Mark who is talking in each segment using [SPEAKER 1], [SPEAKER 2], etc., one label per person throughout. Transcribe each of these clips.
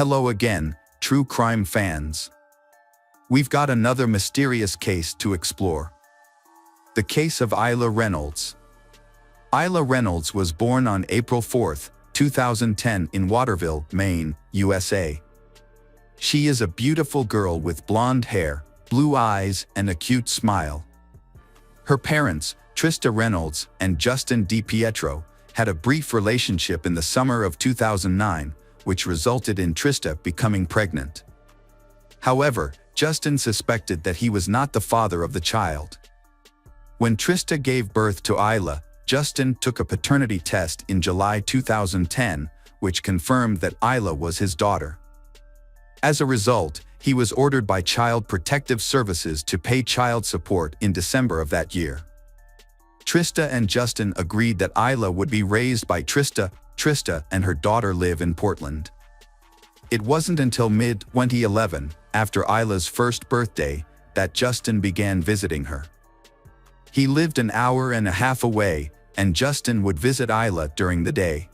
[SPEAKER 1] Hello again, true crime fans. We've got another mysterious case to explore. The case of Isla Reynolds. Isla Reynolds was born on April 4, 2010 in Waterville, Maine, USA. She is a beautiful girl with blonde hair, blue eyes, and a cute smile. Her parents, Trista Reynolds and Justin DiPietro, had a brief relationship in the summer of 2009, which resulted in Trista becoming pregnant. However, Justin suspected that he was not the father of the child. When Trista gave birth to Isla, Justin took a paternity test in July 2010, which confirmed that Isla was his daughter. As a result, he was ordered by Child Protective Services to pay child support in December of that year. Trista and Justin agreed that Isla would be raised by Trista. Trista and her daughter live in Portland. It wasn't until mid-2011, after Isla's first birthday, that Justin began visiting her. He lived an hour and a half away, and Justin would visit Isla during the day.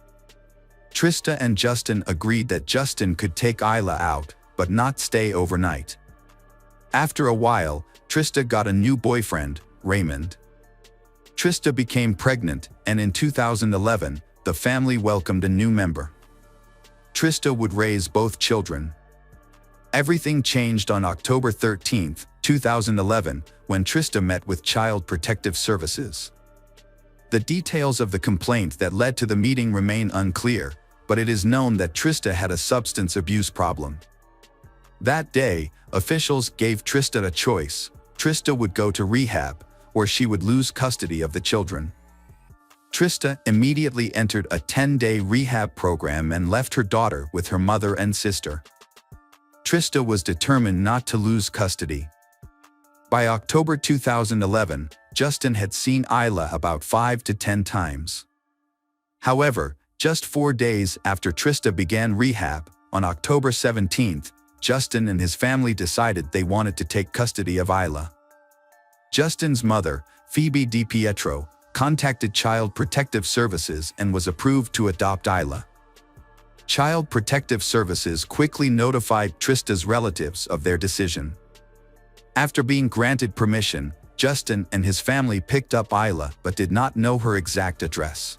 [SPEAKER 1] Trista and Justin agreed that Justin could take Isla out, but not stay overnight. After a while, Trista got a new boyfriend, Raymond. Trista became pregnant, and in 2011, the family welcomed a new member. Trista would raise both children. Everything changed on October 13, 2011, when Trista met with Child Protective Services. The details of the complaint that led to the meeting remain unclear, but it is known that Trista had a substance abuse problem. That day, officials gave Trista a choice. Trista would go to rehab, or she would lose custody of the children. Trista immediately entered a 10-day rehab program and left her daughter with her mother and sister. Trista was determined not to lose custody. By October 2011, Justin had seen Isla about 5 to 10 times. However, just 4 days after Trista began rehab, on October 17, Justin and his family decided they wanted to take custody of Isla. Justin's mother, Phoebe DiPietro, contacted Child Protective Services and was approved to adopt Isla. Child Protective Services quickly notified Trista's relatives of their decision. After being granted permission, Justin and his family picked up Isla but did not know her exact address.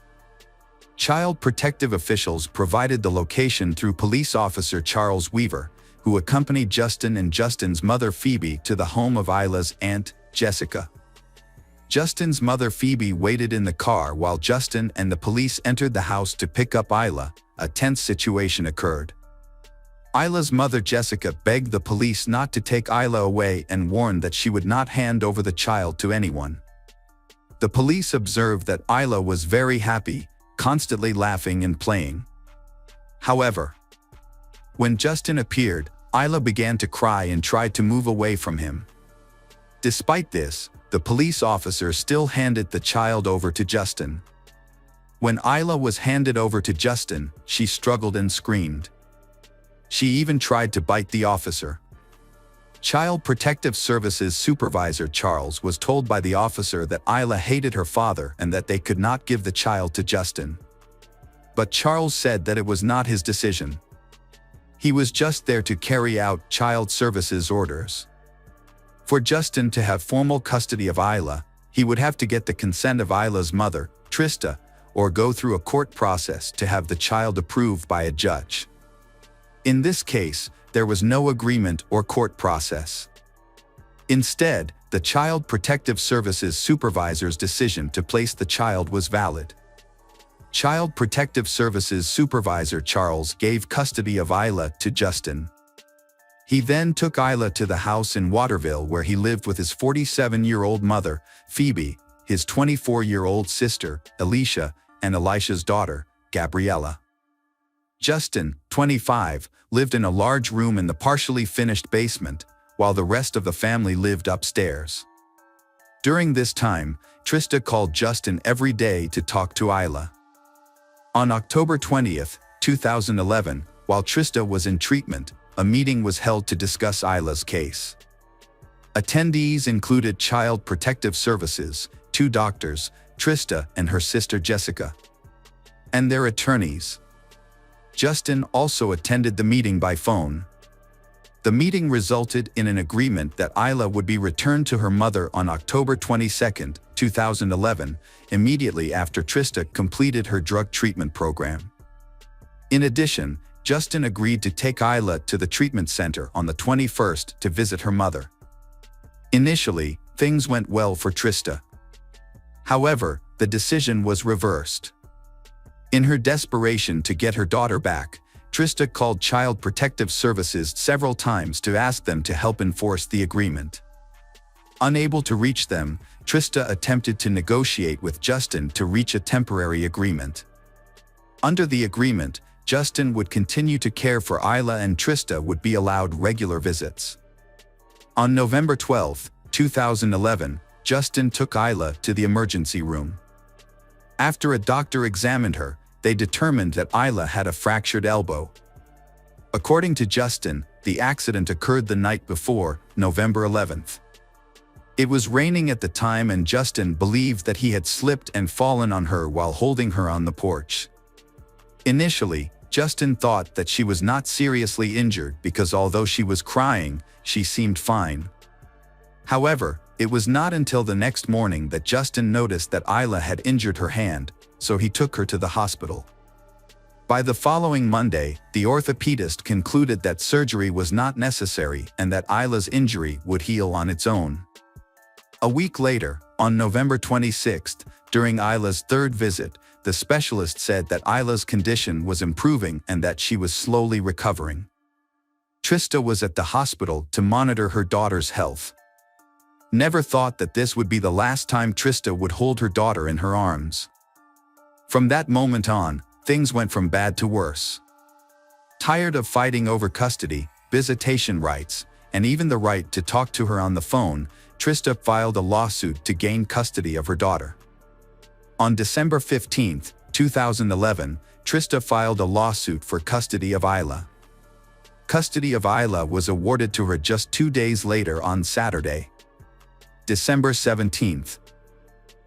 [SPEAKER 1] Child Protective officials provided the location through police officer Charles Weaver, who accompanied Justin and Justin's mother Phoebe to the home of Isla's aunt, Jessica. Justin's mother Phoebe waited in the car while Justin and the police entered the house to pick up Isla. A tense situation occurred. Isla's mother Jessica begged the police not to take Isla away and warned that she would not hand over the child to anyone. The police observed that Isla was very happy, constantly laughing and playing. However, when Justin appeared, Isla began to cry and tried to move away from him. Despite this, the police officer still handed the child over to Justin. When Isla was handed over to Justin, she struggled and screamed. She even tried to bite the officer. Child Protective Services supervisor Charles was told by the officer that Isla hated her father and that they could not give the child to Justin. But Charles said that it was not his decision. He was just there to carry out Child Services orders. For Justin to have formal custody of Isla, he would have to get the consent of Isla's mother, Trista, or go through a court process to have the child approved by a judge. In this case, there was no agreement or court process. Instead, the Child Protective Services supervisor's decision to place the child was valid. Child Protective Services supervisor Charles gave custody of Isla to Justin. He then took Isla to the house in Waterville where he lived with his 47-year-old mother, Phoebe, his 24-year-old sister, Alicia, and Elisha's daughter, Gabriella. Justin, 25, lived in a large room in the partially finished basement, while the rest of the family lived upstairs. During this time, Trista called Justin every day to talk to Isla. On October 20, 2011, while Trista was in treatment, a meeting was held to discuss Isla's case. Attendees included Child Protective Services, 2 doctors, Trista and her sister Jessica, and their attorneys. Justin also attended the meeting by phone. The meeting resulted in an agreement that Isla would be returned to her mother on October 22, 2011, immediately after Trista completed her drug treatment program. In addition, Justin agreed to take Isla to the treatment center on the 21st to visit her mother. Initially, things went well for Trista. However, the decision was reversed. In her desperation to get her daughter back, Trista called Child Protective Services several times to ask them to help enforce the agreement. Unable to reach them, Trista attempted to negotiate with Justin to reach a temporary agreement. Under the agreement, Justin would continue to care for Isla and Trista would be allowed regular visits. On November 12, 2011, Justin took Isla to the emergency room. After a doctor examined her, they determined that Isla had a fractured elbow. According to Justin, the accident occurred the night before, November 11th. It was raining at the time and Justin believed that he had slipped and fallen on her while holding her on the porch. Initially, Justin thought that she was not seriously injured because although she was crying, she seemed fine. However, it was not until the next morning that Justin noticed that Isla had injured her hand, so he took her to the hospital. By the following Monday, the orthopedist concluded that surgery was not necessary and that Isla's injury would heal on its own. A week later, on November 26, during Isla's third visit, the specialist said that Isla's condition was improving and that she was slowly recovering. Trista was at the hospital to monitor her daughter's health. Never thought that this would be the last time Trista would hold her daughter in her arms. From that moment on, things went from bad to worse. Tired of fighting over custody, visitation rights, and even the right to talk to her on the phone, Trista filed a lawsuit to gain custody of her daughter. On December 15, 2011, Trista filed a lawsuit for custody of Isla. Custody of Isla was awarded to her just 2 days later on Saturday, December 17.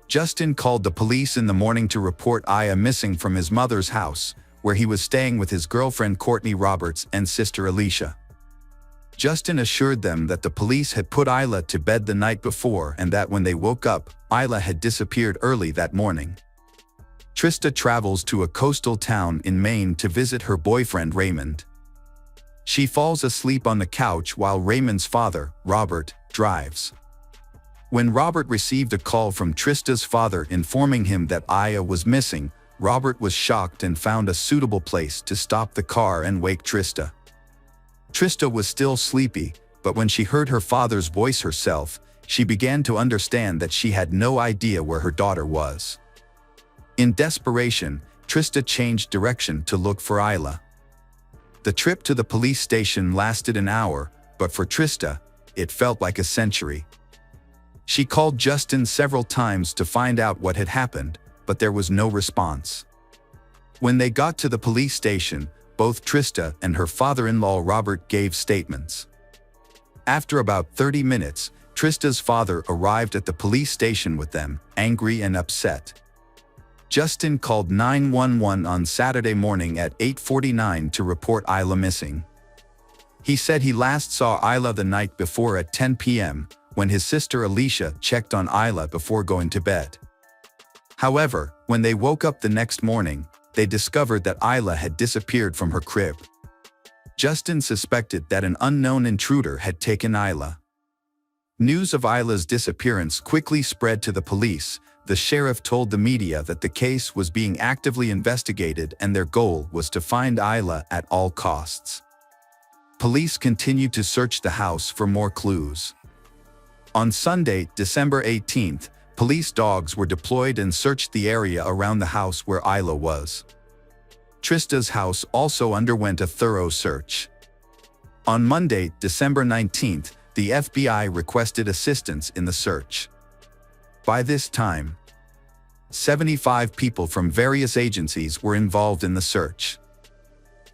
[SPEAKER 1] Justin called the police in the morning to report Isla missing from his mother's house, where he was staying with his girlfriend Courtney Roberts and sister Alicia. Justin assured them that the police had put Isla to bed the night before and that when they woke up, Isla had disappeared early that morning. Trista travels to a coastal town in Maine to visit her boyfriend Raymond. She falls asleep on the couch while Raymond's father, Robert, drives. When Robert received a call from Trista's father informing him that Isla was missing, Robert was shocked and found a suitable place to stop the car and wake Trista. Trista was still sleepy, but when she heard her father's voice herself, she began to understand that she had no idea where her daughter was. In desperation, Trista changed direction to look for Isla. The trip to the police station lasted an hour, but for Trista, it felt like a century. She called Justin several times to find out what had happened, but there was no response. When they got to the police station, both Trista and her father-in-law Robert gave statements. After about 30 minutes, Trista's father arrived at the police station with them, angry and upset. Justin called 911 on Saturday morning at 8:49 to report Isla missing. He said he last saw Isla the night before at 10 p.m., when his sister Alicia checked on Isla before going to bed. However, when they woke up the next morning, they discovered that Isla had disappeared from her crib. Justin suspected that an unknown intruder had taken Isla. News of Isla's disappearance quickly spread to the police. The sheriff told the media that the case was being actively investigated and their goal was to find Isla at all costs. Police continued to search the house for more clues. On Sunday, December 18th, police dogs were deployed and searched the area around the house where Isla was. Trista's house also underwent a thorough search. On Monday, December 19th, the FBI requested assistance in the search. By this time, 75 people from various agencies were involved in the search.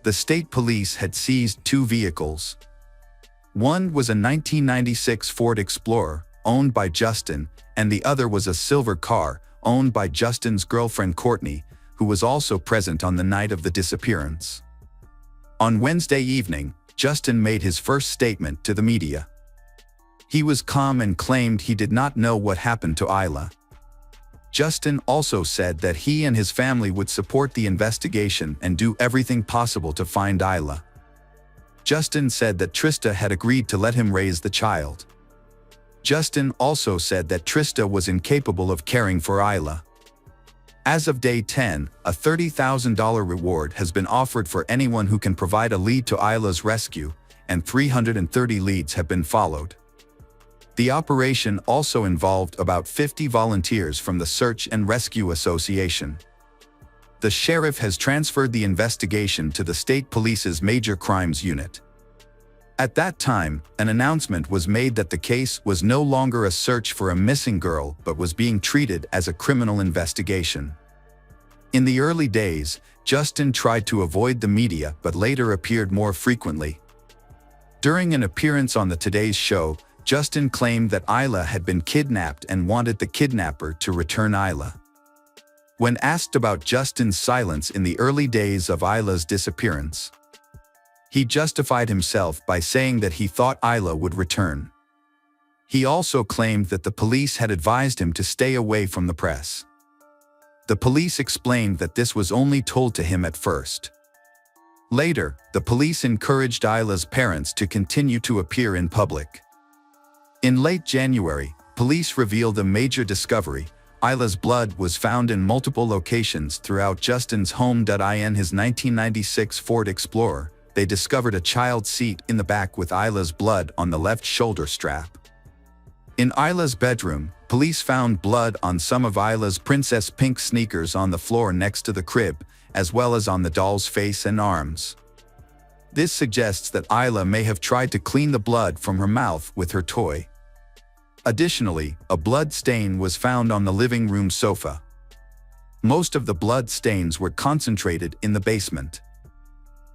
[SPEAKER 1] The state police had seized 2 vehicles. One was a 1996 Ford Explorer, owned by Justin, and the other was a silver car, owned by Justin's girlfriend Courtney, who was also present on the night of the disappearance. On Wednesday evening, Justin made his first statement to the media. He was calm and claimed he did not know what happened to Isla. Justin also said that he and his family would support the investigation and do everything possible to find Isla. Justin said that Trista had agreed to let him raise the child. Justin also said that Trista was incapable of caring for Isla. As of day 10, a $30,000 reward has been offered for anyone who can provide a lead to Isla's rescue, and 330 leads have been followed. The operation also involved about 50 volunteers from the Search and Rescue Association. The sheriff has transferred the investigation to the state police's Major Crimes Unit. At that time, an announcement was made that the case was no longer a search for a missing girl but was being treated as a criminal investigation. In the early days, Justin tried to avoid the media but later appeared more frequently. During an appearance on the Today's Show, Justin claimed that Isla had been kidnapped and wanted the kidnapper to return Isla. When asked about Justin's silence in the early days of Isla's disappearance, he justified himself by saying that he thought Isla would return. He also claimed that the police had advised him to stay away from the press. The police explained that this was only told to him at first. Later, the police encouraged Isla's parents to continue to appear in public. In late January, police revealed a major discovery. Isla's blood was found in multiple locations throughout Justin's home. In his 1996 Ford Explorer, they discovered a child seat in the back with Isla's blood on the left shoulder strap. In Isla's bedroom, police found blood on some of Isla's princess pink sneakers on the floor next to the crib, as well as on the doll's face and arms. This suggests that Isla may have tried to clean the blood from her mouth with her toy. Additionally, a blood stain was found on the living room sofa. Most of the blood stains were concentrated in the basement.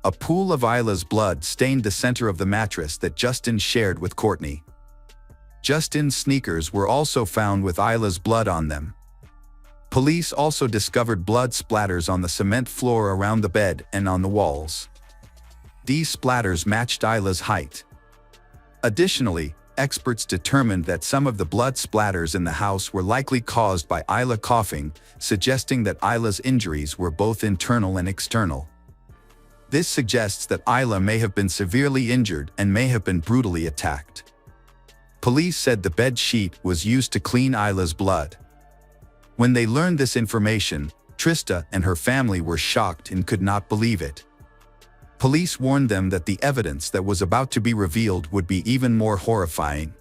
[SPEAKER 1] A pool of Isla's blood stained the center of the mattress that Justin shared with Courtney. Justin's sneakers were also found with Isla's blood on them. Police also discovered blood splatters on the cement floor around the bed and on the walls. These splatters matched Isla's height. Additionally, experts determined that some of the blood splatters in the house were likely caused by Isla coughing, suggesting that Isla's injuries were both internal and external. This suggests that Isla may have been severely injured and may have been brutally attacked. Police said the bed sheet was used to clean Isla's blood. When they learned this information, Trista and her family were shocked and could not believe it. Police warned them that the evidence that was about to be revealed would be even more horrifying.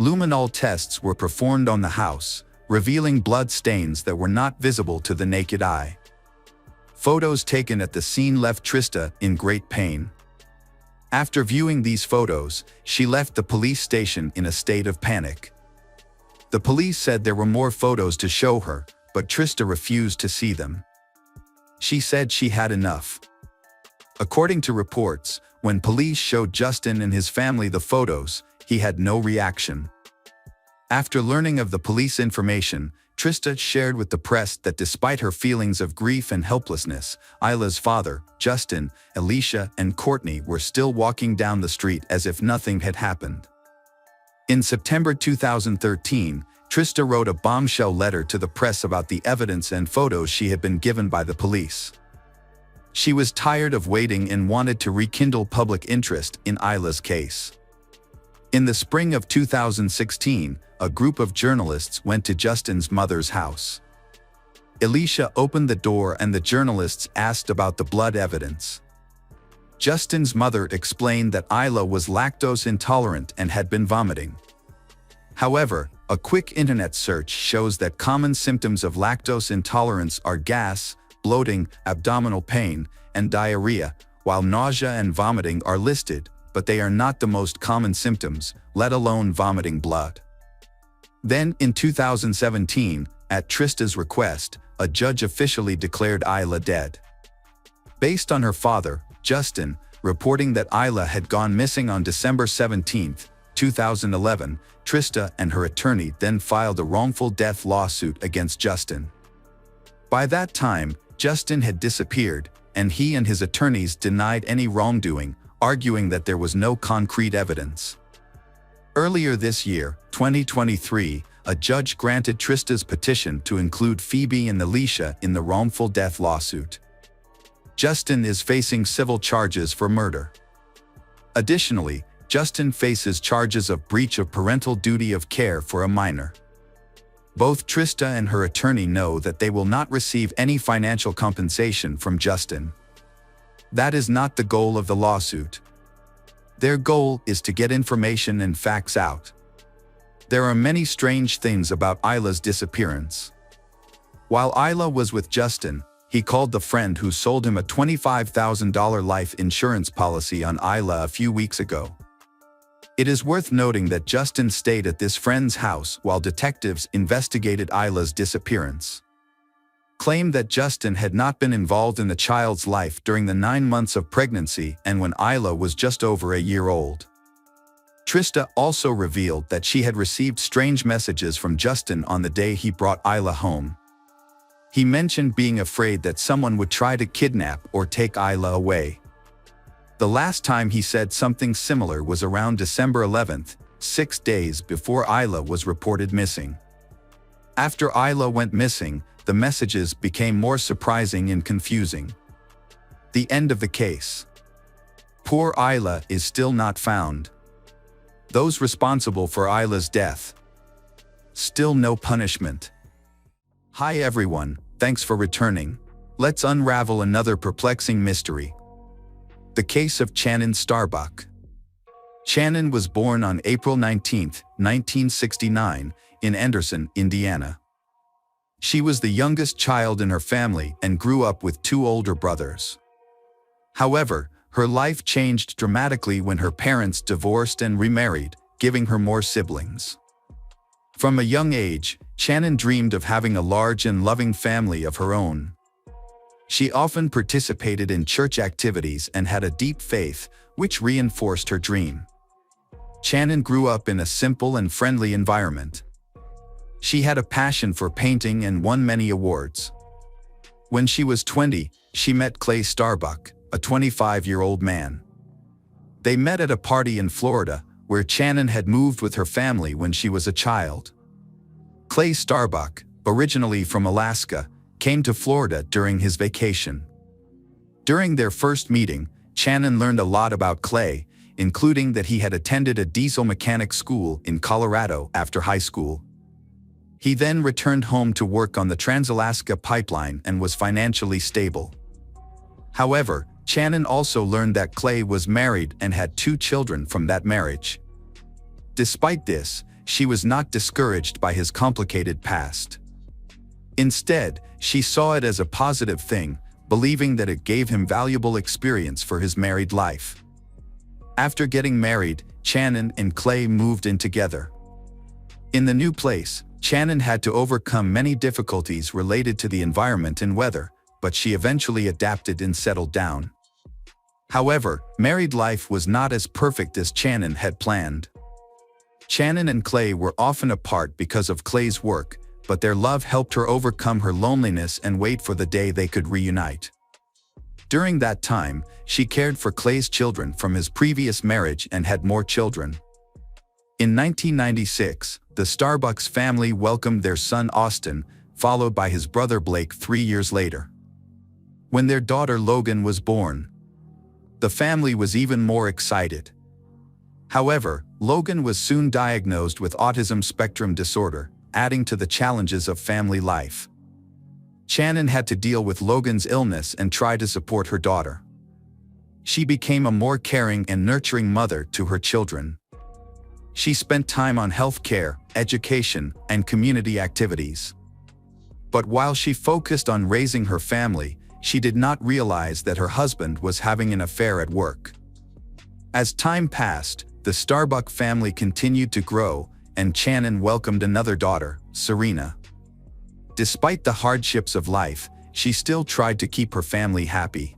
[SPEAKER 1] Luminol tests were performed on the house, revealing blood stains that were not visible to the naked eye. Photos taken at the scene left Trista in great pain. After viewing these photos, she left the police station in a state of panic. The police said there were more photos to show her, but Trista refused to see them. She said she had enough. According to reports, when police showed Justin and his family the photos, he had no reaction. After learning of the police information, Trista shared with the press that despite her feelings of grief and helplessness, Isla's father, Justin, Alicia, and Courtney were still walking down the street as if nothing had happened. In September 2013, Trista wrote a bombshell letter to the press about the evidence and photos she had been given by the police. She was tired of waiting and wanted to rekindle public interest in Isla's case. In the spring of 2016, a group of journalists went to Justin's mother's house. Alicia opened the door and the journalists asked about the blood evidence. Justin's mother explained that Isla was lactose intolerant and had been vomiting. However, a quick internet search shows that common symptoms of lactose intolerance are gas, bloating, abdominal pain, and diarrhea, while nausea and vomiting are listed, but they are not the most common symptoms, let alone vomiting blood. Then, in 2017, at Trista's request, a judge officially declared Isla dead. Based on her father, Justin, reporting that Isla had gone missing on December 17, 2011, Trista and her attorney then filed a wrongful death lawsuit against Justin. By that time, Justin had disappeared, and he and his attorneys denied any wrongdoing, arguing that there was no concrete evidence. Earlier this year, 2023, a judge granted Trista's petition to include Phoebe and Alicia in the wrongful death lawsuit. Justin is facing civil charges for murder. Additionally, Justin faces charges of breach of parental duty of care for a minor. Both Trista and her attorney know that they will not receive any financial compensation from Justin. That is not the goal of the lawsuit. Their goal is to get information and facts out. There are many strange things about Isla's disappearance. While Isla was with Justin, he called the friend who sold him a $25,000 life insurance policy on Isla a few weeks ago. It is worth noting that Justin stayed at this friend's house while detectives investigated Isla's disappearance. Claimed that Justin had not been involved in the child's life during the 9 months of pregnancy and when Isla was just over a year old. Trista also revealed that she had received strange messages from Justin on the day he brought Isla home. He mentioned being afraid that someone would try to kidnap or take Isla away. The last time he said something similar was around December 11th, 6 days before Isla was reported missing. After Isla went missing, the messages became more surprising and confusing. The end of the case. Poor Isla is still not found. Those responsible for Isla's death. Still no punishment. Hi everyone, thanks for returning. Let's unravel another perplexing mystery. The case of Channin Starbuck. Channin was born on April 19, 1969, in Anderson, Indiana. She was the youngest child in her family and grew up with 2 older brothers. However, her life changed dramatically when her parents divorced and remarried, giving her more siblings. From a young age, Channin dreamed of having a large and loving family of her own. She often participated in church activities and had a deep faith, which reinforced her dream. Channin grew up in a simple and friendly environment. She had a passion for painting and won many awards. When she was 20, she met Clay Starbuck, a 25-year-old man. They met at a party in Florida, where Channin had moved with her family when she was a child. Clay Starbuck, originally from Alaska, came to Florida during his vacation. During their first meeting, Channin learned a lot about Clay, including that he had attended a diesel mechanic school in Colorado after high school. He then returned home to work on the Trans-Alaska Pipeline and was financially stable. However, Channin also learned that Clay was married and had 2 children from that marriage. Despite this, she was not discouraged by his complicated past. Instead, she saw it as a positive thing, believing that it gave him valuable experience for his married life. After getting married, Channin and Clay moved in together. In the new place, Channin had to overcome many difficulties related to the environment and weather, but she eventually adapted and settled down. However, married life was not as perfect as Channin had planned. Channin and Clay were often apart because of Clay's work, but their love helped her overcome her loneliness and wait for the day they could reunite. During that time, she cared for Clay's children from his previous marriage and had more children. In 1996, the Starbucks family welcomed their son Austin, followed by his brother Blake 3 years later. When their daughter Logan was born, the family was even more excited. However, Logan was soon diagnosed with autism spectrum disorder, adding to the challenges of family life. Channin had to deal with Logan's illness and try to support her daughter. She became a more caring and nurturing mother to her children. She spent time on health care, education, and community activities. But while she focused on raising her family, she did not realize that her husband was having an affair at work. As time passed, the Starbuck family continued to grow, and Channin welcomed another daughter, Serena. Despite the hardships of life, she still tried to keep her family happy.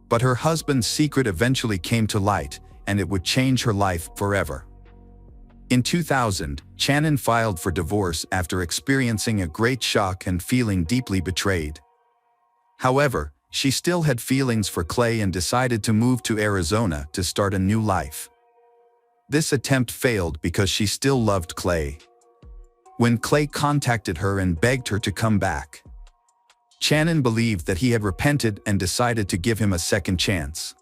[SPEAKER 1] But her husband's secret eventually came to light, and it would change her life forever. In 2000, Channin filed for divorce after experiencing a great shock and feeling deeply betrayed. However, She still had feelings for Clay and decided to move to Arizona to start a new life. This attempt failed because she still loved Clay. When Clay contacted her and begged her to come back, Shannon believed that he had repented and decided to give him a second chance.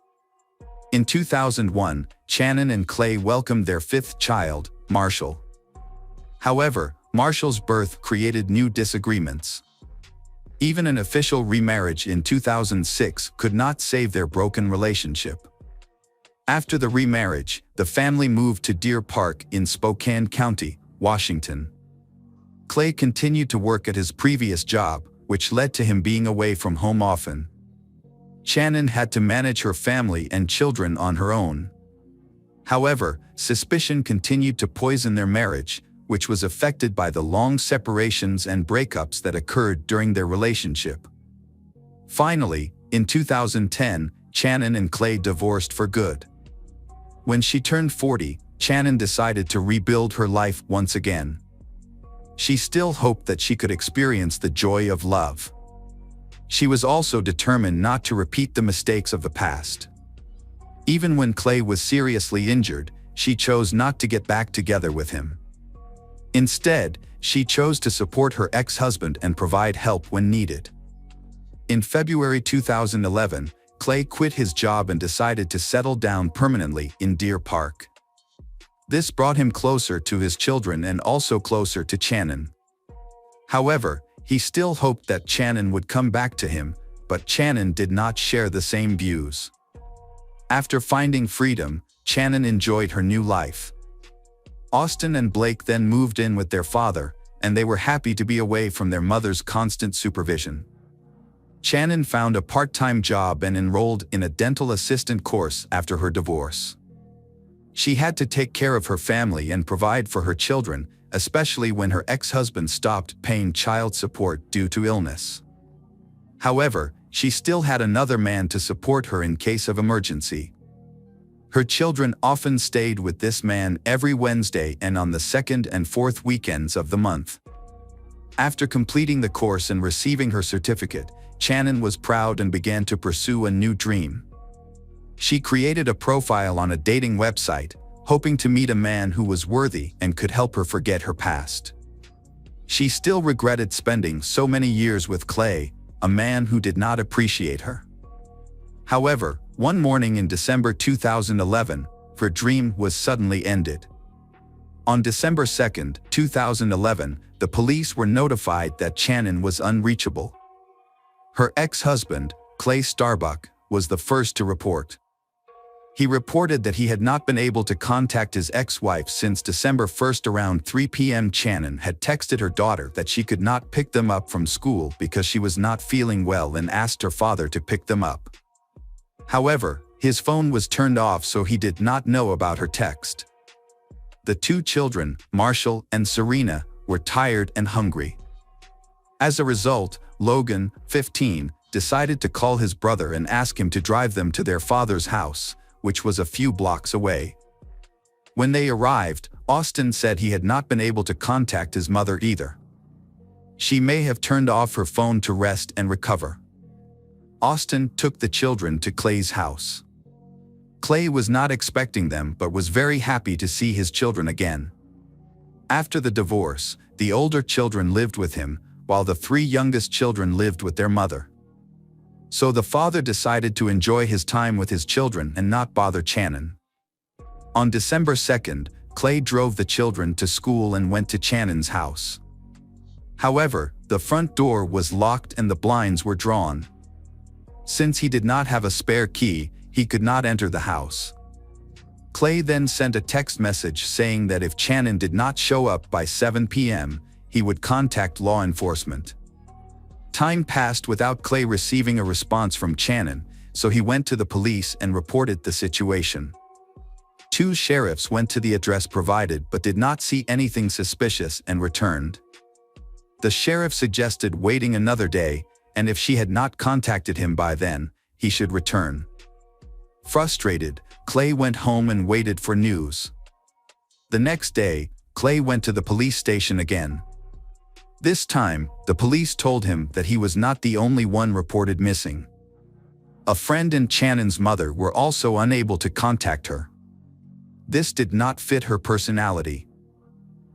[SPEAKER 1] In 2001, Shannon and Clay welcomed their fifth child, Marshall. However, Marshall's birth created new disagreements. Even an official remarriage in 2006 could not save their broken relationship. After the remarriage, the family moved to Deer Park in Spokane County, Washington. Clay continued to work at his previous job, which led to him being away from home often. Shannon had to manage her family and children on her own. However, suspicion continued to poison their marriage, which was affected by the long separations and breakups that occurred during their relationship. Finally, in 2010, Shannon and Clay divorced for good. When she turned 40, Shannon decided to rebuild her life once again. She still hoped that she could experience the joy of love. She was also determined not to repeat the mistakes of the past. Even when Clay was seriously injured, she chose not to get back together with him. Instead, she chose to support her ex-husband and provide help when needed. In February 2011, Clay quit his job and decided to settle down permanently in Deer Park. This brought him closer to his children and also closer to Shannon. However, he still hoped that Shannon would come back to him, but Shannon did not share the same views. After finding freedom, Shannon enjoyed her new life. Austin and Blake then moved in with their father, and they were happy to be away from their mother's constant supervision. Shannon found a part-time job and enrolled in a dental assistant course after her divorce. She had to take care of her family and provide for her children, especially when her ex-husband stopped paying child support due to illness. However, she still had another man to support her in case of emergency. Her children often stayed with this man every Wednesday and on the second and fourth weekends of the month. After completing the course and receiving her certificate, Shannon was proud and began to pursue a new dream. She created a profile on a dating website, hoping to meet a man who was worthy and could help her forget her past. She still regretted spending so many years with Clay, a man who did not appreciate her. However, one morning in December 2011, her dream was suddenly ended. On December 2, 2011, the police were notified that Shannon was unreachable. Her ex-husband, Clay Starbuck, was the first to report. He reported that he had not been able to contact his ex-wife since December 1 around 3 p.m. Shannon had texted her daughter that she could not pick them up from school because she was not feeling well and asked her father to pick them up. However, his phone was turned off, so he did not know about her text. The two children, Marshall and Serena, were tired and hungry. As a result, Logan, 15, decided to call his brother and ask him to drive them to their father's house, which was a few blocks away. When they arrived, Austin said he had not been able to contact his mother either. She may have turned off her phone to rest and recover. Austin took the children to Clay's house. Clay was not expecting them but was very happy to see his children again. After the divorce, the older children lived with him, while the three youngest children lived with their mother. So the father decided to enjoy his time with his children and not bother Shannon. On December 2nd, Clay drove the children to school and went to Shannon's house. However, the front door was locked and the blinds were drawn. Since he did not have a spare key, he could not enter the house. Clay then sent a text message saying that if Shannon did not show up by 7 p.m., he would contact law enforcement. Time passed without Clay receiving a response from Shannon, so he went to the police and reported the situation. Two sheriffs went to the address provided but did not see anything suspicious and returned. The sheriff suggested waiting another day, and if she had not contacted him by then, he should return. Frustrated, Clay went home and waited for news. The next day, Clay went to the police station again. This time, the police told him that he was not the only one reported missing. A friend and Shannon's mother were also unable to contact her. This did not fit her personality.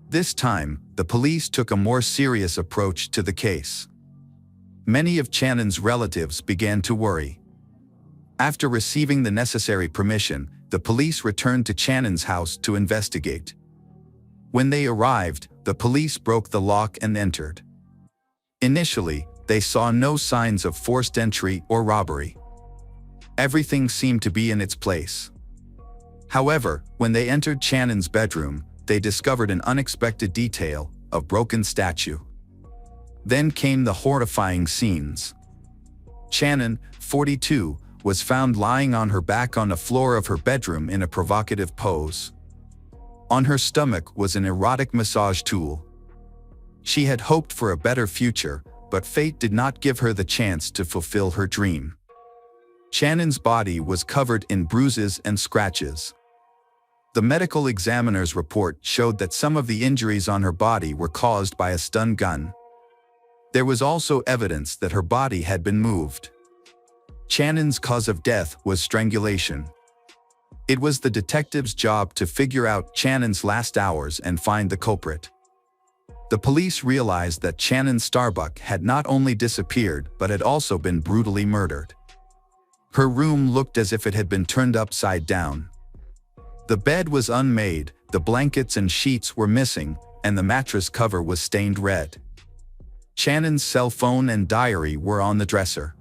[SPEAKER 1] This time, the police took a more serious approach to the case. Many of Shannon's relatives began to worry. After receiving the necessary permission, the police returned to Shannon's house to investigate. When they arrived, the police broke the lock and entered. Initially, they saw no signs of forced entry or robbery. Everything seemed to be in its place. However, when they entered Shannon's bedroom, they discovered an unexpected detail: a broken statue. Then came the horrifying scenes. Shannon, 42, was found lying on her back on the floor of her bedroom in a provocative pose. On her stomach was an erotic massage tool. She had hoped for a better future, but fate did not give her the chance to fulfill her dream. Shannon's body was covered in bruises and scratches. The medical examiner's report showed that some of the injuries on her body were caused by a stun gun. There was also evidence that her body had been moved. Shannon's cause of death was strangulation. It was the detective's job to figure out Shannon's last hours and find the culprit. The police realized that Shannon Starbuck had not only disappeared but had also been brutally murdered. Her room looked as if it had been turned upside down. The bed was unmade, the blankets and sheets were missing, and the mattress cover was stained red. Shannon's cell phone and diary were on the dresser.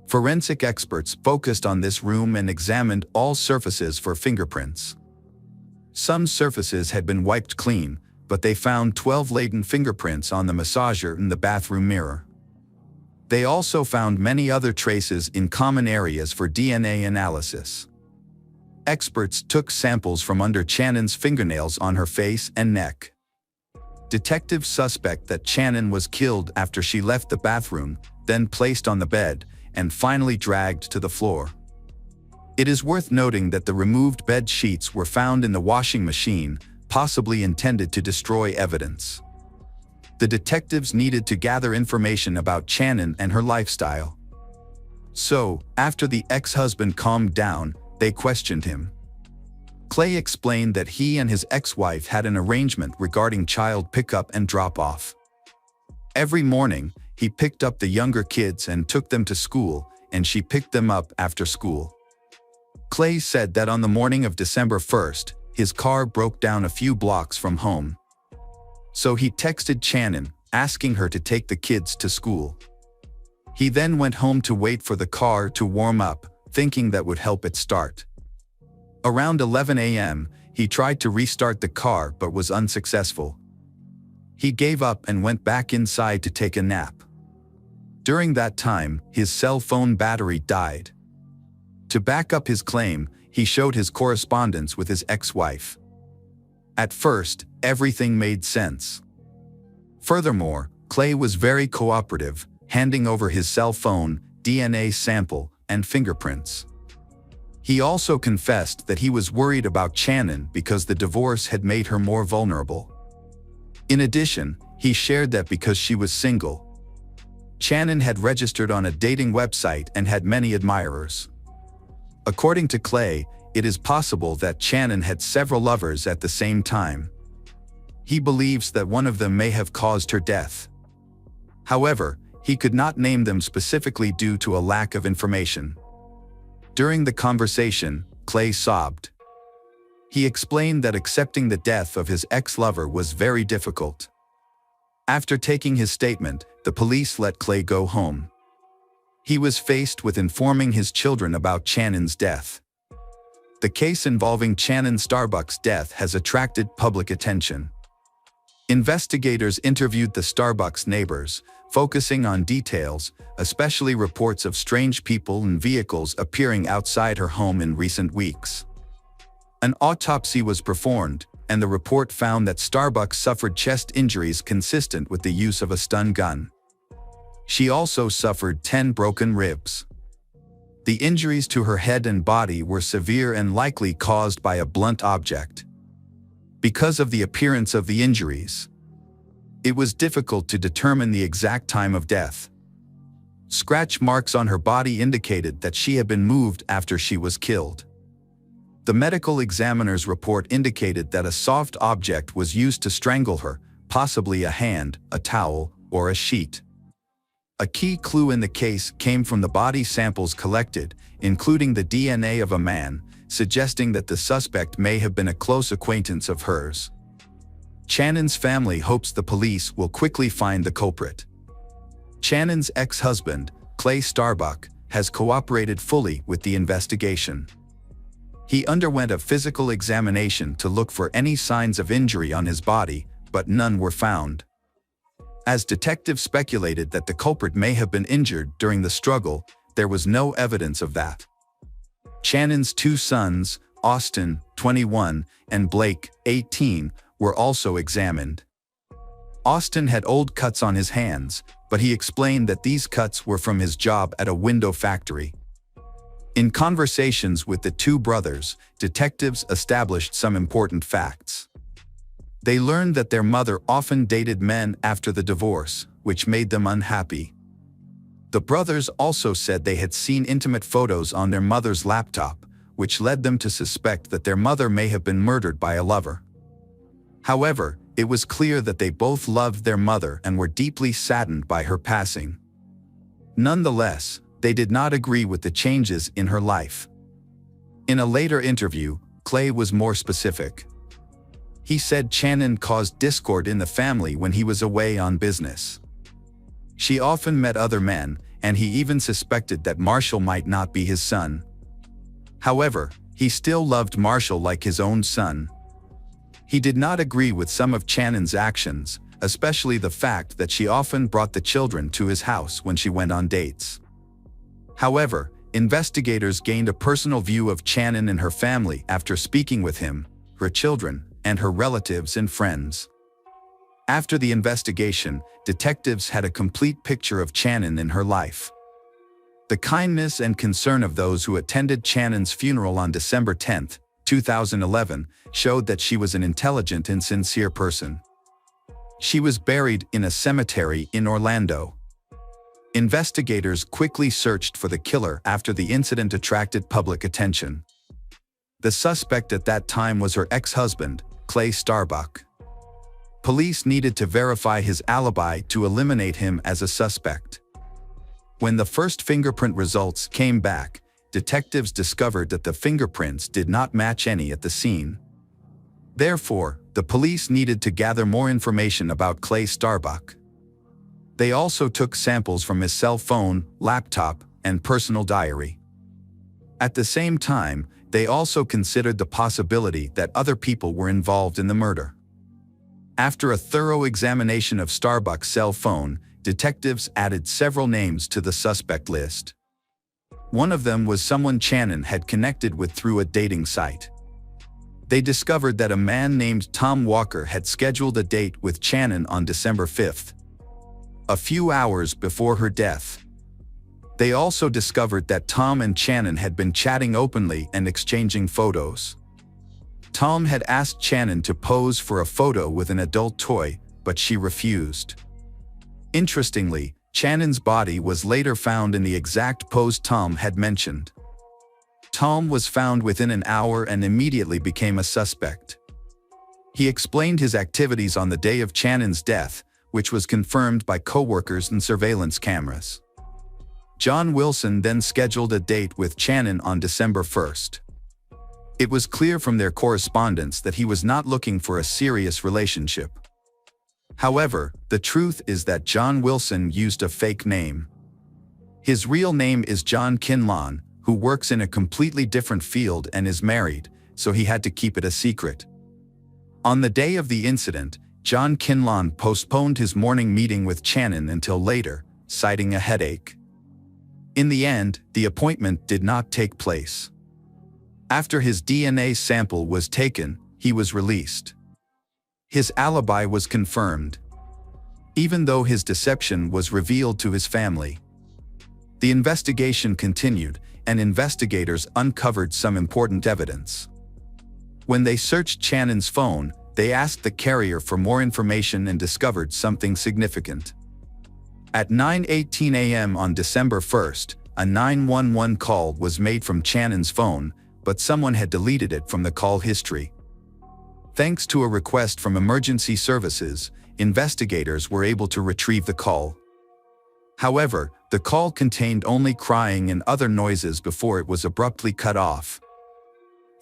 [SPEAKER 1] Forensic experts focused on this room and examined all surfaces for fingerprints. Some surfaces had been wiped clean, but they found 12 latent fingerprints on the massager and the bathroom mirror. They also found many other traces in common areas for DNA analysis. Experts took samples from under Shannon's fingernails on her face and neck. Detectives suspect that Shannon was killed after she left the bathroom, then placed on the bed, and finally dragged to the floor. It is worth noting that the removed bed sheets were found in the washing machine, possibly intended to destroy evidence. The detectives needed to gather information about Shannon and her lifestyle. So, after the ex-husband calmed down, they questioned him. Clay explained that he and his ex-wife had an arrangement regarding child pickup and drop-off. Every morning, he picked up the younger kids and took them to school, and she picked them up after school. Clay said that on the morning of December 1st, his car broke down a few blocks from home. So he texted Shannon, asking her to take the kids to school. He then went home to wait for the car to warm up, thinking that would help it start. Around 11 a.m., he tried to restart the car but was unsuccessful. He gave up and went back inside to take a nap. During that time, his cell phone battery died. To back up his claim, he showed his correspondence with his ex-wife. At first, everything made sense. Furthermore, Clay was very cooperative, handing over his cell phone, DNA sample, and fingerprints. He also confessed that he was worried about Shannon because the divorce had made her more vulnerable. In addition, he shared that because she was single, Shannon had registered on a dating website and had many admirers. According to Clay, it is possible that Shannon had several lovers at the same time. He believes that one of them may have caused her death. However, he could not name them specifically due to a lack of information. During the conversation, Clay sobbed. He explained that accepting the death of his ex-lover was very difficult. After taking his statement, the police let Clay go home. He was faced with informing his children about Shannon's death. The case involving Shannon Starbuck's death has attracted public attention. Investigators interviewed the Starbucks neighbors, focusing on details, especially reports of strange people and vehicles appearing outside her home in recent weeks. An autopsy was performed, and the report found that Starbucks suffered chest injuries consistent with the use of a stun gun. She also suffered 10 broken ribs. The injuries to her head and body were severe and likely caused by a blunt object. Because of the appearance of the injuries, it was difficult to determine the exact time of death. Scratch marks on her body indicated that she had been moved after she was killed. The medical examiner's report indicated that a soft object was used to strangle her, possibly a hand, a towel, or a sheet. A key clue in the case came from the body samples collected, including the DNA of a man, suggesting that the suspect may have been a close acquaintance of hers. Channon's family hopes the police will quickly find the culprit. Channon's ex-husband, Clay Starbuck, has cooperated fully with the investigation. He underwent a physical examination to look for any signs of injury on his body, but none were found. As detectives speculated that the culprit may have been injured during the struggle, there was no evidence of that. Channon's two sons, Austin, 21, and Blake, 18, were also examined. Austin had old cuts on his hands, but he explained that these cuts were from his job at a window factory. In conversations with the two brothers, detectives established some important facts. They learned that their mother often dated men after the divorce, which made them unhappy. The brothers also said they had seen intimate photos on their mother's laptop, which led them to suspect that their mother may have been murdered by a lover. However, it was clear that they both loved their mother and were deeply saddened by her passing. Nonetheless, they did not agree with the changes in her life. In a later interview, Clay was more specific. He said Channon caused discord in the family when he was away on business. She often met other men, and he even suspected that Marshall might not be his son. However, he still loved Marshall like his own son. He did not agree with some of Channon's actions, especially the fact that she often brought the children to his house when she went on dates. However, investigators gained a personal view of Channon and her family after speaking with him, her children, and her relatives and friends. After the investigation, detectives had a complete picture of Channon in her life. The kindness and concern of those who attended Channon's funeral on December 10, 2011, showed that she was an intelligent and sincere person. She was buried in a cemetery in Orlando. Investigators quickly searched for the killer after the incident attracted public attention. The suspect at that time was her ex-husband, Clay Starbuck. Police needed to verify his alibi to eliminate him as a suspect. When the first fingerprint results came back, detectives discovered that the fingerprints did not match any at the scene. Therefore, the police needed to gather more information about Clay Starbuck. They also took samples from his cell phone, laptop, and personal diary. At the same time, they also considered the possibility that other people were involved in the murder. After a thorough examination of Starbuck's cell phone, detectives added several names to the suspect list. One of them was someone Channon had connected with through a dating site. They discovered that a man named Tom Walker had scheduled a date with Channon on December 5th, a few hours before her death. They also discovered that Tom and Channon had been chatting openly and exchanging photos. Tom had asked Channon to pose for a photo with an adult toy, but she refused. Interestingly, Channon's body was later found in the exact pose Tom had mentioned. Tom was found within an hour and immediately became a suspect. He explained his activities on the day of Channon's death, which was confirmed by coworkers and surveillance cameras. John Wilson then scheduled a date with Channon on December 1st. It was clear from their correspondence that he was not looking for a serious relationship. However, the truth is that John Wilson used a fake name. His real name is John Kinlawn, who works in a completely different field and is married, so he had to keep it a secret. On the day of the incident, John Kinlawn postponed his morning meeting with Channon until later, citing a headache. In the end, the appointment did not take place. After his DNA sample was taken, he was released. His alibi was confirmed, even though his deception was revealed to his family. The investigation continued, and investigators uncovered some important evidence. When they searched Channon's phone, they asked the carrier for more information and discovered something significant. At 9:18 a.m. on December 1st, a 911 call was made from Channon's phone, but someone had deleted it from the call history. Thanks to a request from emergency services, investigators were able to retrieve the call. However, the call contained only crying and other noises before it was abruptly cut off.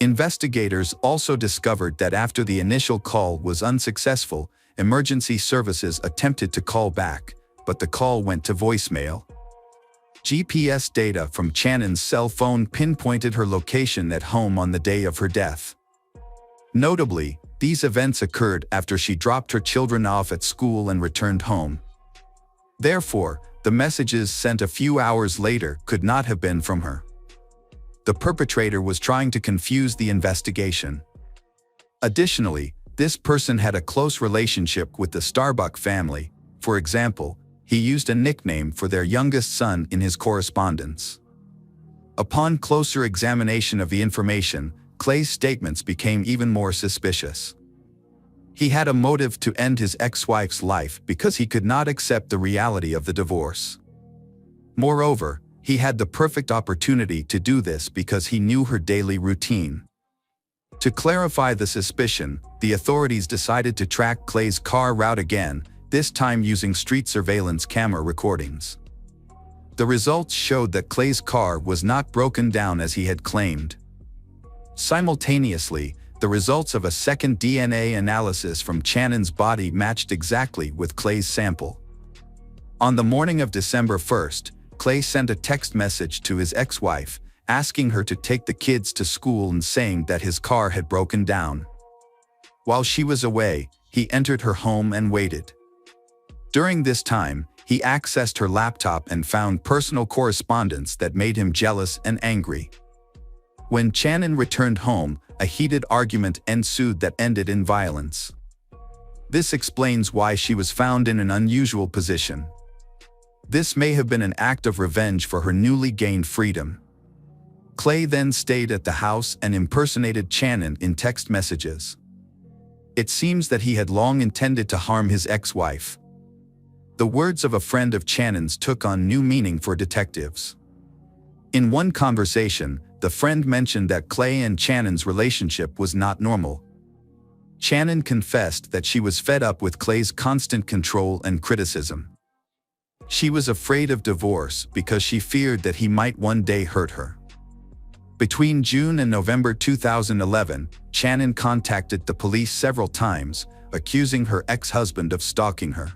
[SPEAKER 1] Investigators also discovered that after the initial call was unsuccessful, emergency services attempted to call back, but the call went to voicemail. GPS data from Channon's cell phone pinpointed her location at home on the day of her death. Notably, these events occurred after she dropped her children off at school and returned home. Therefore, the messages sent a few hours later could not have been from her. The perpetrator was trying to confuse the investigation. Additionally, this person had a close relationship with the Starbuck family. For example, he used a nickname for their youngest son in his correspondence. Upon closer examination of the information, Clay's statements became even more suspicious. He had a motive to end his ex-wife's life because he could not accept the reality of the divorce. Moreover, he had the perfect opportunity to do this because he knew her daily routine. To clarify the suspicion, the authorities decided to track Clay's car route again, this time using street surveillance camera recordings. The results showed that Clay's car was not broken down as he had claimed. Simultaneously, the results of a second DNA analysis from Channon's body matched exactly with Clay's sample. On the morning of December 1st, Clay sent a text message to his ex-wife, asking her to take the kids to school and saying that his car had broken down. While she was away, he entered her home and waited. During this time, he accessed her laptop and found personal correspondence that made him jealous and angry. When Channon returned home, a heated argument ensued that ended in violence. This explains why she was found in an unusual position. This may have been an act of revenge for her newly gained freedom. Clay then stayed at the house and impersonated Channon in text messages. It seems that he had long intended to harm his ex-wife. The words of a friend of Channon's took on new meaning for detectives. In one conversation, the friend mentioned that Clay and Channon's relationship was not normal. Channon confessed that she was fed up with Clay's constant control and criticism. She was afraid of divorce because she feared that he might one day hurt her. Between June and November 2011, Channon contacted the police several times, accusing her ex-husband of stalking her.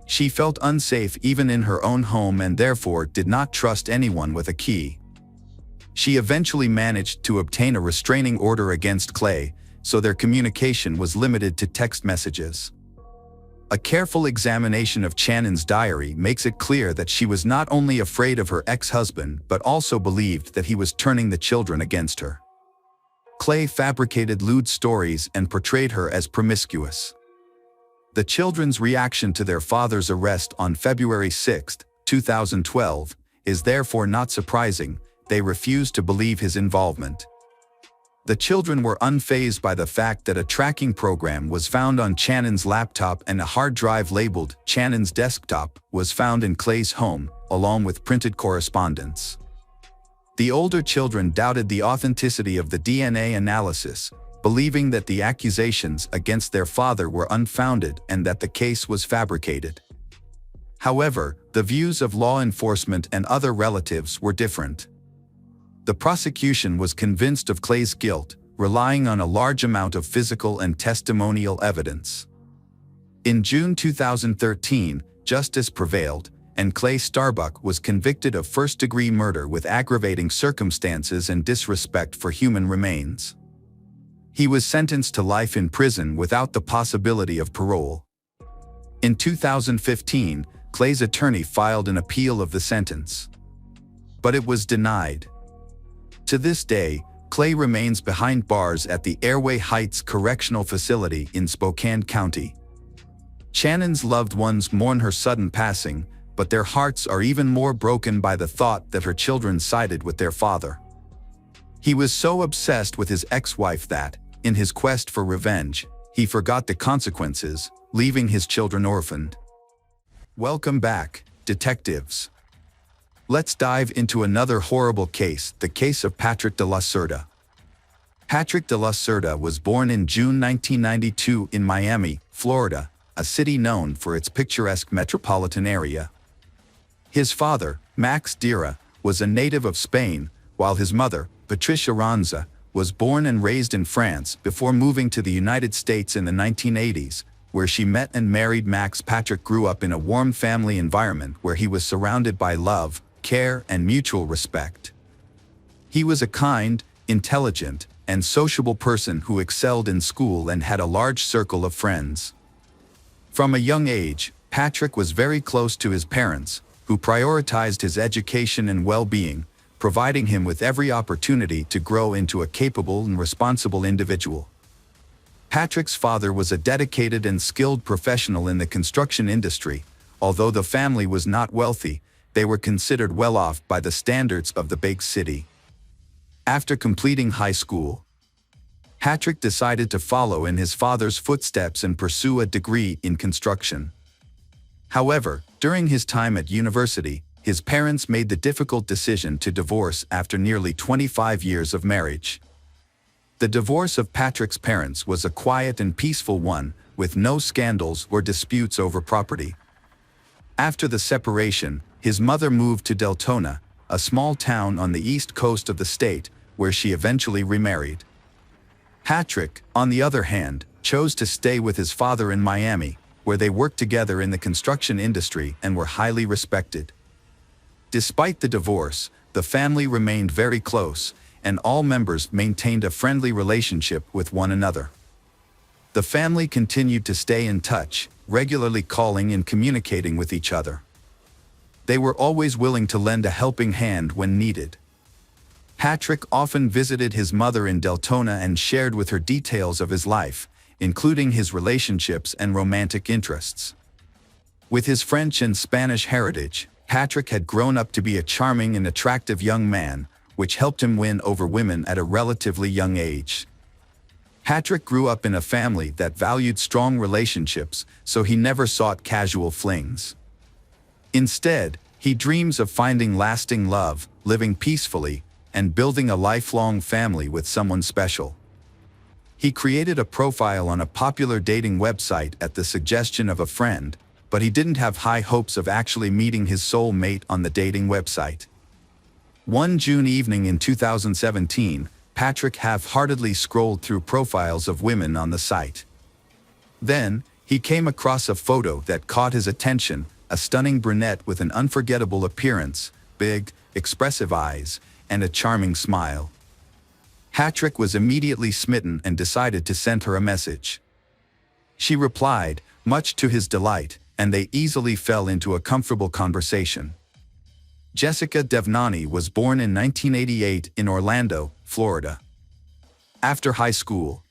[SPEAKER 1] She felt unsafe even in her own home and therefore did not trust anyone with a key. She eventually managed to obtain a restraining order against Clay, so their communication was limited to text messages. A careful examination of Channon's diary makes it clear that she was not only afraid of her ex-husband but also believed that he was turning the children against her. Clay fabricated lewd stories and portrayed her as promiscuous. The children's reaction to their father's arrest on February 6, 2012, is therefore not surprising. They refused to believe his involvement. The children were unfazed by the fact that a tracking program was found on Channon's laptop and a hard drive labeled Channon's desktop was found in Clay's home, along with printed correspondence. The older children doubted the authenticity of the DNA analysis, believing that the accusations against their father were unfounded and that the case was fabricated. However, the views of law enforcement and other relatives were different. The prosecution was convinced of Clay's guilt, relying on a large amount of physical and testimonial evidence. In June 2013, justice prevailed, and Clay Starbuck was convicted of first-degree murder with aggravating circumstances and disrespect for human remains. He was sentenced to life in prison without the possibility of parole. In 2015, Clay's attorney filed an appeal of the sentence, but it was denied. To this day, Clay remains behind bars at the Airway Heights Correctional Facility in Spokane County. Channon's loved ones mourn her sudden passing, but their hearts are even more broken by the thought that her children sided with their father. He was so obsessed with his ex-wife that, in his quest for revenge, he forgot the consequences, leaving his children orphaned. Welcome back, detectives. Let's dive into another horrible case, the case of Patrick de la Cerda. Patrick de la Cerda was born in June 1992 in Miami, Florida, a city known for its picturesque metropolitan area. His father, Max Dira, was a native of Spain, while his mother, Patricia Ranza, was born and raised in France before moving to the United States in the 1980s, where she met and married Max. Patrick grew up in a warm family environment where he was surrounded by love, care, and mutual respect. He was a kind, intelligent, and sociable person who excelled in school and had a large circle of friends. From a young age, Patrick was very close to his parents, who prioritized his education and well-being, providing him with every opportunity to grow into a capable and responsible individual. Patrick's father was a dedicated and skilled professional in the construction industry. Although the family was not wealthy, they were considered well off by the standards of the big city. After completing high school, Patrick decided to follow in his father's footsteps and pursue a degree in construction. However, during his time at university, his parents made the difficult decision to divorce after nearly 25 years of marriage. The divorce of Patrick's parents was a quiet and peaceful one, with no scandals or disputes over property. After the separation, his mother moved to Deltona, a small town on the east coast of the state, where she eventually remarried. Patrick, on the other hand, chose to stay with his father in Miami, where they worked together in the construction industry and were highly respected. Despite the divorce, the family remained very close, and all members maintained a friendly relationship with one another. The family continued to stay in touch, regularly calling and communicating with each other. They were always willing to lend a helping hand when needed. Patrick often visited his mother in Deltona and shared with her details of his life, including his relationships and romantic interests. With his French and Spanish heritage, Patrick had grown up to be a charming and attractive young man, which helped him win over women at a relatively young age. Patrick grew up in a family that valued strong relationships, so he never sought casual flings. Instead, he dreams of finding lasting love, living peacefully, and building a lifelong family with someone special. He created a profile on a popular dating website at the suggestion of a friend, but he didn't have high hopes of actually meeting his soul mate on the dating website. One June evening in 2017, Patrick half-heartedly scrolled through profiles of women on the site. Then, he came across a photo that caught his attention, a stunning brunette with an unforgettable appearance, big, expressive eyes, and a charming smile. Patrick was immediately smitten and decided to send her a message. She replied, much to his delight, and they easily fell into a comfortable conversation. Jessica Devnani was born in 1988 in Orlando, Florida. After high school,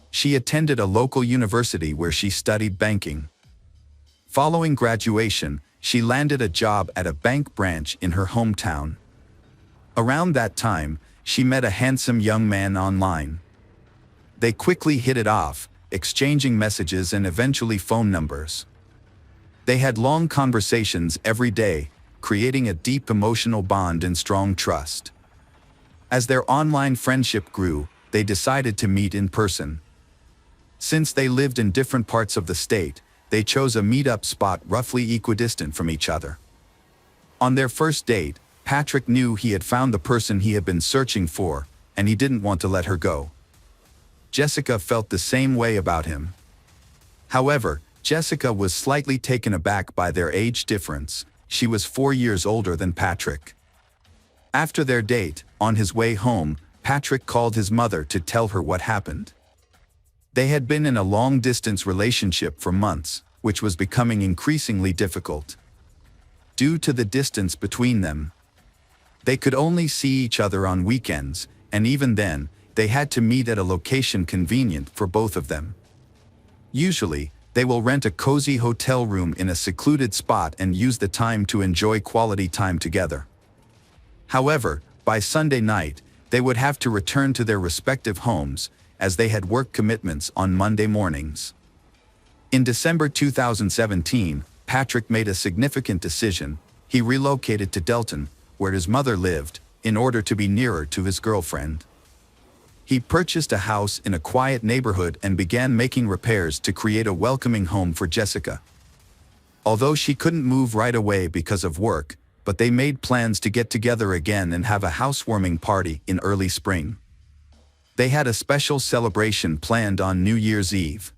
[SPEAKER 1] she attended a local university where she studied banking. Following graduation, she landed a job at a bank branch in her hometown. Around that time, she met a handsome young man online. They quickly hit it off, exchanging messages and eventually phone numbers. They had long conversations every day, creating a deep emotional bond and strong trust. As their online friendship grew, they decided to meet in person. Since they lived in different parts of the state, they chose a meet-up spot roughly equidistant from each other. On their first date, Patrick knew he had found the person he had been searching for, and he didn't want to let her go. Jessica felt the same way about him. However, Jessica was slightly taken aback by their age difference. She was 4 years older than Patrick. After their date, on his way home, Patrick called his mother to tell her what happened. They had been in a long-distance relationship for months, which was becoming increasingly difficult. Due to the distance between them, they could only see each other on weekends, and even then, they had to meet at a location convenient for both of them. Usually, they will rent a cozy hotel room in a secluded spot and use the time to enjoy quality time together. However, by Sunday night, they would have to return to their respective homes, as they had work commitments on Monday mornings. In December 2017, Patrick made a significant decision. He relocated to Delton, where his mother lived, in order to be nearer to his girlfriend. He purchased a house in a quiet neighborhood and began making repairs to create a welcoming home for Jessica. Although she couldn't move right away because of work, but they made plans to get together again and have a housewarming party in early spring. They had a special celebration planned on New Year's Eve.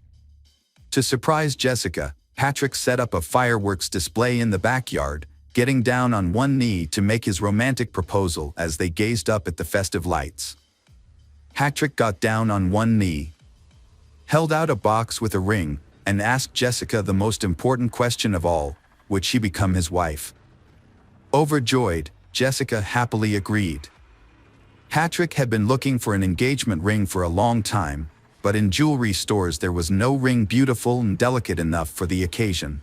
[SPEAKER 1] To surprise Jessica, Patrick set up a fireworks display in the backyard, getting down on one knee to make his romantic proposal as they gazed up at the festive lights. Patrick got down on one knee, held out a box with a ring, and asked Jessica the most important question of all: would she become his wife? Overjoyed, Jessica happily agreed. Patrick had been looking for an engagement ring for a long time, but in jewelry stores there was no ring beautiful and delicate enough for the occasion.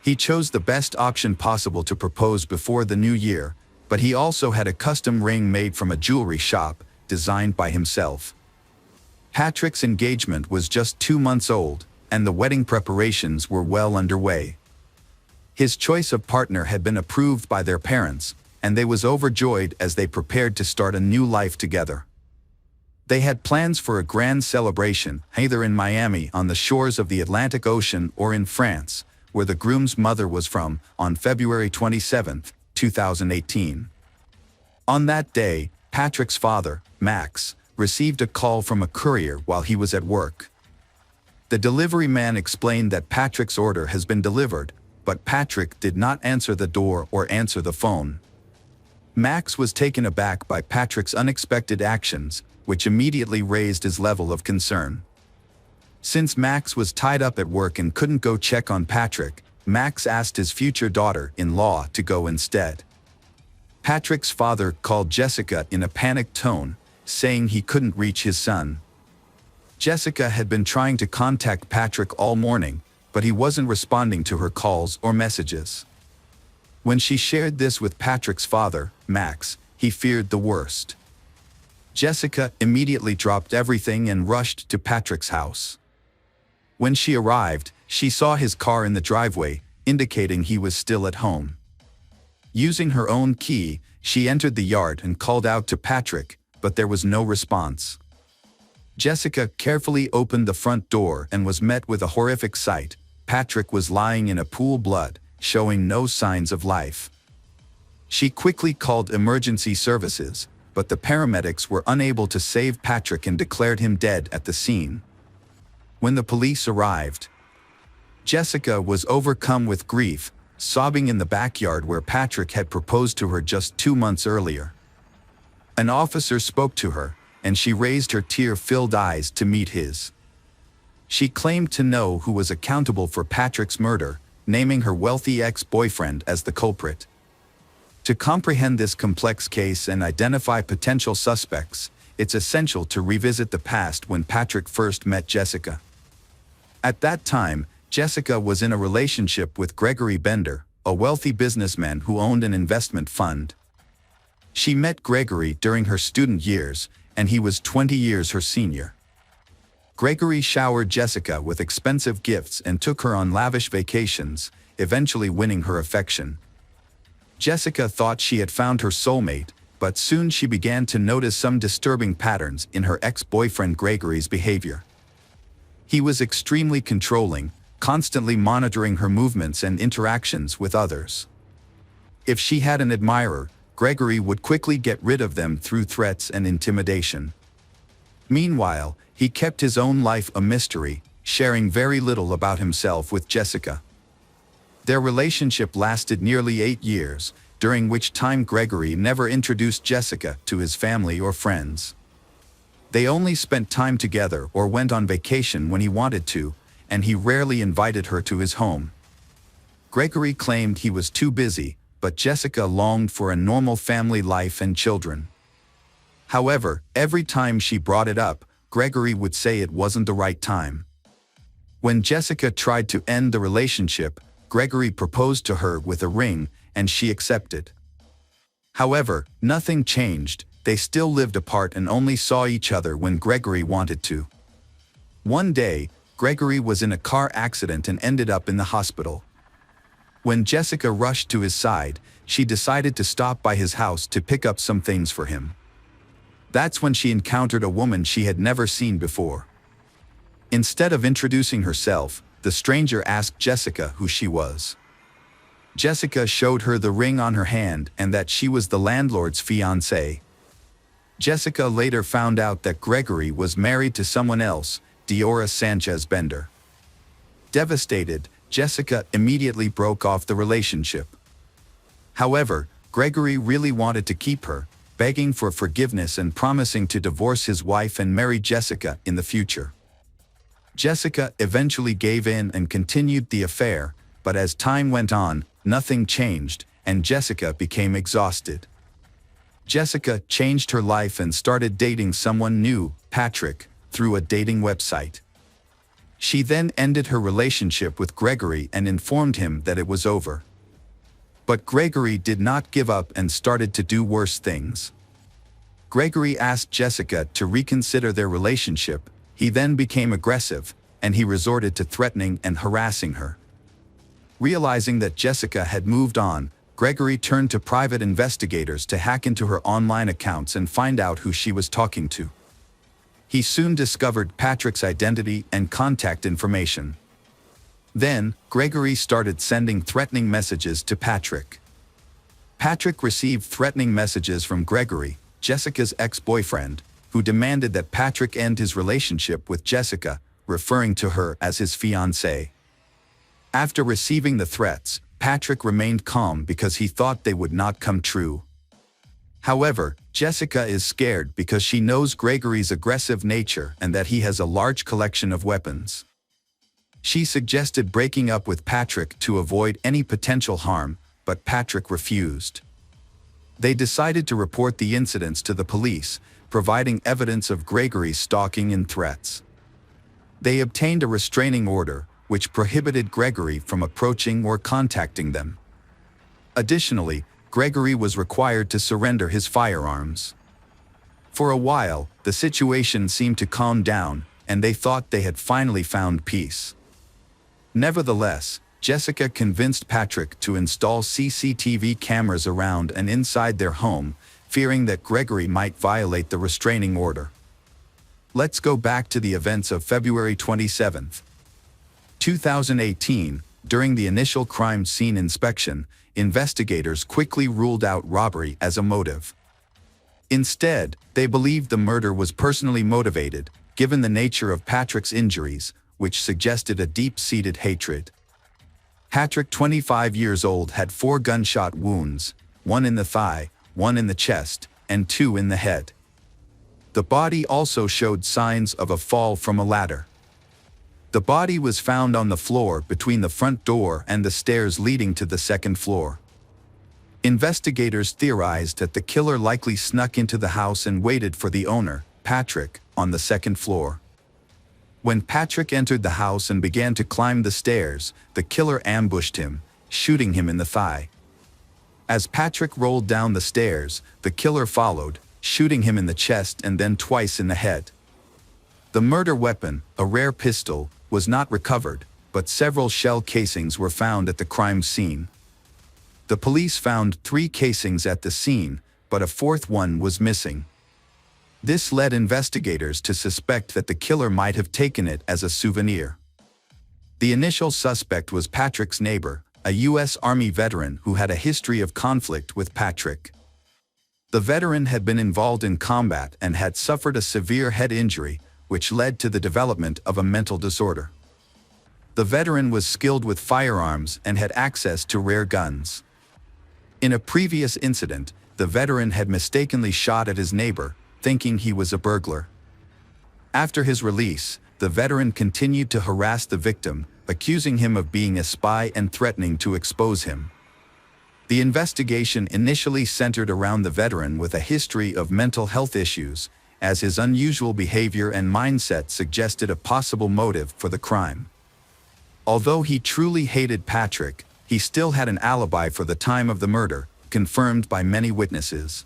[SPEAKER 1] He chose the best option possible to propose before the new year, but he also had a custom ring made from a jewelry shop, designed by himself. Patrick's engagement was just 2 months old, and the wedding preparations were well underway. His choice of partner had been approved by their parents, and they was overjoyed as they prepared to start a new life together. They had plans for a grand celebration, either in Miami on the shores of the Atlantic Ocean or in France, where the groom's mother was from, on February 27, 2018. On that day, Patrick's father, Max, received a call from a courier while he was at work. The delivery man explained that Patrick's order has been delivered, but Patrick did not answer the door or answer the phone. Max was taken aback by Patrick's unexpected actions, which immediately raised his level of concern. Since Max was tied up at work and couldn't go check on Patrick, Max asked his future daughter-in-law to go instead. Patrick's father called Jessica in a panicked tone, saying he couldn't reach his son. Jessica had been trying to contact Patrick all morning, but he wasn't responding to her calls or messages. When she shared this with Patrick's father, Max, he feared the worst. Jessica immediately dropped everything and rushed to Patrick's house. When she arrived, she saw his car in the driveway, indicating he was still at home. Using her own key, she entered the yard and called out to Patrick, but there was no response. Jessica carefully opened the front door and was met with a horrific sight. Patrick was lying in a pool of blood, showing no signs of life. She quickly called emergency services, but the paramedics were unable to save Patrick and declared him dead at the scene. When the police arrived, Jessica was overcome with grief, sobbing in the backyard where Patrick had proposed to her just 2 months earlier. An officer spoke to her, and she raised her tear-filled eyes to meet his. She claimed to know who was accountable for Patrick's murder, naming her wealthy ex-boyfriend as the culprit. To comprehend this complex case and identify potential suspects, it's essential to revisit the past when Patrick first met Jessica. At that time, Jessica was in a relationship with Gregory Bender, a wealthy businessman who owned an investment fund. She met Gregory during her student years, and he was 20 years her senior. Gregory showered Jessica with expensive gifts and took her on lavish vacations, eventually winning her affection. Jessica thought she had found her soulmate, but soon she began to notice some disturbing patterns in her ex-boyfriend Gregory's behavior. He was extremely controlling, constantly monitoring her movements and interactions with others. If she had an admirer, Gregory would quickly get rid of them through threats and intimidation. Meanwhile, he kept his own life a mystery, sharing very little about himself with Jessica. Their relationship lasted nearly 8 years, during which time Gregory never introduced Jessica to his family or friends. They only spent time together or went on vacation when he wanted to, and he rarely invited her to his home. Gregory claimed he was too busy, but Jessica longed for a normal family life and children. However, every time she brought it up, Gregory would say it wasn't the right time. When Jessica tried to end the relationship, Gregory proposed to her with a ring, and she accepted. However, nothing changed. They still lived apart and only saw each other when Gregory wanted to. One day, Gregory was in a car accident and ended up in the hospital. When Jessica rushed to his side, she decided to stop by his house to pick up some things for him. That's when she encountered a woman she had never seen before. Instead of introducing herself, the stranger asked Jessica who she was. Jessica showed her the ring on her hand and that she was the landlord's fiancée. Jessica later found out that Gregory was married to someone else, Diora Sanchez Bender. Devastated, Jessica immediately broke off the relationship. However, Gregory really wanted to keep her, begging for forgiveness and promising to divorce his wife and marry Jessica in the future. Jessica eventually gave in and continued the affair, but as time went on, nothing changed, and Jessica became exhausted. Jessica changed her life and started dating someone new, Patrick, through a dating website. She then ended her relationship with Gregory and informed him that it was over. But Gregory did not give up and started to do worse things. Gregory asked Jessica to reconsider their relationship. He then became aggressive, and he resorted to threatening and harassing her. Realizing that Jessica had moved on, Gregory turned to private investigators to hack into her online accounts and find out who she was talking to. He soon discovered Patrick's identity and contact information. Then, Gregory started sending threatening messages to Patrick. Patrick received threatening messages from Gregory, Jessica's ex-boyfriend, who demanded that Patrick end his relationship with Jessica, referring to her as his fiancée. After receiving the threats, Patrick remained calm because he thought they would not come true. However, Jessica is scared because she knows Gregory's aggressive nature and that he has a large collection of weapons. She suggested breaking up with Patrick to avoid any potential harm, but Patrick refused. They decided to report the incidents to the police, providing evidence of Gregory's stalking and threats. They obtained a restraining order, which prohibited Gregory from approaching or contacting them. Additionally, Gregory was required to surrender his firearms. For a while, the situation seemed to calm down, and they thought they had finally found peace. Nevertheless, Jessica convinced Patrick to install CCTV cameras around and inside their home, fearing that Gregory might violate the restraining order. Let's go back to the events of February 27, 2018. During the initial crime scene inspection, investigators quickly ruled out robbery as a motive. Instead, they believed the murder was personally motivated, given the nature of Patrick's injuries, which suggested a deep-seated hatred. Patrick, 25 years old, had 4 gunshot wounds, 1 in the thigh, 1 in the chest, and 2 in the head. The body also showed signs of a fall from a ladder. The body was found on the floor between the front door and the stairs leading to the second floor. Investigators theorized that the killer likely snuck into the house and waited for the owner, Patrick, on the second floor. When Patrick entered the house and began to climb the stairs, the killer ambushed him, shooting him in the thigh. As Patrick rolled down the stairs, the killer followed, shooting him in the chest and then twice in the head. The murder weapon, a rare pistol, was not recovered, but several shell casings were found at the crime scene. The police found 3 casings at the scene, but a 4th one was missing. This led investigators to suspect that the killer might have taken it as a souvenir. The initial suspect was Patrick's neighbor, a U.S. Army veteran who had a history of conflict with Patrick. The veteran had been involved in combat and had suffered a severe head injury, which led to the development of a mental disorder. The veteran was skilled with firearms and had access to rare guns. In a previous incident, the veteran had mistakenly shot at his neighbor, thinking he was a burglar. After his release, the veteran continued to harass the victim, accusing him of being a spy and threatening to expose him. The investigation initially centered around the veteran with a history of mental health issues, as his unusual behavior and mindset suggested a possible motive for the crime. Although he truly hated Patrick, he still had an alibi for the time of the murder, confirmed by many witnesses.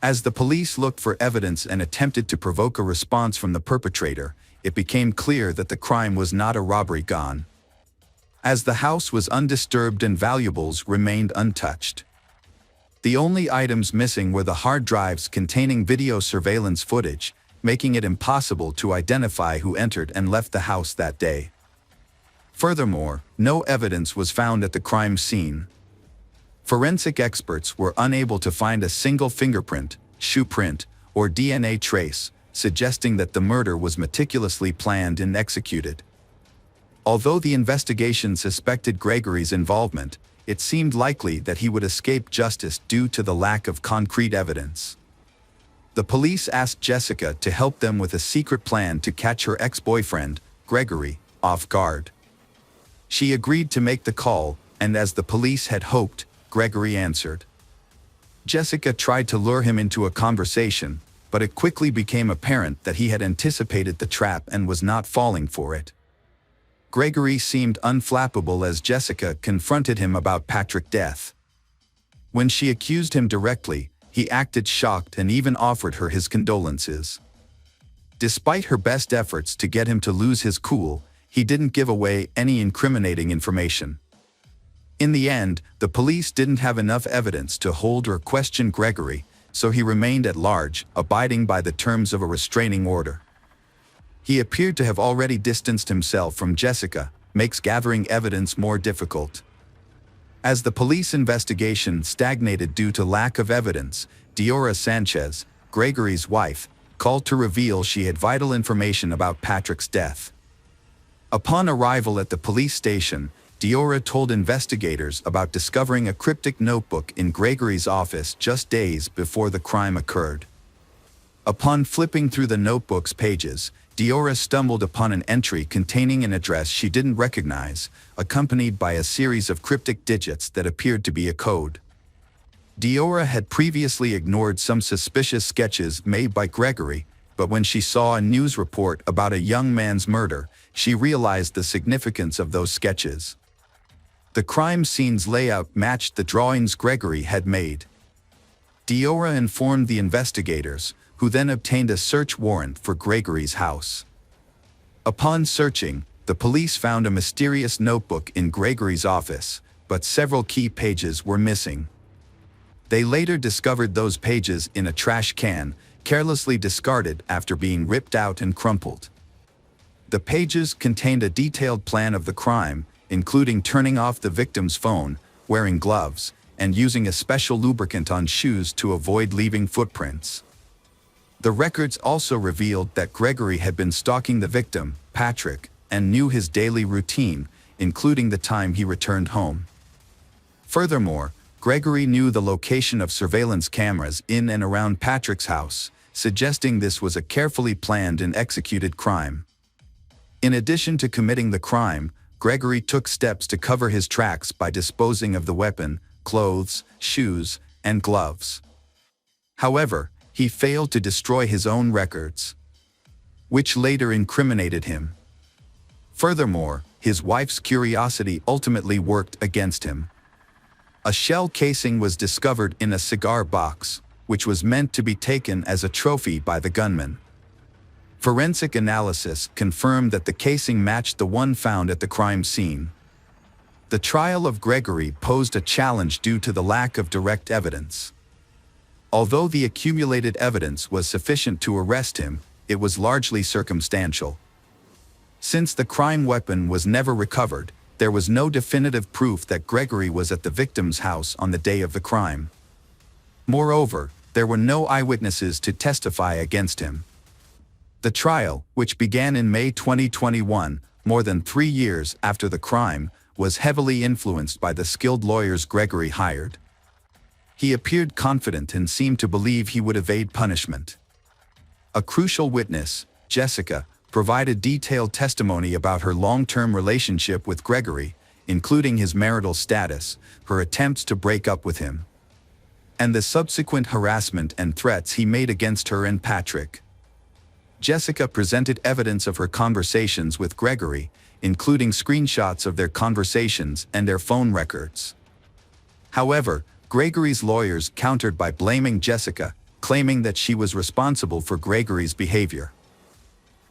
[SPEAKER 1] As the police looked for evidence and attempted to provoke a response from the perpetrator, it became clear that the crime was not a robbery gone. as the house was undisturbed and valuables remained untouched. The only items missing were the hard drives containing video surveillance footage, making it impossible to identify who entered and left the house that day. Furthermore, no evidence was found at the crime scene. Forensic experts were unable to find a single fingerprint, shoe print, or DNA trace, suggesting that the murder was meticulously planned and executed. Although the investigation suspected Gregory's involvement, it seemed likely that he would escape justice due to the lack of concrete evidence. The police asked Jessica to help them with a secret plan to catch her ex-boyfriend, Gregory, off guard. She agreed to make the call, and as the police had hoped, Gregory answered. Jessica tried to lure him into a conversation, but it quickly became apparent that he had anticipated the trap and was not falling for it. Gregory seemed unflappable as Jessica confronted him about Patrick's death. When she accused him directly, he acted shocked and even offered her his condolences. Despite her best efforts to get him to lose his cool, he didn't give away any incriminating information. In the end, the police didn't have enough evidence to hold or question Gregory, so he remained at large, abiding by the terms of a restraining order. He appeared to have already distanced himself from Jessica, makes gathering evidence more difficult. As the police investigation stagnated due to lack of evidence, Diora Sanchez, Gregory's wife, called to reveal she had vital information about Patrick's death. Upon arrival at the police station, Diora told investigators about discovering a cryptic notebook in Gregory's office just days before the crime occurred. Upon flipping through the notebook's pages, Diora stumbled upon an entry containing an address she didn't recognize, accompanied by a series of cryptic digits that appeared to be a code. Diora had previously ignored some suspicious sketches made by Gregory, but when she saw a news report about a young man's murder, she realized the significance of those sketches. The crime scene's layout matched the drawings Gregory had made. Diora informed the investigators, who then obtained a search warrant for Gregory's house. Upon searching, the police found a mysterious notebook in Gregory's office, but several key pages were missing. They later discovered those pages in a trash can, carelessly discarded after being ripped out and crumpled. The pages contained a detailed plan of the crime, including turning off the victim's phone, wearing gloves, and using a special lubricant on shoes to avoid leaving footprints. The records also revealed that Gregory had been stalking the victim, Patrick, and knew his daily routine, including the time he returned home. Furthermore, Gregory knew the location of surveillance cameras in and around Patrick's house, suggesting this was a carefully planned and executed crime. In addition to committing the crime, Gregory took steps to cover his tracks by disposing of the weapon, clothes, shoes, and gloves. However, he failed to destroy his own records, which later incriminated him. Furthermore, his wife's curiosity ultimately worked against him. A shell casing was discovered in a cigar box, which was meant to be taken as a trophy by the gunman. Forensic analysis confirmed that the casing matched the one found at the crime scene. The trial of Gregory posed a challenge due to the lack of direct evidence. Although the accumulated evidence was sufficient to arrest him, it was largely circumstantial. Since the crime weapon was never recovered, there was no definitive proof that Gregory was at the victim's house on the day of the crime. Moreover, there were no eyewitnesses to testify against him. The trial, which began in May 2021, more than 3 years after the crime, was heavily influenced by the skilled lawyers Gregory hired. He appeared confident and seemed to believe he would evade punishment. A crucial witness, Jessica, provided detailed testimony about her long-term relationship with Gregory, including his marital status, her attempts to break up with him, and the subsequent harassment and threats he made against her and Patrick. Jessica presented evidence of her conversations with Gregory, including screenshots of their conversations and their phone records. However, Gregory's lawyers countered by blaming Jessica, claiming that she was responsible for Gregory's behavior.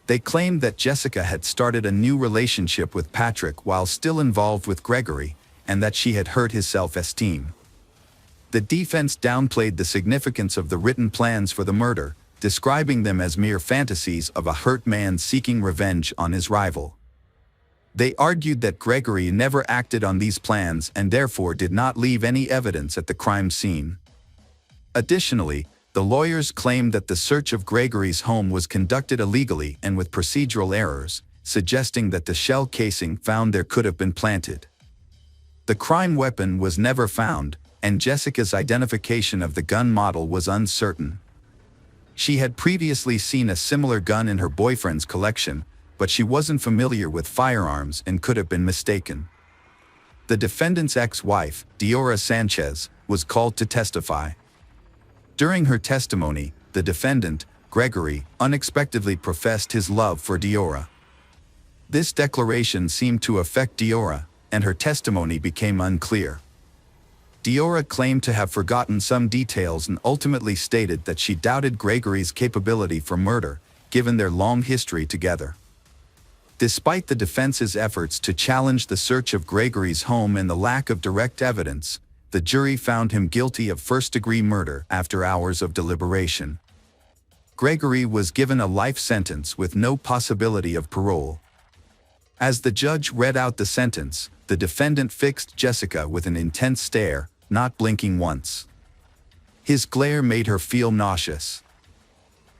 [SPEAKER 1] They claimed that Jessica had started a new relationship with Patrick while still involved with Gregory, and that she had hurt his self-esteem. The defense downplayed the significance of the written plans for the murder, describing them as mere fantasies of a hurt man seeking revenge on his rival. They argued that Gregory never acted on these plans and therefore did not leave any evidence at the crime scene. Additionally, the lawyers claimed that the search of Gregory's home was conducted illegally and with procedural errors, suggesting that the shell casing found there could have been planted. The crime weapon was never found, and Jessica's identification of the gun model was uncertain. She had previously seen a similar gun in her boyfriend's collection, but she wasn't familiar with firearms and could have been mistaken. The defendant's ex-wife, Diora Sanchez, was called to testify. During her testimony, the defendant, Gregory, unexpectedly professed his love for Diora. This declaration seemed to affect Diora, and her testimony became unclear. Diora claimed to have forgotten some details and ultimately stated that she doubted Gregory's capability for murder, given their long history together. Despite the defense's efforts to challenge the search of Gregory's home and the lack of direct evidence, the jury found him guilty of first-degree murder after hours of deliberation. Gregory was given a life sentence with no possibility of parole. As the judge read out the sentence, the defendant fixed Jessica with an intense stare, not blinking once. His glare made her feel nauseous.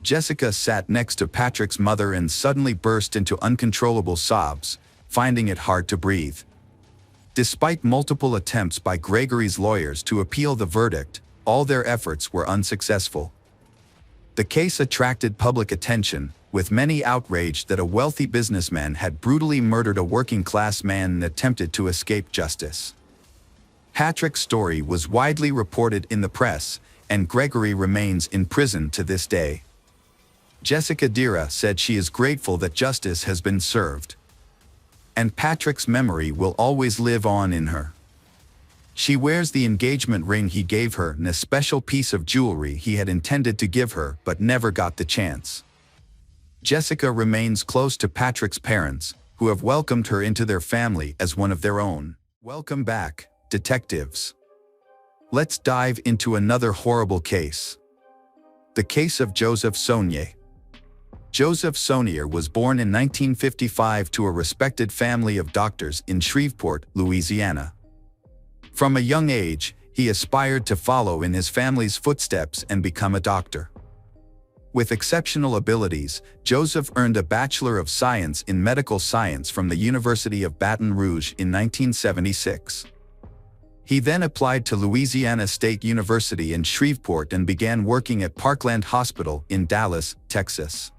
[SPEAKER 1] Jessica sat next to Patrick's mother and suddenly burst into uncontrollable sobs, finding it hard to breathe. Despite multiple attempts by Gregory's lawyers to appeal the verdict, all their efforts were unsuccessful. The case attracted public attention, with many outraged that a wealthy businessman had brutally murdered a working-class man and attempted to escape justice. Patrick's story was widely reported in the press, and Gregory remains in prison to this day. Jessica Dira said she is grateful that justice has been served. And Patrick's memory will always live on in her. She wears the engagement ring he gave her and a special piece of jewelry he had intended to give her but never got the chance. Jessica remains close to Patrick's parents, who have welcomed her into their family as one of their own. Welcome back, detectives. Let's dive into another horrible case. The case of Joseph Saunier. Joseph Saunier was born in 1955 to a respected family of doctors in Shreveport, Louisiana. From a young age, he aspired to follow in his family's footsteps and become a doctor. With exceptional abilities, Joseph earned a Bachelor of Science in Medical Science from the University of Baton Rouge in 1976. He then applied to Louisiana State University in Shreveport and began working at Parkland Hospital in Dallas, Texas.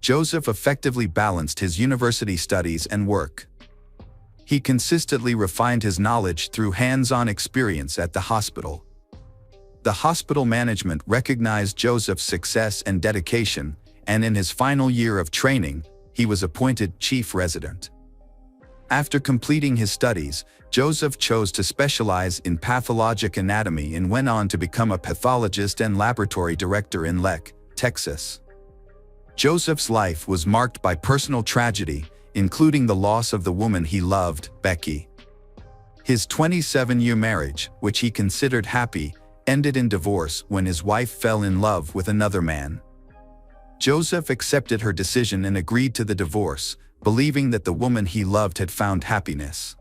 [SPEAKER 1] Joseph effectively balanced his university studies and work. He consistently refined his knowledge through hands-on experience at the hospital. The hospital management recognized Joseph's success and dedication, and in his final year of training, he was appointed chief resident. After completing his studies, Joseph chose to specialize in pathologic anatomy and went on to become a pathologist and laboratory director in Leck, Texas. Joseph's life was marked by personal tragedy, including the loss of the woman he loved, Becky. His 27-year marriage, which he considered happy, ended in divorce when his wife fell in love with another man. Joseph accepted her decision and agreed to the divorce, believing that the woman he loved had found happiness.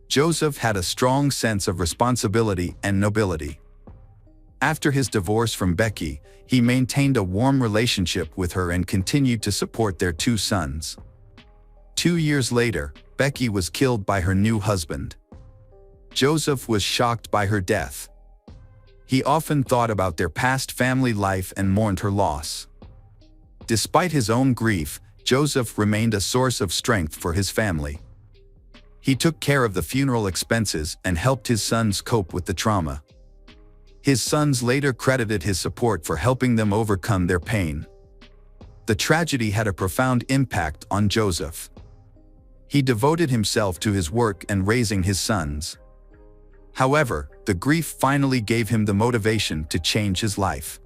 [SPEAKER 1] Joseph had a strong sense of responsibility and nobility. After his divorce from Becky, he maintained a warm relationship with her and continued to support their 2 sons. 2 years later, Becky was killed by her new husband. Joseph was shocked by her death. He often thought about their past family life and mourned her loss. Despite his own grief, Joseph remained a source of strength for his family. He took care of the funeral expenses and helped his sons cope with the trauma. His sons later credited his support for helping them overcome their pain. The tragedy had a profound impact on Joseph. He devoted himself to his work and raising his sons. However, the grief finally gave him the motivation to change his life.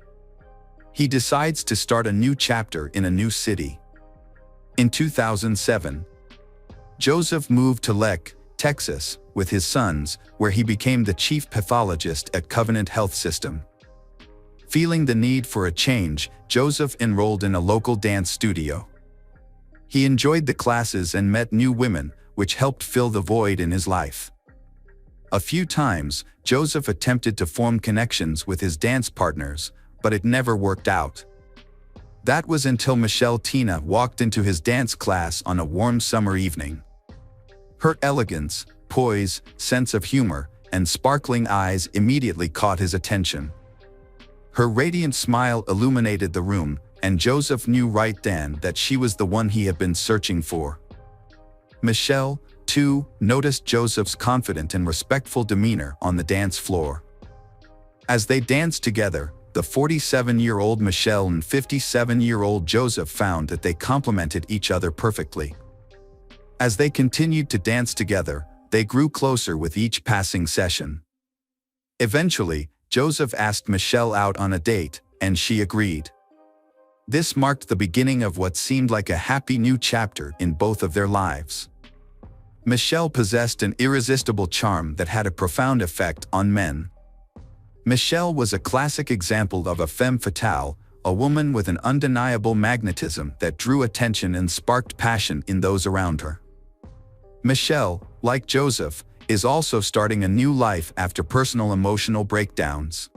[SPEAKER 1] He decides to start a new chapter in a new city. In 2007, Joseph moved to Lek, Texas, with his sons, where he became the chief pathologist at Covenant Health System. Feeling the need for a change, Joseph enrolled in a local dance studio. He enjoyed the classes and met new women, which helped fill the void in his life. A few times, Joseph attempted to form connections with his dance partners, but it never worked out. That was until Michelle Tina walked into his dance class on a warm summer evening. Her elegance, poise, sense of humor, and sparkling eyes immediately caught his attention. Her radiant smile illuminated the room, and Joseph knew right then that she was the one he had been searching for. Michelle, too, noticed Joseph's confident and respectful demeanor on the dance floor. As they danced together, the 47-year-old Michelle and 57-year-old Joseph found that they complemented each other perfectly. As they continued to dance together, they grew closer with each passing session. Eventually, Joseph asked Michelle out on a date, and she agreed. This marked the beginning of what seemed like a happy new chapter in both of their lives. Michelle possessed an irresistible charm that had a profound effect on men. Michelle was a classic example of a femme fatale, a woman with an undeniable magnetism that drew attention and sparked passion in those around her. Michelle, like Joseph, is also starting a new life after personal emotional breakdowns.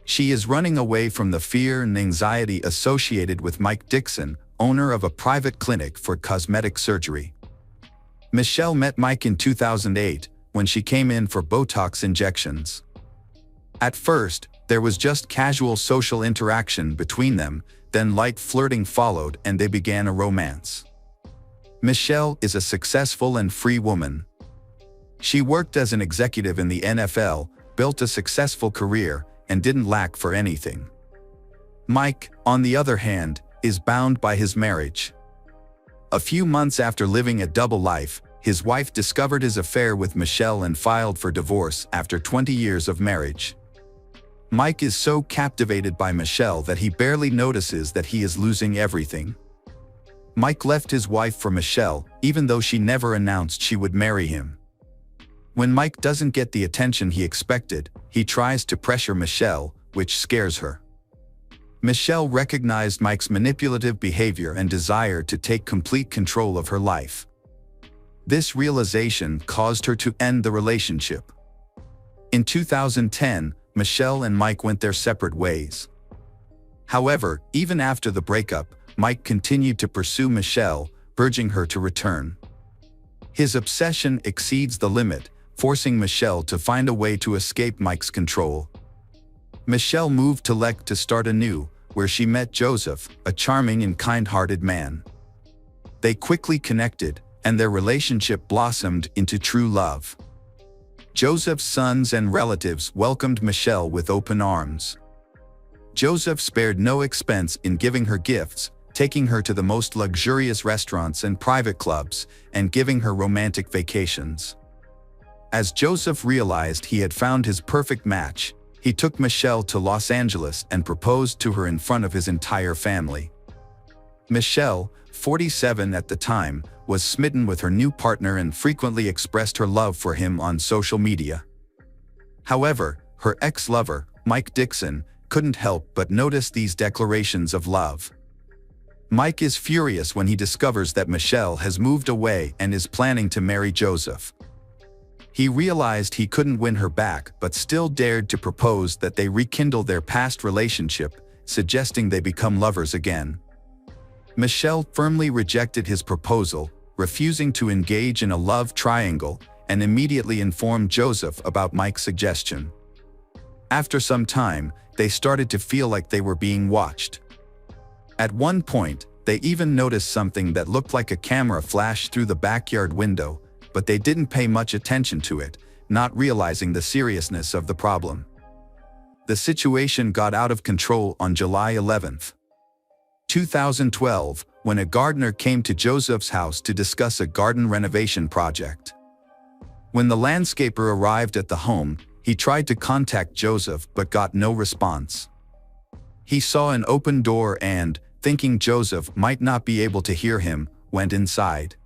[SPEAKER 1] She is running away from the fear and anxiety associated with Mike Dixon, owner of a private clinic for cosmetic surgery. Michelle met Mike in 2008 when she came in for Botox injections. At first, there was just casual social interaction between them, then light flirting followed and they began a romance. Michelle is a successful and free woman. She worked as an executive in the NFL, built a successful career, and didn't lack for anything. Mike, on the other hand, is bound by his marriage. A few months after living a double life, his wife discovered his affair with Michelle and filed for divorce after 20 years of marriage. Mike is so captivated by Michelle that he barely notices that he is losing everything. Mike left his wife for Michelle, even though she never announced she would marry him. When Mike doesn't get the attention he expected, he tries to pressure Michelle, which scares her. Michelle recognized Mike's manipulative behavior and desire to take complete control of her life. This realization caused her to end the relationship. In 2010, Michelle and Mike went their separate ways. However, even after the breakup, Mike continued to pursue Michelle, urging her to return. His obsession exceeds the limit, forcing Michelle to find a way to escape Mike's control. Michelle moved to Lek to start anew, where she met Joseph, a charming and kind-hearted man. They quickly connected, and their relationship blossomed into true love. Joseph's sons and relatives welcomed Michelle with open arms. Joseph spared no expense in giving her gifts, taking her to the most luxurious restaurants and private clubs, and giving her romantic vacations. As Joseph realized he had found his perfect match, he took Michelle to Los Angeles and proposed to her in front of his entire family. Michelle, 47 at the time, was smitten with her new partner and frequently expressed her love for him on social media. However, her ex-lover, Mike Dixon, couldn't help but notice these declarations of love. Mike is furious when he discovers that Michelle has moved away and is planning to marry Joseph. He realized he couldn't win her back but still dared to propose that they rekindle their past relationship, suggesting they become lovers again. Michelle firmly rejected his proposal, refusing to engage in a love triangle, and immediately informed Joseph about Mike's suggestion. After some time, they started to feel like they were being watched. At one point, they even noticed something that looked like a camera flash through the backyard window, but they didn't pay much attention to it, not realizing the seriousness of the problem. The situation got out of control on July 11, 2012, when a gardener came to Joseph's house to discuss a garden renovation project. When the landscaper arrived at the home, he tried to contact Joseph but got no response. He saw an open door and, thinking Joseph might not be able to hear him, went inside.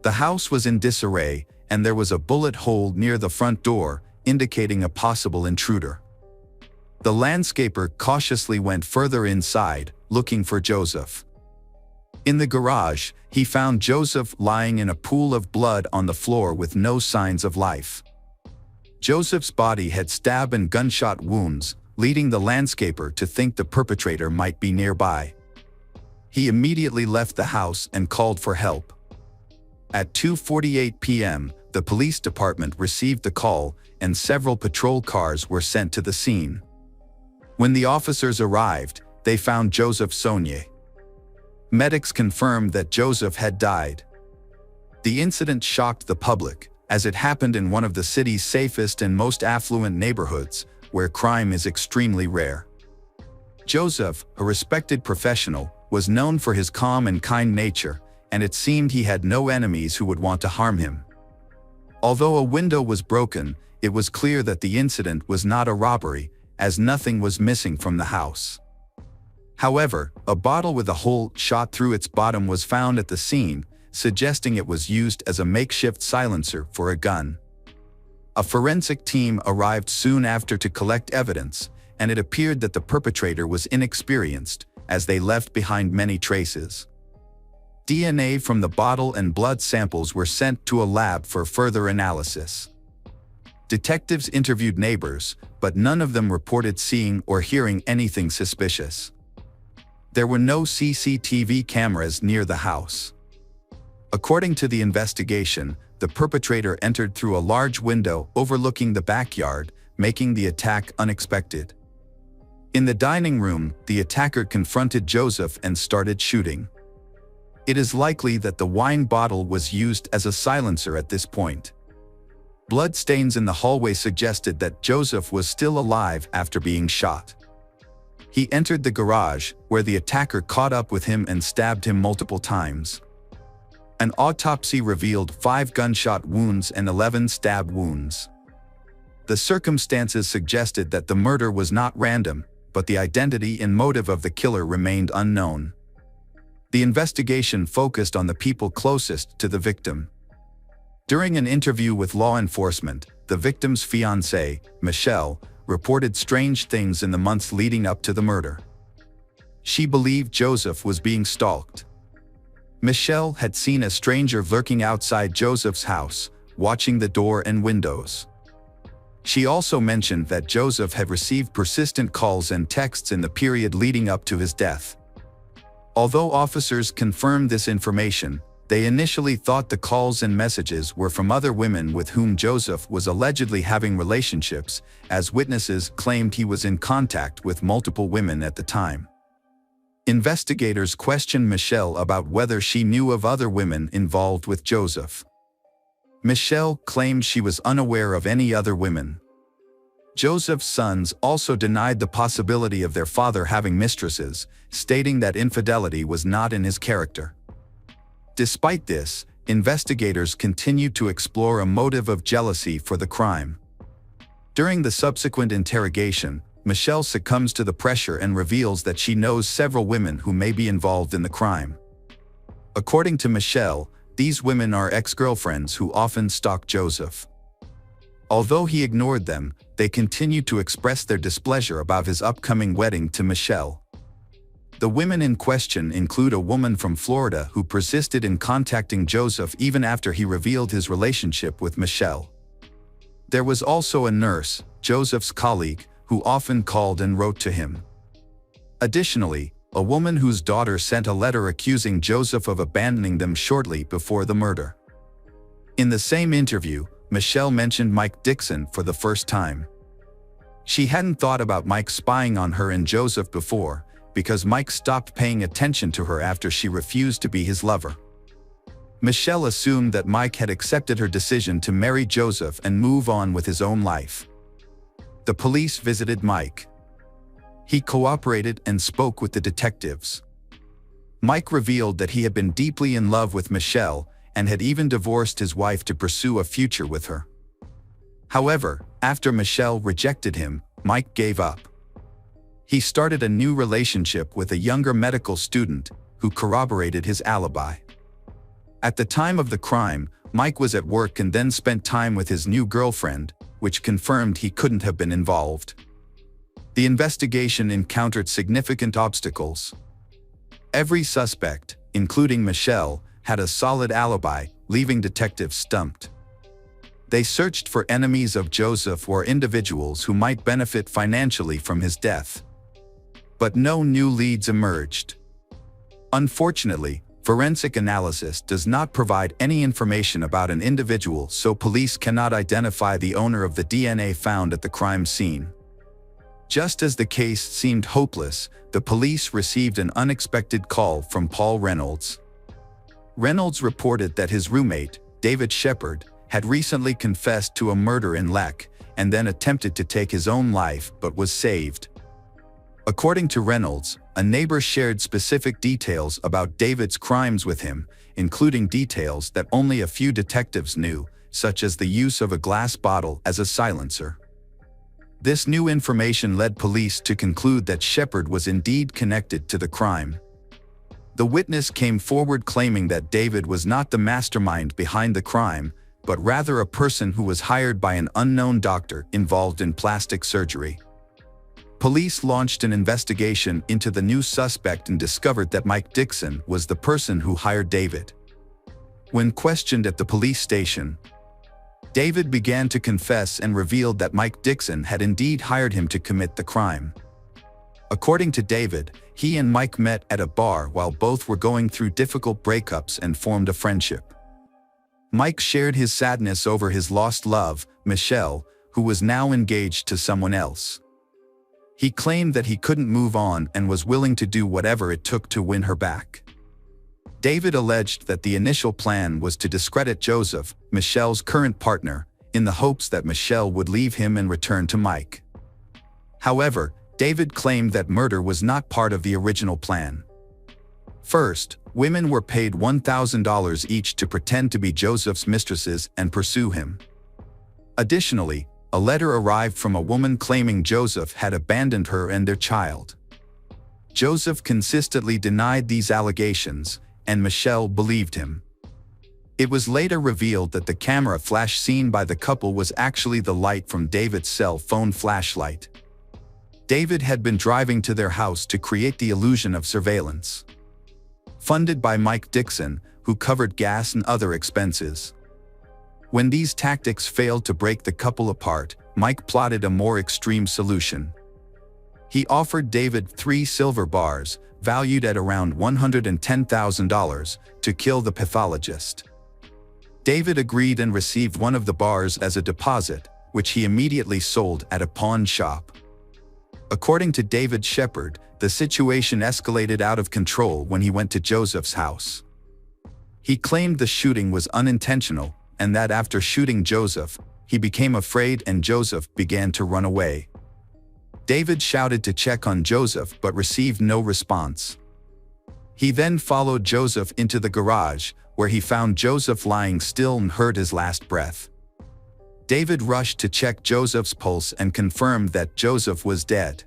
[SPEAKER 1] The house was in disarray, and there was a bullet hole near the front door, indicating a possible intruder. The landscaper cautiously went further inside, looking for Joseph. In the garage, he found Joseph lying in a pool of blood on the floor with no signs of life. Joseph's body had stab and gunshot wounds, leading the landscaper to think the perpetrator might be nearby. He immediately left the house and called for help. At 2:48 p.m., the police department received the call, and several patrol cars were sent to the scene. When the officers arrived, they found Joseph Sonnier. Medics confirmed that Joseph had died. The incident shocked the public, as it happened in one of the city's safest and most affluent neighborhoods, where crime is extremely rare. Joseph, a respected professional, was known for his calm and kind nature, and it seemed he had no enemies who would want to harm him. Although a window was broken, it was clear that the incident was not a robbery, as nothing was missing from the house. However, a bottle with a hole shot through its bottom was found at the scene, suggesting it was used as a makeshift silencer for a gun. A forensic team arrived soon after to collect evidence, and it appeared that the perpetrator was inexperienced, as they left behind many traces. DNA from the bottle and blood samples were sent to a lab for further analysis. Detectives interviewed neighbors, but none of them reported seeing or hearing anything suspicious. There were no CCTV cameras near the house. According to the investigation, the perpetrator entered through a large window overlooking the backyard, making the attack unexpected. In the dining room, the attacker confronted Joseph and started shooting. It is likely that the wine bottle was used as a silencer at this point. Blood stains in the hallway suggested that Joseph was still alive after being shot. He entered the garage, where the attacker caught up with him and stabbed him multiple times. An autopsy revealed 5 gunshot wounds and 11 stab wounds. The circumstances suggested that the murder was not random, but the identity and motive of the killer remained unknown. The investigation focused on the people closest to the victim. During an interview with law enforcement, the victim's fiancée, Michelle, reported strange things in the months leading up to the murder. She believed Joseph was being stalked. Michelle had seen a stranger lurking outside Joseph's house, watching the door and windows. She also mentioned that Joseph had received persistent calls and texts in the period leading up to his death. Although officers confirmed this information, they initially thought the calls and messages were from other women with whom Joseph was allegedly having relationships, as witnesses claimed he was in contact with multiple women at the time. Investigators questioned Michelle about whether she knew of other women involved with Joseph. Michelle claimed she was unaware of any other women. Joseph's sons also denied the possibility of their father having mistresses, stating that infidelity was not in his character. Despite this, investigators continued to explore a motive of jealousy for the crime. During the subsequent interrogation, Michelle succumbs to the pressure and reveals that she knows several women who may be involved in the crime. According to Michelle, these women are ex-girlfriends who often stalk Joseph. Although he ignored them, they continued to express their displeasure about his upcoming wedding to Michelle. The women in question include a woman from Florida who persisted in contacting Joseph even after he revealed his relationship with Michelle. There was also a nurse, Joseph's colleague, who often called and wrote to him. Additionally, a woman whose daughter sent a letter accusing Joseph of abandoning them shortly before the murder. In the same interview, Michelle mentioned Mike Dixon for the first time. She hadn't thought about Mike spying on her and Joseph before, because Mike stopped paying attention to her after she refused to be his lover. Michelle assumed that Mike had accepted her decision to marry Joseph and move on with his own life. The police visited Mike. He cooperated and spoke with the detectives. Mike revealed that he had been deeply in love with Michelle and had even divorced his wife to pursue a future with her. However, after Michelle rejected him, Mike gave up. He started a new relationship with a younger medical student who corroborated his alibi. At the time of the crime, Mike was at work and then spent time with his new girlfriend, which confirmed he couldn't have been involved. The investigation encountered significant obstacles. Every suspect, including Michelle, had a solid alibi, leaving detectives stumped. They searched for enemies of Joseph or individuals who might benefit financially from his death. But no new leads emerged. Unfortunately, forensic analysis does not provide any information about an individual, so police cannot identify the owner of the DNA found at the crime scene. Just as the case seemed hopeless, the police received an unexpected call from Paul Reynolds. Reynolds reported that his roommate, David Shepard, had recently confessed to a murder in Leck and then attempted to take his own life but was saved. According to Reynolds, a neighbor shared specific details about David's crimes with him, including details that only a few detectives knew, such as the use of a glass bottle as a silencer. This new information led police to conclude that Shepard was indeed connected to the crime. The witness came forward claiming that David was not the mastermind behind the crime, but rather a person who was hired by an unknown doctor involved in plastic surgery. Police launched an investigation into the new suspect and discovered that Mike Dixon was the person who hired David. When questioned at the police station, David began to confess and revealed that Mike Dixon had indeed hired him to commit the crime. According to David, he and Mike met at a bar while both were going through difficult breakups and formed a friendship. Mike shared his sadness over his lost love, Michelle, who was now engaged to someone else. He claimed that he couldn't move on and was willing to do whatever it took to win her back. David alleged that the initial plan was to discredit Joseph, Michelle's current partner, in the hopes that Michelle would leave him and return to Mike. However, David claimed that murder was not part of the original plan. First, women were paid $1,000 each to pretend to be Joseph's mistresses and pursue him. Additionally, a letter arrived from a woman claiming Joseph had abandoned her and their child. Joseph consistently denied these allegations, and Michelle believed him. It was later revealed that the camera flash seen by the couple was actually the light from David's cell phone flashlight. David had been driving to their house to create the illusion of surveillance. Funded by Mike Dixon, who covered gas and other expenses. When these tactics failed to break the couple apart, Mike plotted a more extreme solution. He offered David 3 silver bars, valued at around $110,000, to kill the pathologist. David agreed and received one of the bars as a deposit, which he immediately sold at a pawn shop. According to David Shepard, the situation escalated out of control when he went to Joseph's house. He claimed the shooting was unintentional, and that after shooting Joseph, he became afraid and Joseph began to run away. David shouted to check on Joseph but received no response. He then followed Joseph into the garage, where he found Joseph lying still and heard his last breath. David rushed to check Joseph's pulse and confirmed that Joseph was dead.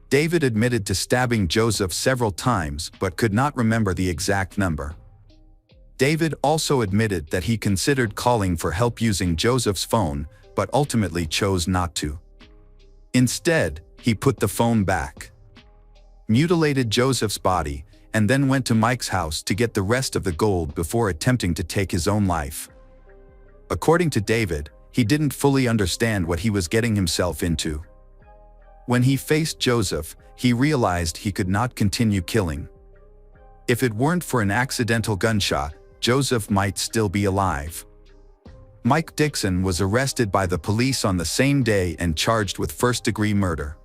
[SPEAKER 1] David admitted to stabbing Joseph several times but could not remember the exact number. David also admitted that he considered calling for help using Joseph's phone, but ultimately chose not to. Instead, he put the phone back, mutilated Joseph's body, and then went to Mike's house to get the rest of the gold before attempting to take his own life. According to David, he didn't fully understand what he was getting himself into. When he faced Joseph, he realized he could not continue killing. If it weren't for an accidental gunshot, Joseph might still be alive. Mike Dixon was arrested by the police on the same day and charged with first-degree murder.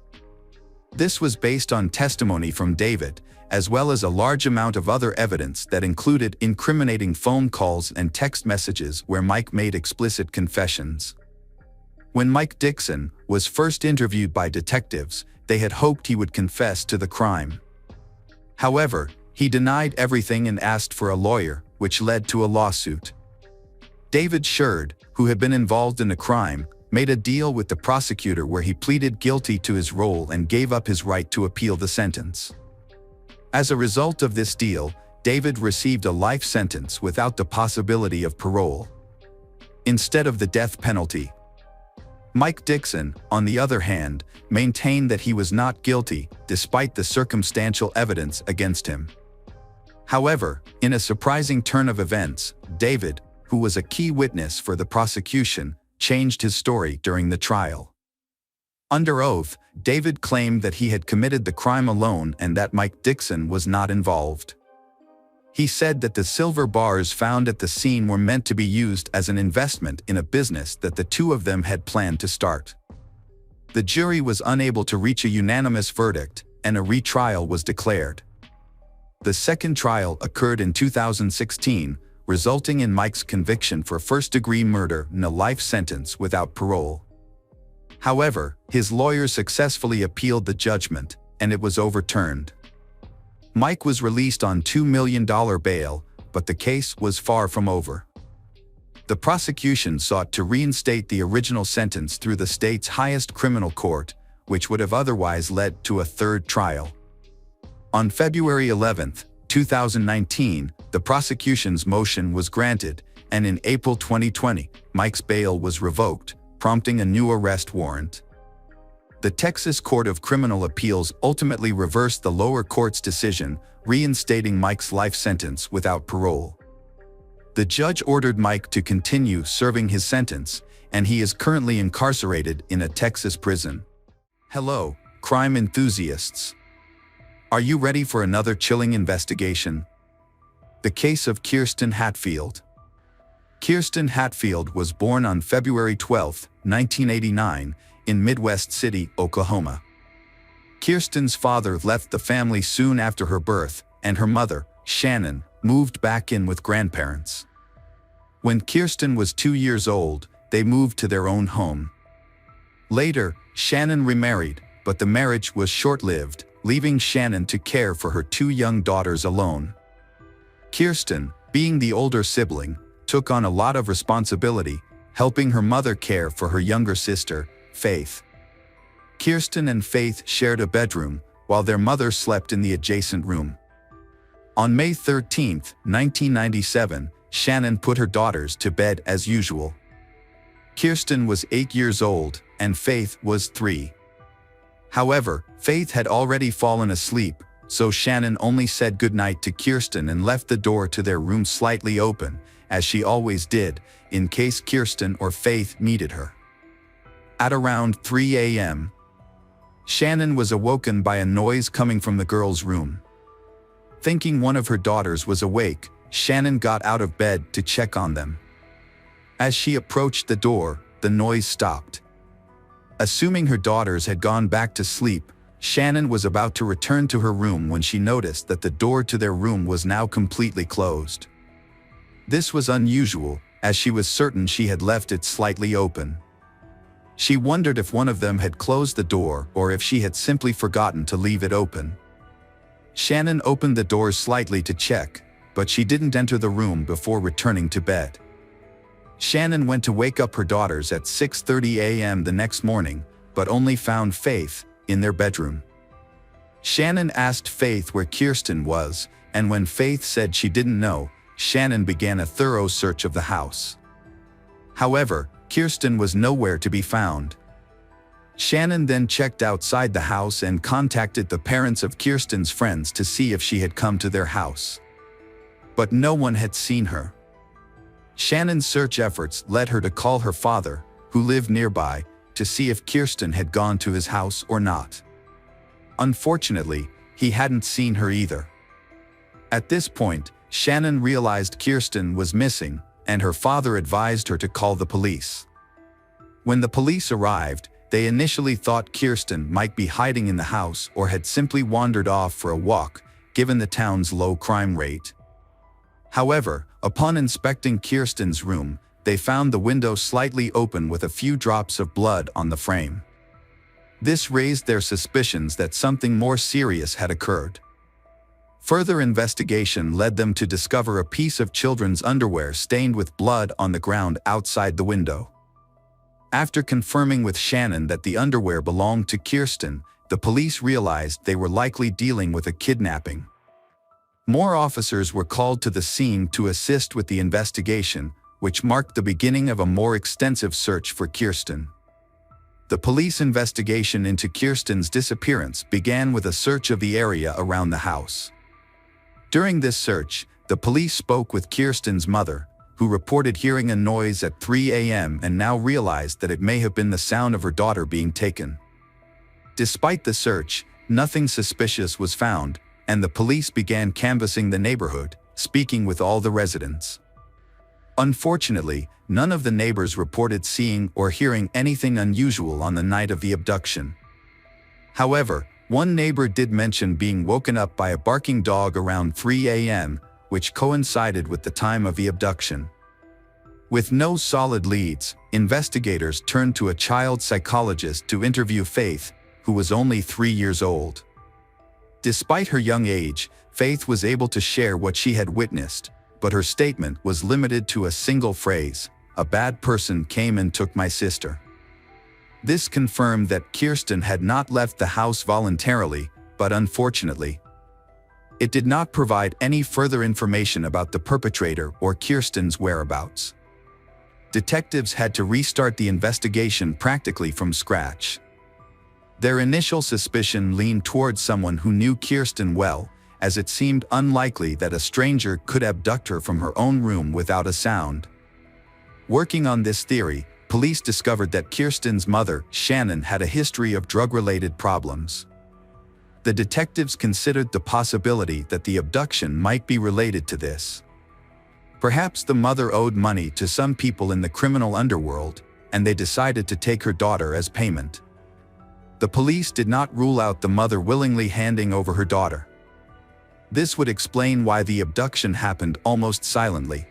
[SPEAKER 1] This was based on testimony from David, as well as a large amount of other evidence that included incriminating phone calls and text messages where Mike made explicit confessions. When Mike Dixon was first interviewed by detectives, they had hoped he would confess to the crime. However, he denied everything and asked for a lawyer, which led to a lawsuit. David Sherd, who had been involved in the crime, made a deal with the prosecutor where he pleaded guilty to his role and gave up his right to appeal the sentence. As a result of this deal, David received a life sentence without the possibility of parole, instead of the death penalty. Mike Dixon, on the other hand, maintained that he was not guilty despite the circumstantial evidence against him. However, in a surprising turn of events, David, who was a key witness for the prosecution, changed his story during the trial. Under oath, David claimed that he had committed the crime alone and that Mike Dixon was not involved. He said that the silver bars found at the scene were meant to be used as an investment in a business that the two of them had planned to start. The jury was unable to reach a unanimous verdict, and a retrial was declared. The second trial occurred in 2016, resulting in Mike's conviction for first-degree murder and a life sentence without parole. However, his lawyers successfully appealed the judgment, and it was overturned. Mike was released on $2 million bail, but the case was far from over. The prosecution sought to reinstate the original sentence through the state's highest criminal court, which would have otherwise led to a third trial. On February 11, 2019, the prosecution's motion was granted, and in April 2020, Mike's bail was revoked, prompting a new arrest warrant. The Texas Court of Criminal Appeals ultimately reversed the lower court's decision, reinstating Mike's life sentence without parole. The judge ordered Mike to continue serving his sentence, and he is currently incarcerated in a Texas prison. Hello, crime enthusiasts. Are you ready for another chilling investigation? The case of Kirsten Hatfield. Kirsten Hatfield was born on February 12, 1989, in Midwest City, Oklahoma. Kirsten's father left the family soon after her birth, and her mother, Shannon, moved back in with grandparents. When Kirsten was 2 years old, they moved to their own home. Later, Shannon remarried, but the marriage was short-lived, leaving Shannon to care for her 2 young daughters alone. Kirsten, being the older sibling, took on a lot of responsibility, helping her mother care for her younger sister, Faith. Kirsten and Faith shared a bedroom, while their mother slept in the adjacent room. On May 13, 1997, Shannon put her daughters to bed as usual. Kirsten was 8 years old, and Faith was 3. However, Faith had already fallen asleep, so Shannon only said goodnight to Kirsten and left the door to their room slightly open, as she always did, in case Kirsten or Faith needed her. At around 3 a.m., Shannon was awoken by a noise coming from the girls' room. Thinking one of her daughters was awake, Shannon got out of bed to check on them. As she approached the door, the noise stopped. Assuming her daughters had gone back to sleep, Shannon was about to return to her room when she noticed that the door to their room was now completely closed. This was unusual, as she was certain she had left it slightly open. She wondered if one of them had closed the door or if she had simply forgotten to leave it open. Shannon opened the door slightly to check, but she didn't enter the room before returning to bed. Shannon went to wake up her daughters at 6:30 a.m. the next morning, but only found Faith in their bedroom. Shannon asked Faith where Kirsten was, and when Faith said she didn't know, Shannon began a thorough search of the house. However, Kirsten was nowhere to be found. Shannon then checked outside the house and contacted the parents of Kirsten's friends to see if she had come to their house. But no one had seen her. Shannon's search efforts led her to call her father, who lived nearby, to see if Kirsten had gone to his house or not. Unfortunately, he hadn't seen her either. At this point, Shannon realized Kirsten was missing, and her father advised her to call the police. When the police arrived, they initially thought Kirsten might be hiding in the house or had simply wandered off for a walk, given the town's low crime rate. However, upon inspecting Kirsten's room, they found the window slightly open with a few drops of blood on the frame. This raised their suspicions that something more serious had occurred. Further investigation led them to discover a piece of children's underwear stained with blood on the ground outside the window. After confirming with Shannon that the underwear belonged to Kirsten, the police realized they were likely dealing with a kidnapping. More officers were called to the scene to assist with the investigation, which marked the beginning of a more extensive search for Kirsten. The police investigation into Kirsten's disappearance began with a search of the area around the house. During this search, the police spoke with Kirsten's mother, who reported hearing a noise at 3 a.m. and now realized that it may have been the sound of her daughter being taken. Despite the search, nothing suspicious was found, and the police began canvassing the neighborhood, speaking with all the residents. Unfortunately, none of the neighbors reported seeing or hearing anything unusual on the night of the abduction. However, one neighbor did mention being woken up by a barking dog around 3 a.m., which coincided with the time of the abduction. With no solid leads, investigators turned to a child psychologist to interview Faith, who was only 3 years old. Despite her young age, Faith was able to share what she had witnessed, but her statement was limited to a single phrase: "A bad person came and took my sister." This confirmed that Kirsten had not left the house voluntarily, but unfortunately, it did not provide any further information about the perpetrator or Kirsten's whereabouts. Detectives had to restart the investigation practically from scratch. Their initial suspicion leaned towards someone who knew Kirsten well, as it seemed unlikely that a stranger could abduct her from her own room without a sound. Working on this theory, police discovered that Kirsten's mother, Shannon, had a history of drug-related problems. The detectives considered the possibility that the abduction might be related to this. Perhaps the mother owed money to some people in the criminal underworld, and they decided to take her daughter as payment. The police did not rule out the mother willingly handing over her daughter. This would explain why the abduction happened almost silently.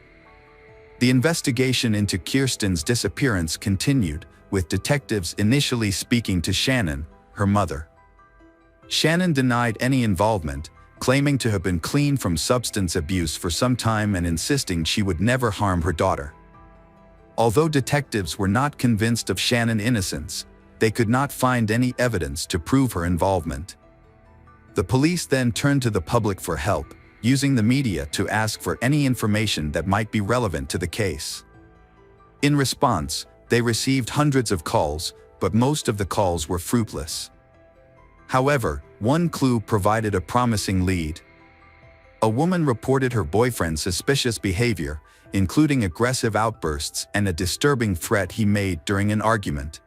[SPEAKER 1] The investigation into Kirsten's disappearance continued, with detectives initially speaking to Shannon, her mother. Shannon denied any involvement, claiming to have been clean from substance abuse for some time and insisting she would never harm her daughter. Although detectives were not convinced of Shannon's innocence, they could not find any evidence to prove her involvement. The police then turned to the public for help, using the media to ask for any information that might be relevant to the case. In response, they received hundreds of calls, but most of the calls were fruitless. However, one clue provided a promising lead. A woman reported her boyfriend's suspicious behavior, including aggressive outbursts and a disturbing threat he made during an argument.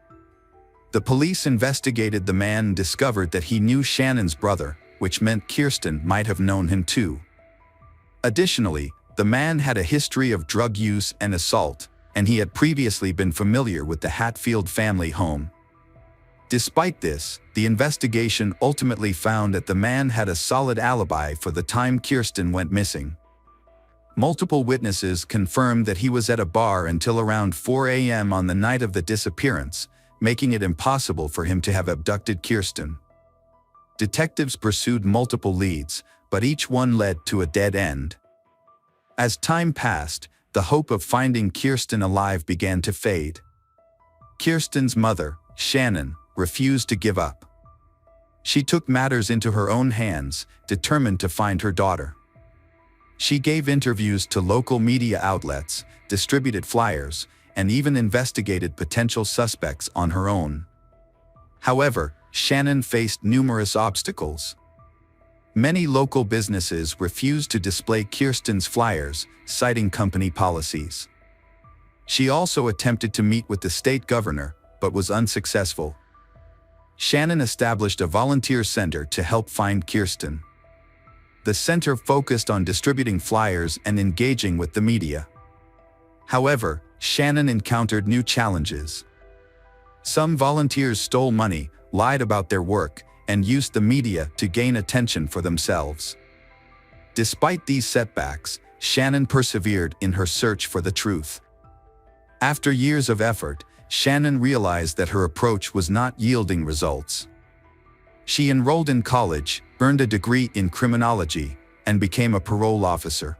[SPEAKER 1] The police investigated the man and discovered that he knew Shannon's brother, which meant Kirsten might have known him too. Additionally, the man had a history of drug use and assault, and he had previously been familiar with the Hatfield family home. Despite this, the investigation ultimately found that the man had a solid alibi for the time Kirsten went missing. Multiple witnesses confirmed that he was at a bar until around 4 a.m. on the night of the disappearance, making it impossible for him to have abducted Kirsten. Detectives pursued multiple leads, but each one led to a dead end. As time passed, the hope of finding Kirsten alive began to fade. Kirsten's mother, Shannon, refused to give up. She took matters into her own hands, determined to find her daughter. She gave interviews to local media outlets, distributed flyers, and even investigated potential suspects on her own. However, Shannon faced numerous obstacles. Many local businesses refused to display Kirsten's flyers, citing company policies. She also attempted to meet with the state governor, but was unsuccessful. Shannon established a volunteer center to help find Kirsten. The center focused on distributing flyers and engaging with the media. However, Shannon encountered new challenges. Some volunteers stole money, lied about their work, and used the media to gain attention for themselves. Despite these setbacks, Shannon persevered in her search for the truth. After years of effort, Shannon realized that her approach was not yielding results. She enrolled in college, earned a degree in criminology, and became a parole officer.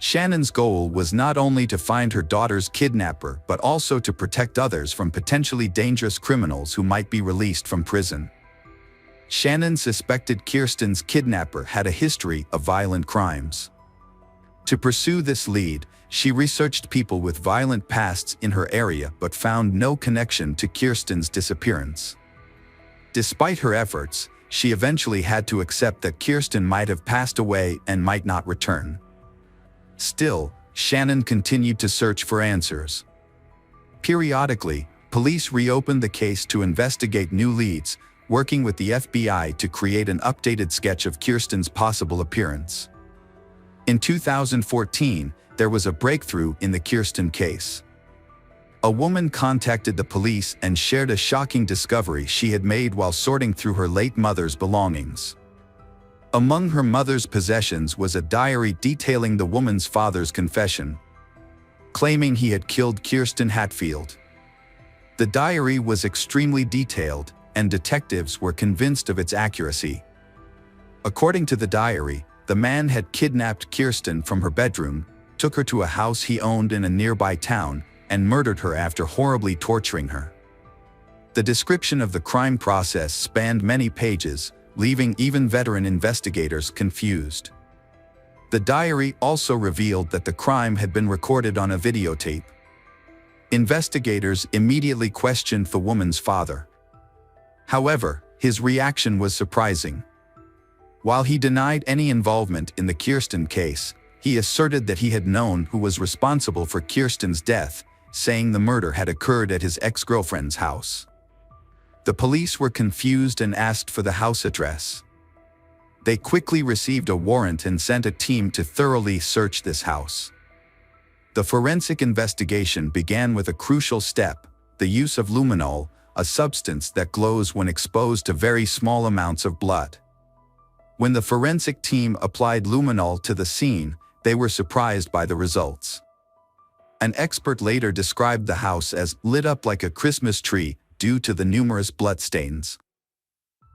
[SPEAKER 1] Shannon's goal was not only to find her daughter's kidnapper but also to protect others from potentially dangerous criminals who might be released from prison. Shannon suspected Kirsten's kidnapper had a history of violent crimes. To pursue this lead, she researched people with violent pasts in her area but found no connection to Kirsten's disappearance. Despite her efforts, she eventually had to accept that Kirsten might have passed away and might not return. Still, Shannon continued to search for answers. Periodically, police reopened the case to investigate new leads, working with the FBI to create an updated sketch of Kirsten's possible appearance. In 2014, there was a breakthrough in the Kirsten case. A woman contacted the police and shared a shocking discovery she had made while sorting through her late mother's belongings. Among her mother's possessions was a diary detailing the woman's father's confession, claiming he had killed Kirsten Hatfield. The diary was extremely detailed, and detectives were convinced of its accuracy. According to the diary, the man had kidnapped Kirsten from her bedroom, took her to a house he owned in a nearby town, and murdered her after horribly torturing her. The description of the crime process spanned many pages, leaving even veteran investigators confused. The diary also revealed that the crime had been recorded on a videotape. Investigators immediately questioned the woman's father. However, his reaction was surprising. While he denied any involvement in the Kirsten case, he asserted that he had known who was responsible for Kirsten's death, saying the murder had occurred at his ex-girlfriend's house. The police were confused and asked for the house address. They quickly received a warrant and sent a team to thoroughly search this house. The forensic investigation began with a crucial step: the use of luminol, a substance that glows when exposed to very small amounts of blood. When the forensic team applied luminol to the scene, they were surprised by the results. An expert later described the house as lit up like a Christmas tree due to the numerous bloodstains.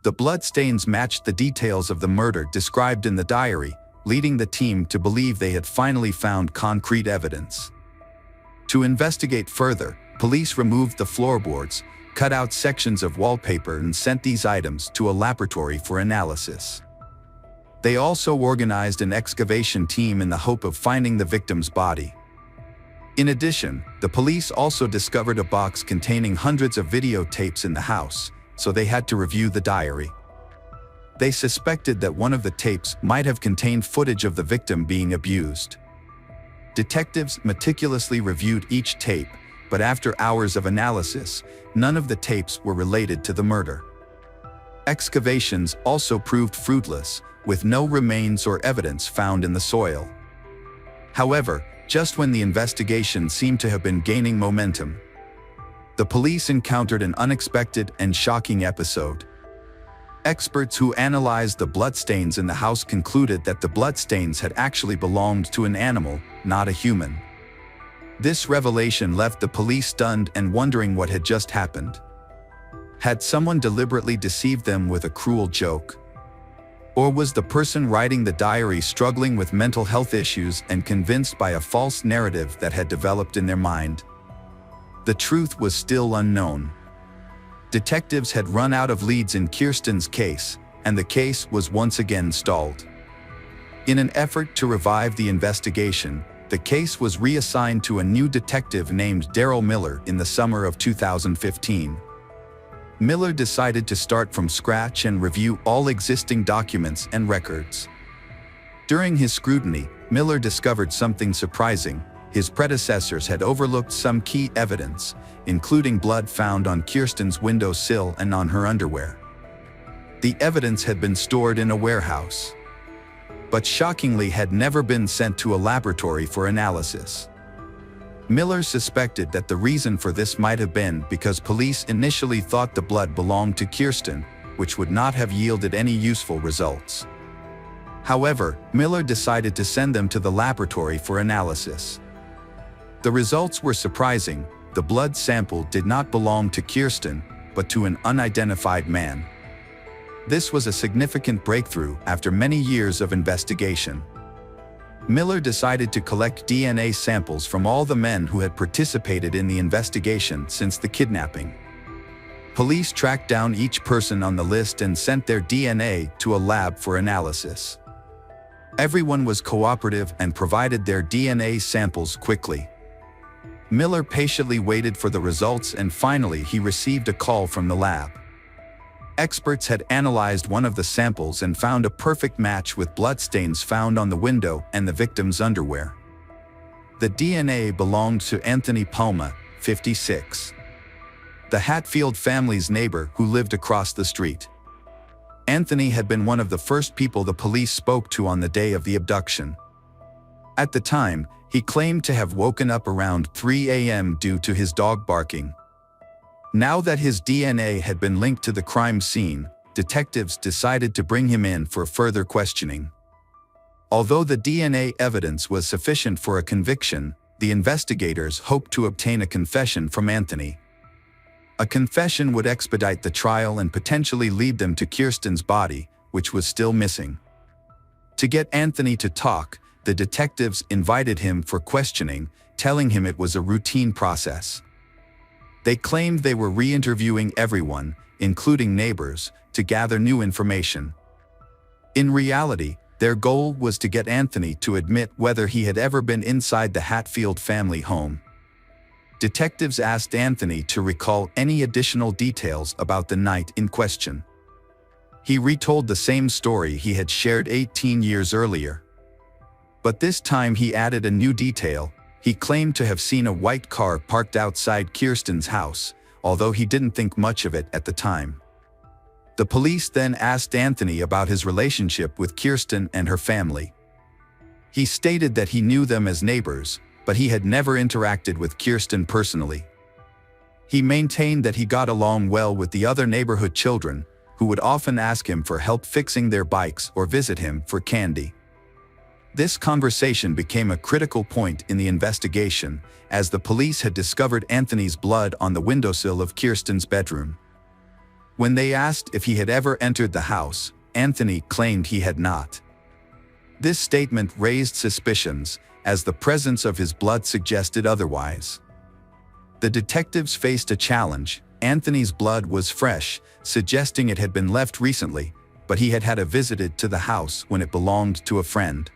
[SPEAKER 1] The bloodstains matched the details of the murder described in the diary, leading the team to believe they had finally found concrete evidence. To investigate further, police removed the floorboards, cut out sections of wallpaper and sent these items to a laboratory for analysis. They also organized an excavation team in the hope of finding the victim's body. In addition, the police also discovered a box containing hundreds of videotapes in the house, so they had to review the diary. They suspected that one of the tapes might have contained footage of the victim being abused. Detectives meticulously reviewed each tape, but after hours of analysis, none of the tapes were related to the murder. Excavations also proved fruitless, with no remains or evidence found in the soil. However, just when the investigation seemed to have been gaining momentum, the police encountered an unexpected and shocking episode. Experts who analyzed the bloodstains in the house concluded that the bloodstains had actually belonged to an animal, not a human. This revelation left the police stunned and wondering what had just happened. Had someone deliberately deceived them with a cruel joke? Or was the person writing the diary struggling with mental health issues and convinced by a false narrative that had developed in their mind? The truth was still unknown. Detectives had run out of leads in Kirsten's case, and the case was once again stalled. In an effort to revive the investigation, the case was reassigned to a new detective named Daryl Miller in the summer of 2015. Miller decided to start from scratch and review all existing documents and records. During his scrutiny, Miller discovered something surprising. His predecessors had overlooked some key evidence, including blood found on Kirsten's windowsill and on her underwear. The evidence had been stored in a warehouse, but shockingly had never been sent to a laboratory for analysis. Miller suspected that the reason for this might have been because police initially thought the blood belonged to Kirsten, which would not have yielded any useful results. However, Miller decided to send them to the laboratory for analysis. The results were surprising. The blood sample did not belong to Kirsten, but to an unidentified man. This was a significant breakthrough after many years of investigation. Miller decided to collect DNA samples from all the men who had participated in the investigation since the kidnapping. Police tracked down each person on the list and sent their DNA to a lab for analysis. Everyone was cooperative and provided their DNA samples quickly. Miller patiently waited for the results, and finally he received a call from the lab. Experts had analyzed one of the samples and found a perfect match with bloodstains found on the window and the victim's underwear. The DNA belonged to Anthony Palma, 56. The Hatfield family's neighbor who lived across the street. Anthony had been one of the first people the police spoke to on the day of the abduction. At the time, he claimed to have woken up around 3 a.m. due to his dog barking. Now that his DNA had been linked to the crime scene, detectives decided to bring him in for further questioning. Although the DNA evidence was sufficient for a conviction, the investigators hoped to obtain a confession from Anthony. A confession would expedite the trial and potentially lead them to Kirsten's body, which was still missing. To get Anthony to talk, the detectives invited him for questioning, telling him it was a routine process. They claimed they were re-interviewing everyone, including neighbors, to gather new information. In reality, their goal was to get Anthony to admit whether he had ever been inside the Hatfield family home. Detectives asked Anthony to recall any additional details about the night in question. He retold the same story he had shared 18 years earlier. But this time he added a new detail. He claimed to have seen a white car parked outside Kirsten's house, although he didn't think much of it at the time. The police then asked Anthony about his relationship with Kirsten and her family. He stated that he knew them as neighbors, but he had never interacted with Kirsten personally. He maintained that he got along well with the other neighborhood children, who would often ask him for help fixing their bikes or visit him for candy. This conversation became a critical point in the investigation, as the police had discovered Anthony's blood on the windowsill of Kirsten's bedroom. When they asked if he had ever entered the house, Anthony claimed he had not. This statement raised suspicions, as the presence of his blood suggested otherwise. The detectives faced a challenge. Anthony's blood was fresh, suggesting it had been left recently, but he had had a visit to the house when it belonged to a friend.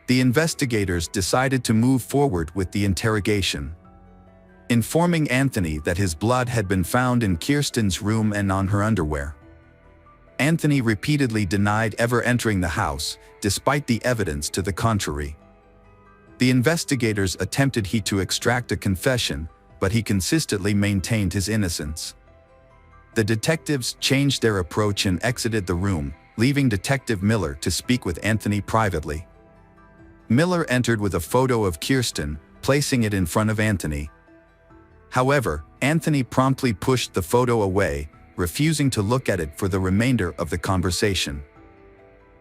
[SPEAKER 1] The investigators decided to move forward with the interrogation. Informing Anthony that his blood had been found in Kirsten's room and on her underwear. Anthony repeatedly denied ever entering the house, despite the evidence to the contrary. The investigators attempted to extract a confession, but he consistently maintained his innocence. The detectives changed their approach and exited the room, leaving Detective Miller to speak with Anthony privately. Miller entered with a photo of Kirsten, placing it in front of Anthony. However, Anthony promptly pushed the photo away, refusing to look at it for the remainder of the conversation.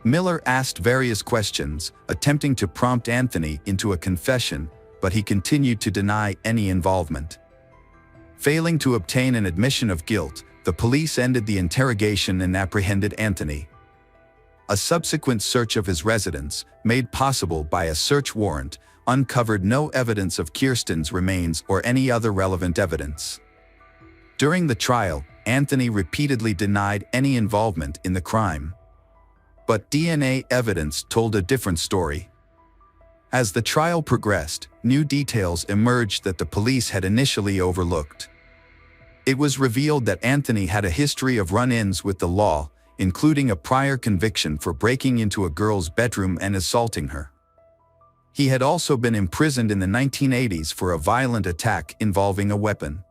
[SPEAKER 1] Miller asked various questions, attempting to prompt Anthony into a confession, but he continued to deny any involvement. Failing to obtain an admission of guilt, the police ended the interrogation and apprehended Anthony. A subsequent search of his residence, made possible by a search warrant, uncovered no evidence of Kirsten's remains or any other relevant evidence. During the trial, Anthony repeatedly denied any involvement in the crime. But DNA evidence told a different story. As the trial progressed, new details emerged that the police had initially overlooked. It was revealed that Anthony had a history of run-ins with the law, including a prior conviction for breaking into a girl's bedroom and assaulting her. He had also been imprisoned in the 1980s for a violent attack involving a weapon.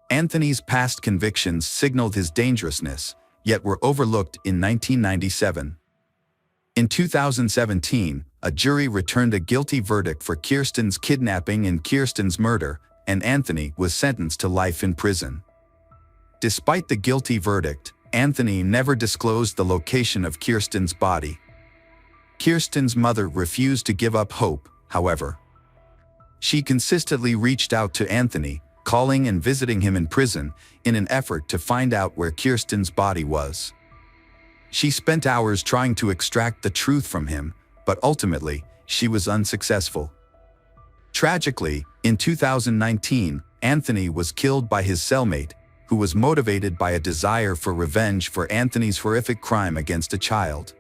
[SPEAKER 1] Anthony's past convictions signaled his dangerousness, yet were overlooked in 1997. In 2017, a jury returned a guilty verdict for Kirsten's kidnapping and Kirsten's murder, and Anthony was sentenced to life in prison. Despite the guilty verdict, Anthony never disclosed the location of Kirsten's body. Kirsten's mother refused to give up hope, however. She consistently reached out to Anthony, calling and visiting him in prison, in an effort to find out where Kirsten's body was. She spent hours trying to extract the truth from him, but ultimately, she was unsuccessful. Tragically, in 2019, Anthony was killed by his cellmate, who was motivated by a desire for revenge for Anthony's horrific crime against a child.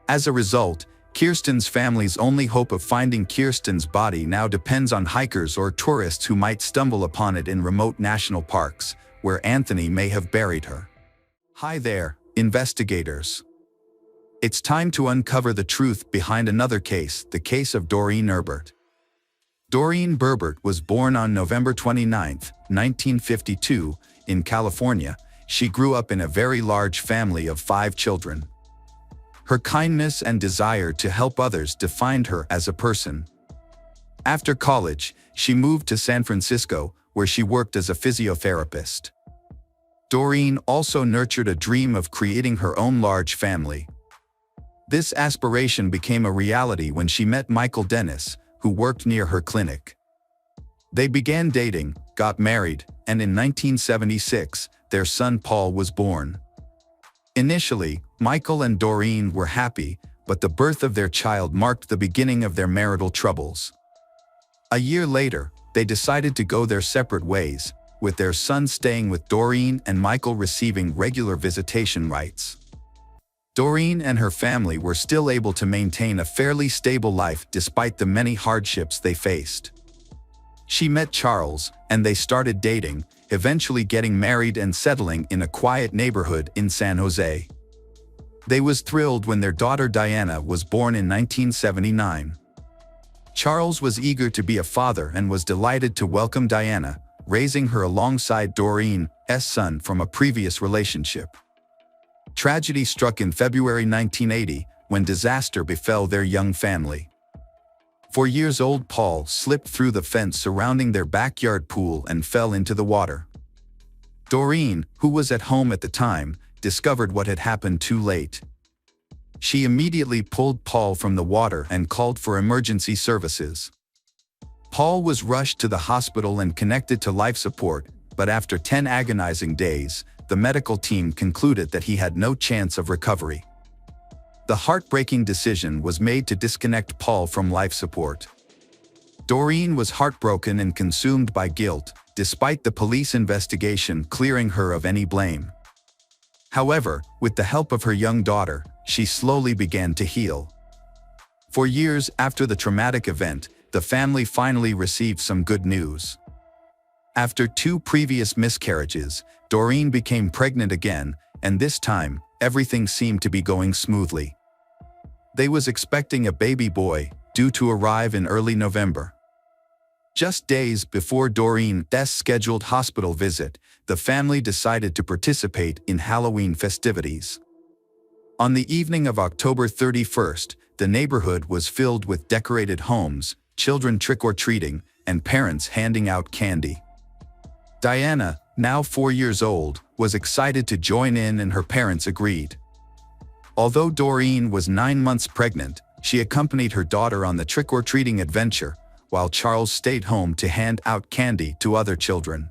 [SPEAKER 1] As a result, Kirsten's family's only hope of finding Kirsten's body now depends on hikers or tourists who might stumble upon it in remote national parks, where Anthony may have buried her. Hi there, investigators. It's time to uncover the truth behind another case, the case of Doreen Herbert. Doreen Herbert was born on November 29, 1952, in California. She grew up in a very large family of 5 children. Her kindness and desire to help others defined her as a person. After college, she moved to San Francisco, where she worked as a physiotherapist. Doreen also nurtured a dream of creating her own large family. This aspiration became a reality when she met Michael Dennis, who worked near her clinic. They began dating, got married, and in 1976, their son Paul was born. Initially, Michael and Doreen were happy, but the birth of their child marked the beginning of their marital troubles. A year later, they decided to go their separate ways, with their son staying with Doreen and Michael receiving regular visitation rights. Doreen and her family were still able to maintain a fairly stable life despite the many hardships they faced. She met Charles, and they started dating, eventually getting married and settling in a quiet neighborhood in San Jose. They was thrilled when their daughter Diana was born in 1979. Charles was eager to be a father and was delighted to welcome Diana, raising her alongside Doreen's son from a previous relationship. Tragedy struck in February 1980 when disaster befell their young family. 4-year-old Paul slipped through the fence surrounding their backyard pool and fell into the water. Doreen, who was at home at the time, discovered what had happened too late. She immediately pulled Paul from the water and called for emergency services. Paul was rushed to the hospital and connected to life support, but after 10 agonizing days, the medical team concluded that he had no chance of recovery. The heartbreaking decision was made to disconnect Paul from life support. Doreen was heartbroken and consumed by guilt, despite the police investigation clearing her of any blame. However, with the help of her young daughter, she slowly began to heal. For years after the traumatic event, the family finally received some good news. After 2 previous miscarriages, Doreen became pregnant again, and this time, everything seemed to be going smoothly. They was expecting a baby boy, due to arrive in early November. Just days before Doreen's scheduled hospital visit, the family decided to participate in Halloween festivities. On the evening of October 31st, the neighborhood was filled with decorated homes, children trick-or-treating, and parents handing out candy. Diana, now 4 years old, was excited to join in and her parents agreed. Although Doreen was 9 months pregnant, she accompanied her daughter on the trick-or-treating adventure, while Charles stayed home to hand out candy to other children.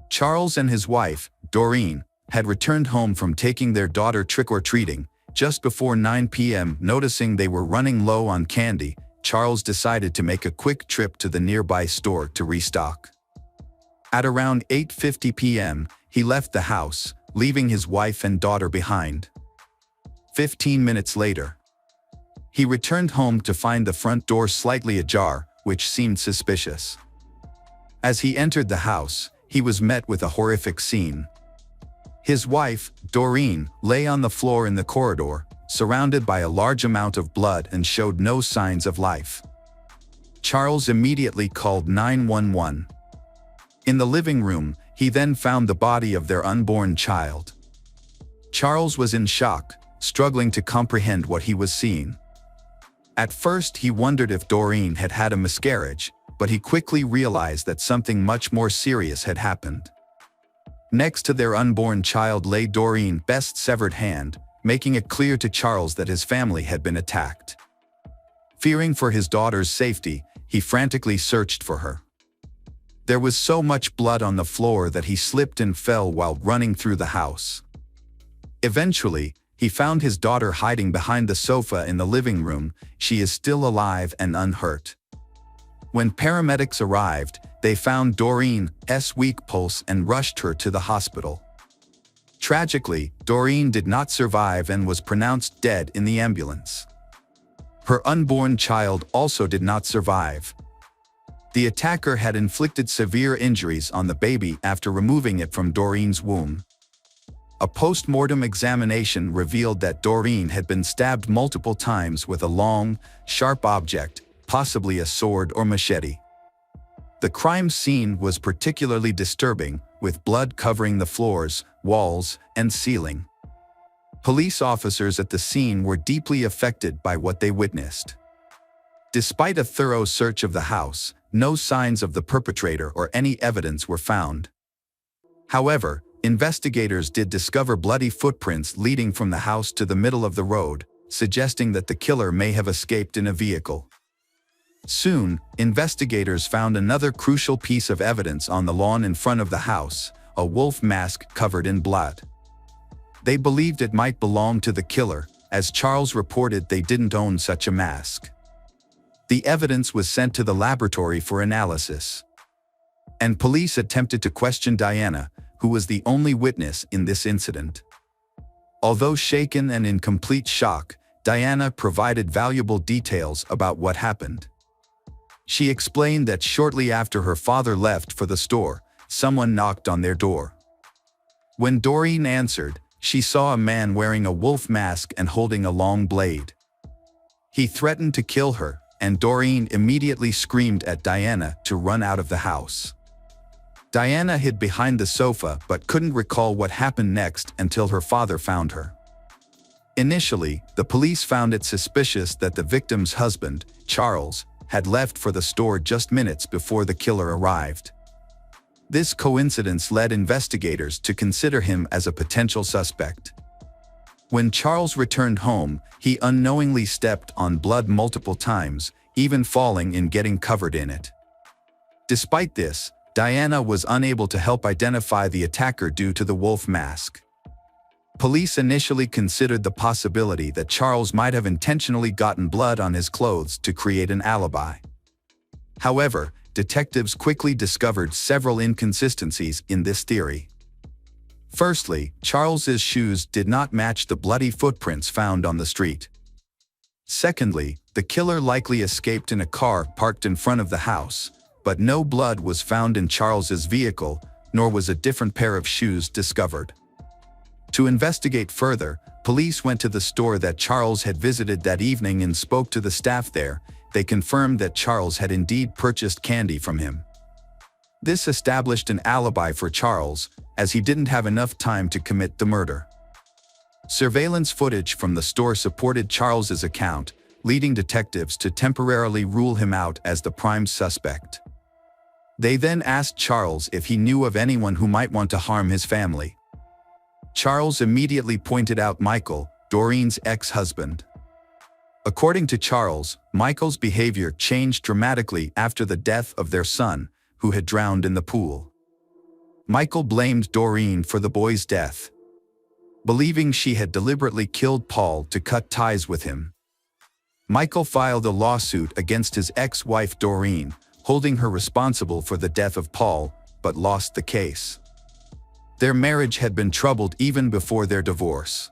[SPEAKER 1] Charles and his wife, Doreen, had returned home from taking their daughter trick-or-treating. Just before 9 p.m., noticing they were running low on candy, Charles decided to make a quick trip to the nearby store to restock. At around 8:50 p.m., he left the house, leaving his wife and daughter behind. 15 minutes later, he returned home to find the front door slightly ajar, which seemed suspicious. As he entered the house, he was met with a horrific scene. His wife, Doreen, lay on the floor in the corridor, surrounded by a large amount of blood and showed no signs of life. Charles immediately called 911. In the living room, he then found the body of their unborn child. Charles was in shock, struggling to comprehend what he was seeing. At first he wondered if Doreen had had a miscarriage, but he quickly realized that something much more serious had happened. Next to their unborn child lay Doreen's severed hand, making it clear to Charles that his family had been attacked. Fearing for his daughter's safety, he frantically searched for her. There was so much blood on the floor that he slipped and fell while running through the house. Eventually, he found his daughter hiding behind the sofa in the living room. She is still alive and unhurt. When paramedics arrived, they found Doreen's weak pulse and rushed her to the hospital. Tragically, Doreen did not survive and was pronounced dead in the ambulance. Her unborn child also did not survive. The attacker had inflicted severe injuries on the baby after removing it from Doreen's womb. A post-mortem examination revealed that Doreen had been stabbed multiple times with a long, sharp object, possibly a sword or machete. The crime scene was particularly disturbing, with blood covering the floors, walls, and ceiling. Police officers at the scene were deeply affected by what they witnessed. Despite a thorough search of the house, no signs of the perpetrator or any evidence were found. However, investigators did discover bloody footprints leading from the house to the middle of the road, suggesting that the killer may have escaped in a vehicle. Soon, investigators found another crucial piece of evidence on the lawn in front of the house, a wolf mask covered in blood. They believed it might belong to the killer, as Charles reported they didn't own such a mask. The evidence was sent to the laboratory for analysis. And police attempted to question Diana, who was the only witness in this incident. Although shaken and in complete shock, Diana provided valuable details about what happened. She explained that shortly after her father left for the store, someone knocked on their door. When Doreen answered, she saw a man wearing a wolf mask and holding a long blade. He threatened to kill her, and Doreen immediately screamed at Diana to run out of the house. Diana hid behind the sofa but couldn't recall what happened next until her father found her. Initially, the police found it suspicious that the victim's husband, Charles, had left for the store just minutes before the killer arrived. This coincidence led investigators to consider him as a potential suspect. When Charles returned home, he unknowingly stepped on blood multiple times, even falling and getting covered in it. Despite this, Diana was unable to help identify the attacker due to the wolf mask. Police initially considered the possibility that Charles might have intentionally gotten blood on his clothes to create an alibi. However, detectives quickly discovered several inconsistencies in this theory. Firstly, Charles's shoes did not match the bloody footprints found on the street. Secondly, the killer likely escaped in a car parked in front of the house, but no blood was found in Charles's vehicle, nor was a different pair of shoes discovered. To investigate further, police went to the store that Charles had visited that evening and spoke to the staff there. They confirmed that Charles had indeed purchased candy from him. This established an alibi for Charles, as he didn't have enough time to commit the murder. Surveillance footage from the store supported Charles's account, leading detectives to temporarily rule him out as the prime suspect. They then asked Charles if he knew of anyone who might want to harm his family. Charles immediately pointed out Michael, Doreen's ex-husband. According to Charles, Michael's behavior changed dramatically after the death of their son, who had drowned in the pool. Michael blamed Doreen for the boy's death, believing she had deliberately killed Paul to cut ties with him. Michael filed a lawsuit against his ex-wife Doreen, holding her responsible for the death of Paul, but lost the case. Their marriage had been troubled even before their divorce.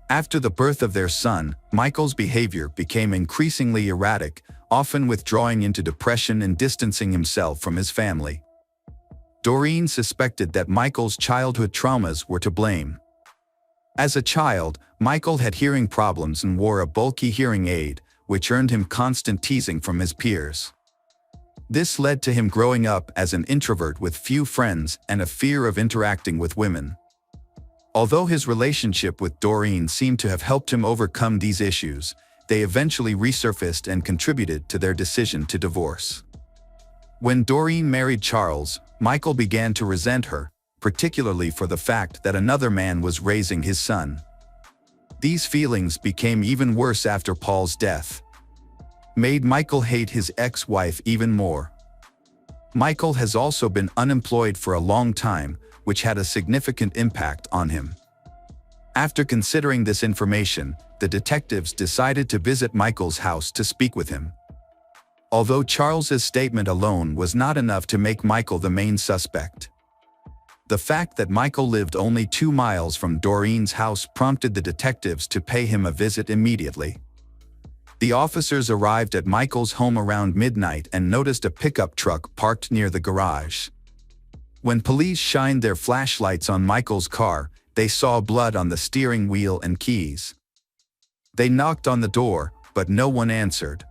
[SPEAKER 1] After the birth of their son, Michael's behavior became increasingly erratic, often withdrawing into depression and distancing himself from his family. Doreen suspected that Michael's childhood traumas were to blame. As a child, Michael had hearing problems and wore a bulky hearing aid, which earned him constant teasing from his peers. This led to him growing up as an introvert with few friends and a fear of interacting with women. Although his relationship with Doreen seemed to have helped him overcome these issues, they eventually resurfaced and contributed to their decision to divorce. When Doreen married Charles, Michael began to resent her, particularly for the fact that another man was raising his son. These feelings became even worse after Paul's death, made Michael hate his ex-wife even more. Michael has also been unemployed for a long time, which had a significant impact on him. After considering this information, the detectives decided to visit Michael's house to speak with him. Although Charles's statement alone was not enough to make Michael the main suspect. The fact that Michael lived only 2 miles from Doreen's house prompted the detectives to pay him a visit immediately. The officers arrived at Michael's home around midnight and noticed a pickup truck parked near the garage. When police shined their flashlights on Michael's car, they saw blood on the steering wheel and keys. They knocked on the door, but no one answered.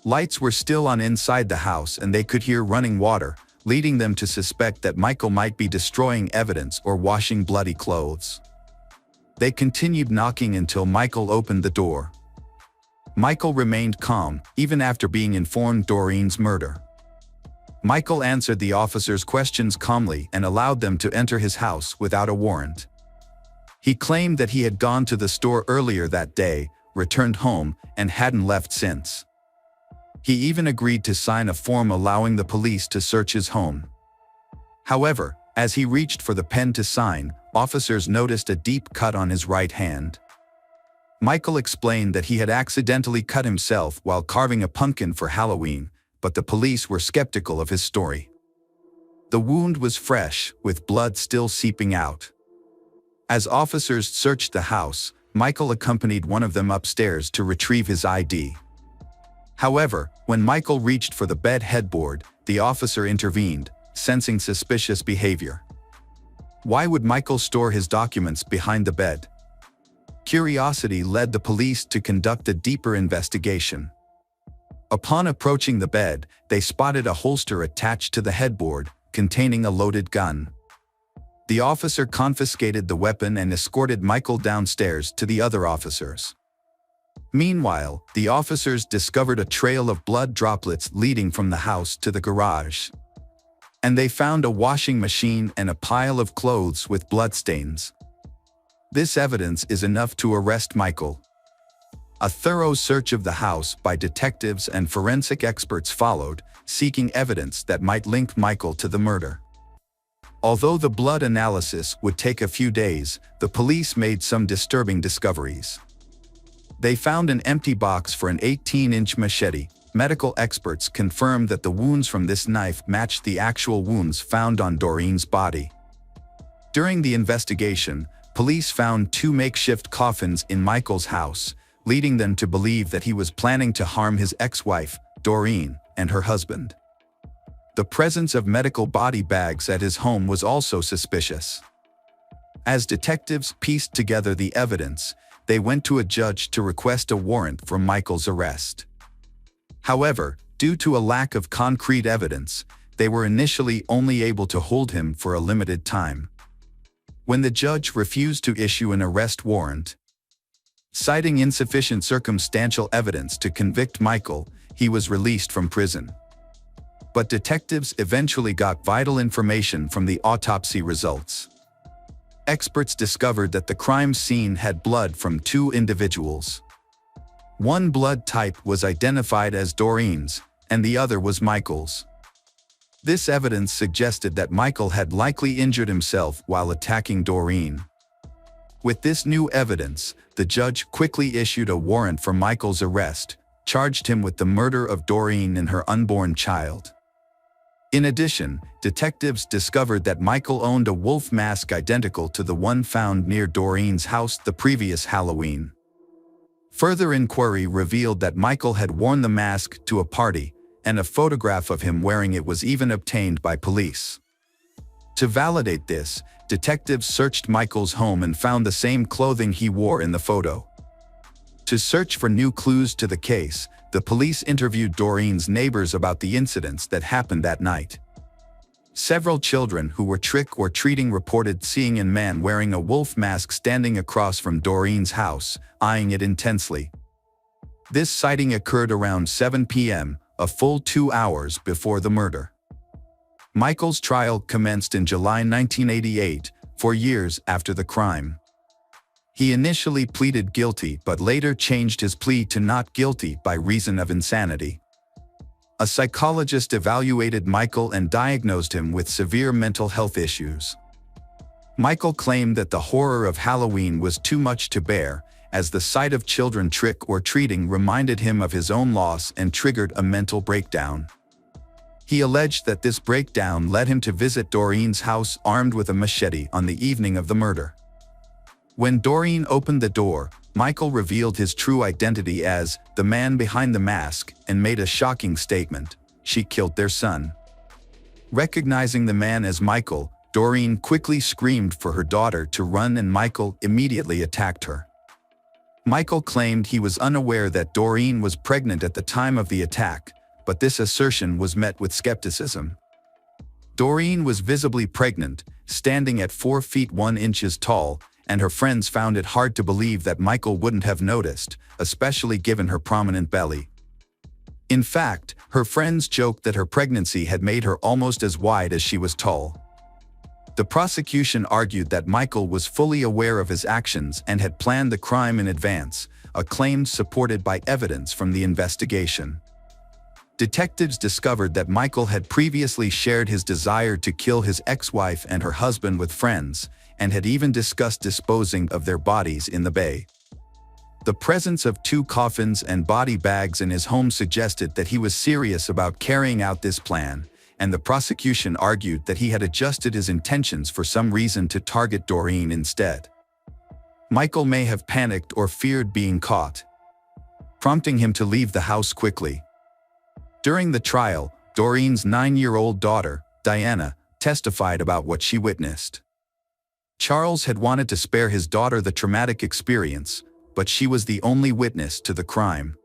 [SPEAKER 1] Lights were still on inside the house and they could hear running water, leading them to suspect that Michael might be destroying evidence or washing bloody clothes. They continued knocking until Michael opened the door. Michael remained calm, even after being informed Doreen's murder. Michael answered the officers' questions calmly and allowed them to enter his house without a warrant. He claimed that he had gone to the store earlier that day, returned home, and hadn't left since. He even agreed to sign a form allowing the police to search his home. However, as he reached for the pen to sign, officers noticed a deep cut on his right hand. Michael explained that he had accidentally cut himself while carving a pumpkin for Halloween, but the police were skeptical of his story. The wound was fresh, with blood still seeping out. As officers searched the house, Michael accompanied one of them upstairs to retrieve his ID. However, when Michael reached for the bed headboard, the officer intervened, sensing suspicious behavior. Why would Michael store his documents behind the bed? Curiosity led the police to conduct a deeper investigation. Upon approaching the bed, they spotted a holster attached to the headboard, containing a loaded gun. The officer confiscated the weapon and escorted Michael downstairs to the other officers. Meanwhile, the officers discovered a trail of blood droplets leading from the house to the garage. And they found a washing machine and a pile of clothes with bloodstains. This evidence is enough to arrest Michael. A thorough search of the house by detectives and forensic experts followed, seeking evidence that might link Michael to the murder. Although the blood analysis would take a few days, the police made some disturbing discoveries. They found an empty box for an 18-inch machete. Medical experts confirmed that the wounds from this knife matched the actual wounds found on Doreen's body. During the investigation, police found 2 makeshift coffins in Michael's house, leading them to believe that he was planning to harm his ex-wife, Doreen, and her husband. The presence of medical body bags at his home was also suspicious. As detectives pieced together the evidence, they went to a judge to request a warrant for Michael's arrest. However, due to a lack of concrete evidence, they were initially only able to hold him for a limited time. When the judge refused to issue an arrest warrant, citing insufficient circumstantial evidence to convict Michael, he was released from prison. But detectives eventually got vital information from the autopsy results. Experts discovered that the crime scene had blood from 2 individuals. One blood type was identified as Doreen's, and the other was Michael's. This evidence suggested that Michael had likely injured himself while attacking Doreen. With this new evidence, the judge quickly issued a warrant for Michael's arrest, charged him with the murder of Doreen and her unborn child. In addition, detectives discovered that Michael owned a wolf mask identical to the one found near Doreen's house the previous Halloween. Further inquiry revealed that Michael had worn the mask to a party, and a photograph of him wearing it was even obtained by police. To validate this, detectives searched Michael's home and found the same clothing he wore in the photo. To search for new clues to the case, the police interviewed Doreen's neighbors about the incidents that happened that night. Several children who were trick-or-treating reported seeing a man wearing a wolf mask standing across from Doreen's house, eyeing it intensely. This sighting occurred around 7 p.m., a full 2 hours before the murder. Michael's trial commenced in July 1988, 4 years after the crime. He initially pleaded guilty but later changed his plea to not guilty by reason of insanity. A psychologist evaluated Michael and diagnosed him with severe mental health issues. Michael claimed that the horror of Halloween was too much to bear, as the sight of children trick or treating reminded him of his own loss and triggered a mental breakdown. He alleged that this breakdown led him to visit Doreen's house armed with a machete on the evening of the murder. When Doreen opened the door, Michael revealed his true identity as the man behind the mask and made a shocking statement: she killed their son. Recognizing the man as Michael, Doreen quickly screamed for her daughter to run, and Michael immediately attacked her. Michael claimed he was unaware that Doreen was pregnant at the time of the attack, but this assertion was met with skepticism. Doreen was visibly pregnant, standing at 4 feet 1 inches tall, and her friends found it hard to believe that Michael wouldn't have noticed, especially given her prominent belly. In fact, her friends joked that her pregnancy had made her almost as wide as she was tall. The prosecution argued that Michael was fully aware of his actions and had planned the crime in advance, a claim supported by evidence from the investigation. Detectives discovered that Michael had previously shared his desire to kill his ex-wife and her husband with friends, and had even discussed disposing of their bodies in the bay. The presence of 2 coffins and body bags in his home suggested that he was serious about carrying out this plan, and the prosecution argued that he had adjusted his intentions for some reason to target Doreen instead. Michael may have panicked or feared being caught, prompting him to leave the house quickly. During the trial, Doreen's 9-year-old daughter, Diana, testified about what she witnessed. Charles had wanted to spare his daughter the traumatic experience, but she was the only witness to the crime.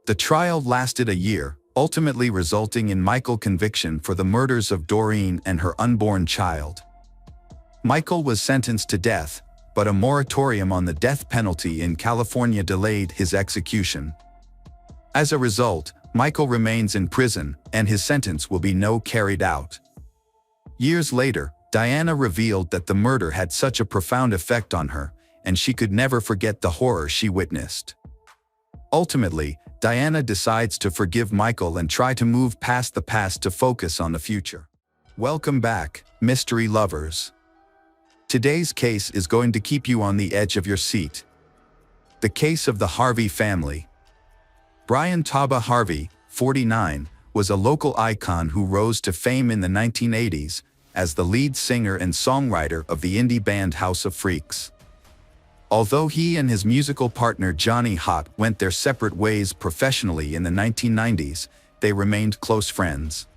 [SPEAKER 1] The trial lasted a year, ultimately resulting in Michael's conviction for the murders of Doreen and her unborn child. Michael was sentenced to death, but a moratorium on the death penalty in California delayed his execution. As a result, Michael remains in prison, and his sentence will be carried out. Years later, Diana revealed that the murder had such a profound effect on her, and she could never forget the horror she witnessed. Ultimately, Diana decides to forgive Michael and try to move past the past to focus on the future. Welcome back, mystery lovers. Today's case is going to keep you on the edge of your seat. The case of the Harvey family. Brian Taba Harvey, 49, was a local icon who rose to fame in the 1980s as the lead singer and songwriter of the indie band House of Freaks. Although he and his musical partner Johnny Hott went their separate ways professionally in the 1990s, they remained close friends.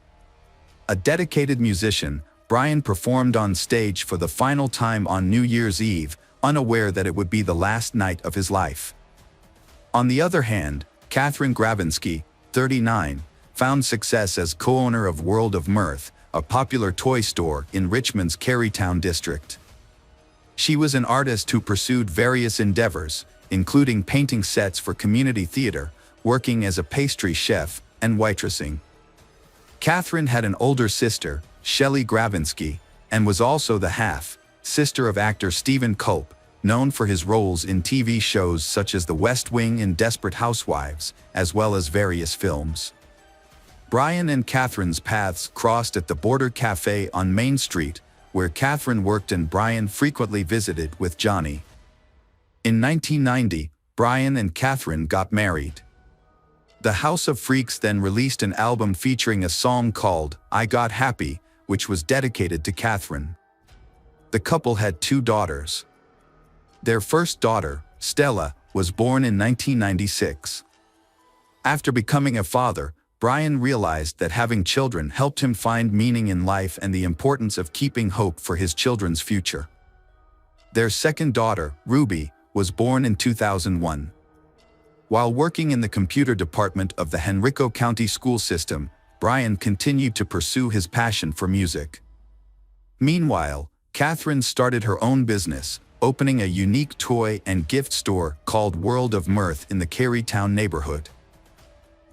[SPEAKER 1] A dedicated musician, Brian performed on stage for the final time on New Year's Eve, unaware that it would be the last night of his life. On the other hand, Catherine Gravinsky, 39, found success as co-owner of World of Mirth, a popular toy store in Richmond's Carytown district. She was an artist who pursued various endeavors, including painting sets for community theater, working as a pastry chef, and waitressing. Catherine had an older sister, Shelley Gravinsky, and was also the half-sister of actor Stephen Culp, known for his roles in TV shows such as The West Wing and Desperate Housewives, as well as various films. Brian and Catherine's paths crossed at the Border Cafe on Main Street, where Catherine worked and Brian frequently visited with Johnny. In 1990, Brian and Catherine got married. The House of Freaks then released an album featuring a song called I Got Happy, which was dedicated to Catherine. The couple had 2 daughters. Their first daughter, Stella, was born in 1996. After becoming a father, Brian realized that having children helped him find meaning in life and the importance of keeping hope for his children's future. Their second daughter, Ruby, was born in 2001. While working in the computer department of the Henrico County school system, Brian continued to pursue his passion for music. Meanwhile, Catherine started her own business, opening a unique toy and gift store called World of Mirth in the Carytown neighborhood.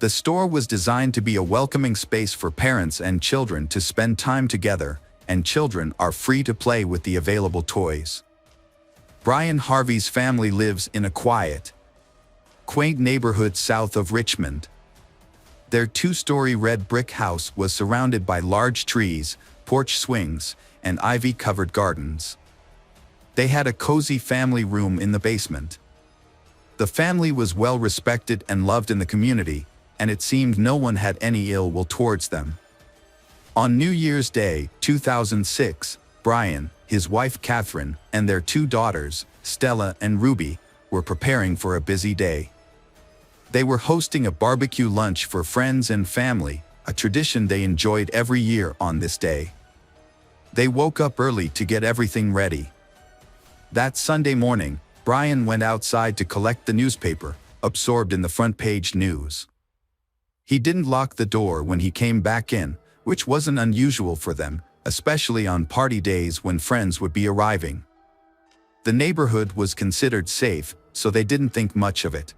[SPEAKER 1] The store was designed to be a welcoming space for parents and children to spend time together, and children are free to play with the available toys. Brian Harvey's family lives in a quiet, quaint neighborhood south of Richmond. Their 2-story red brick house was surrounded by large trees, porch swings, and ivy-covered gardens. They had a cozy family room in the basement. The family was well respected and loved in the community, and it seemed no one had any ill will towards them. On New Year's Day, 2006, Brian, his wife Catherine, and their two daughters, Stella and Ruby, were preparing for a busy day. They were hosting a barbecue lunch for friends and family, a tradition they enjoyed every year on this day. They woke up early to get everything ready. That Sunday morning, Brian went outside to collect the newspaper, absorbed in the front-page news. He didn't lock the door when he came back in, which wasn't unusual for them, especially on party days when friends would be arriving. The neighborhood was considered safe, so they didn't think much of it.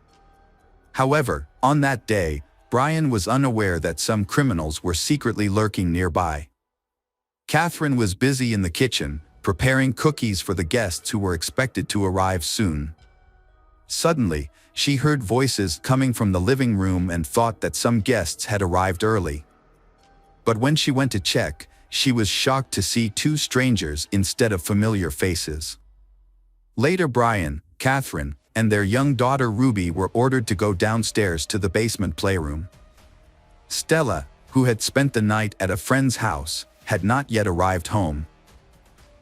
[SPEAKER 1] However, on that day, Brian was unaware that some criminals were secretly lurking nearby. Catherine was busy in the kitchen, preparing cookies for the guests who were expected to arrive soon. Suddenly, she heard voices coming from the living room and thought that some guests had arrived early. But when she went to check, she was shocked to see two strangers instead of familiar faces. Later, Brian, Catherine, and their young daughter Ruby were ordered to go downstairs to the basement playroom. Stella, who had spent the night at a friend's house, had not yet arrived home.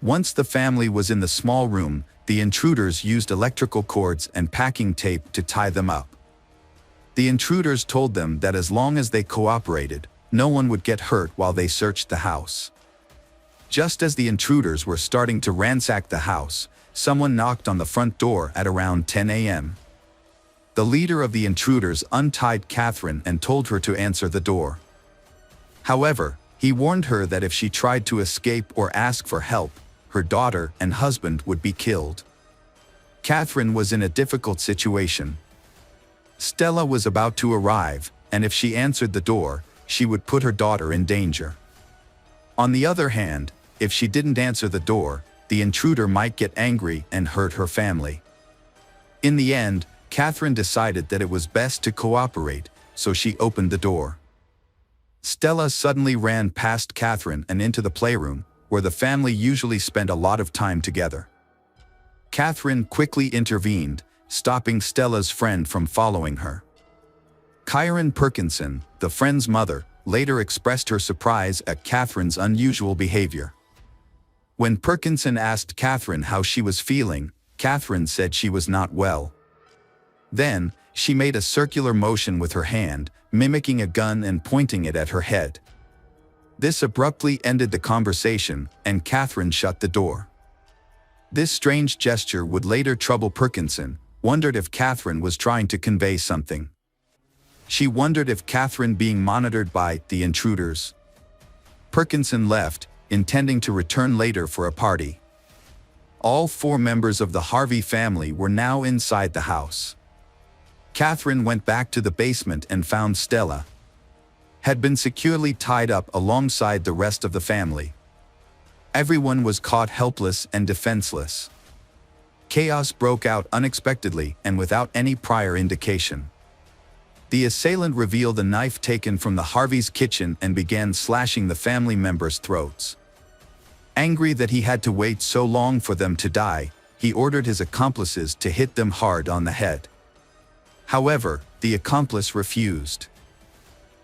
[SPEAKER 1] Once the family was in the small room, the intruders used electrical cords and packing tape to tie them up. The intruders told them that as long as they cooperated, no one would get hurt while they searched the house. Just as the intruders were starting to ransack the house, someone knocked on the front door at around 10 a.m. The leader of the intruders untied Catherine and told her to answer the door. However, he warned her that if she tried to escape or ask for help, her daughter and husband would be killed. Catherine was in a difficult situation. Stella was about to arrive, and if she answered the door, she would put her daughter in danger. On the other hand, if she didn't answer the door, the intruder might get angry and hurt her family. In the end, Catherine decided that it was best to cooperate, so she opened the door. Stella suddenly ran past Catherine and into the playroom, where the family usually spent a lot of time together. Catherine quickly intervened, stopping Stella's friend from following her. Kyron Perkinson, the friend's mother, later expressed her surprise at Catherine's unusual behavior. When Perkinson asked Catherine how she was feeling, Catherine said she was not well. Then, she made a circular motion with her hand, mimicking a gun and pointing it at her head. This abruptly ended the conversation, and Catherine shut the door. This strange gesture would later trouble Perkinson, wondered if Catherine was trying to convey something. She wondered if Catherine being monitored by the intruders. Perkinson left, intending to return later for a party. All four members of the Harvey family were now inside the house. Catherine went back to the basement and found Stella had been securely tied up alongside the rest of the family. Everyone was caught helpless and defenseless. Chaos broke out unexpectedly and without any prior indication. The assailant revealed a knife taken from the Harvey's kitchen and began slashing the family members' throats. Angry that he had to wait so long for them to die, he ordered his accomplices to hit them hard on the head. However, the accomplice refused.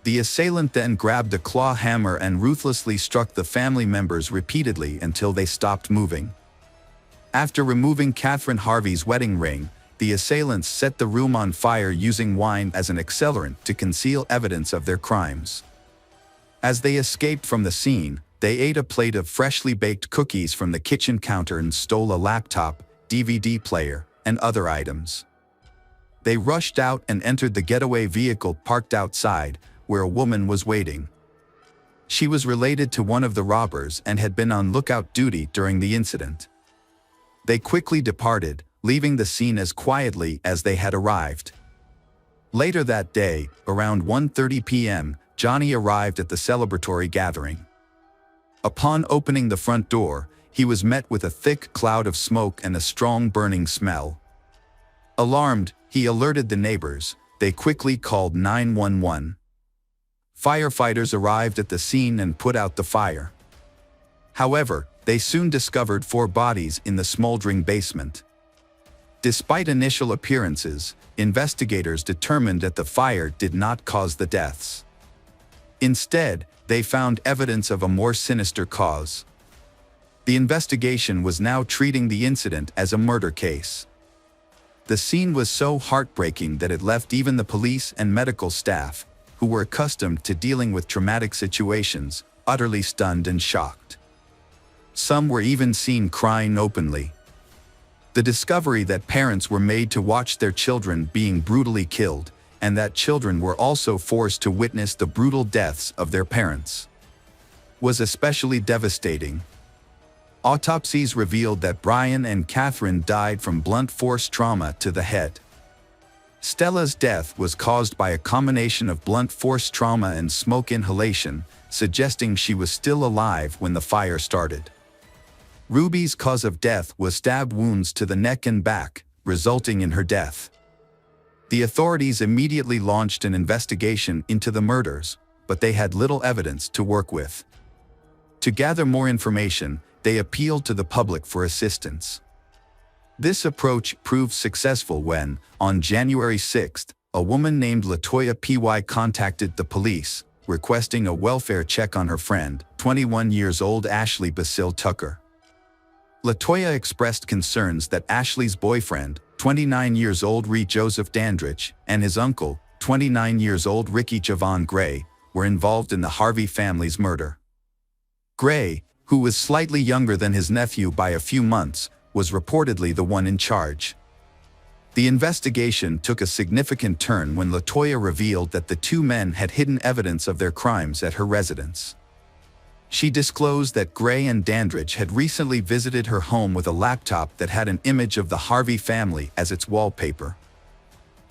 [SPEAKER 1] The assailant then grabbed a claw hammer and ruthlessly struck the family members repeatedly until they stopped moving. After removing Catherine Harvey's wedding ring, the assailants set the room on fire using wine as an accelerant to conceal evidence of their crimes. As they escaped from the scene, they ate a plate of freshly baked cookies from the kitchen counter and stole a laptop, DVD player, and other items. They rushed out and entered the getaway vehicle parked outside, where a woman was waiting. She was related to one of the robbers and had been on lookout duty during the incident. They quickly departed, leaving the scene as quietly as they had arrived. Later that day, around 1:30 p.m., Johnny arrived at the celebratory gathering. Upon opening the front door, he was met with a thick cloud of smoke and a strong burning smell. Alarmed, he alerted the neighbors. They quickly called 911. Firefighters arrived at the scene and put out the fire. However, They soon discovered 4 bodies in the smoldering basement. Despite initial appearances, investigators determined that the fire did not cause the deaths. Instead, they found evidence of a more sinister cause. The investigation was now treating the incident as a murder case. The scene was so heartbreaking that it left even the police and medical staff, who were accustomed to dealing with traumatic situations, utterly stunned and shocked. Some were even seen crying openly. The discovery that parents were made to watch their children being brutally killed, and that children were also forced to witness the brutal deaths of their parents, was especially devastating. Autopsies revealed that Brian and Catherine died from blunt force trauma to the head. Stella's death was caused by a combination of blunt force trauma and smoke inhalation, suggesting she was still alive when the fire started. Ruby's cause of death was stab wounds to the neck and back, resulting in her death. The authorities immediately launched an investigation into the murders, but they had little evidence to work with. To gather more information, they appealed to the public for assistance. This approach proved successful when, on January 6, a woman named Latoya P.Y. contacted the police, requesting a welfare check on her friend, 21 years old Ashley Basil Tucker. Latoya expressed concerns that Ashley's boyfriend, 29 years old Ree Joseph Dandridge, and his uncle, 29 years old Ricky Javon Gray, were involved in the Harvey family's murder. Gray, who was slightly younger than his nephew by a few months, was reportedly the one in charge. The investigation took a significant turn when Latoya revealed that the 2 men had hidden evidence of their crimes at her residence. She disclosed that Gray and Dandridge had recently visited her home with a laptop that had an image of the Harvey family as its wallpaper.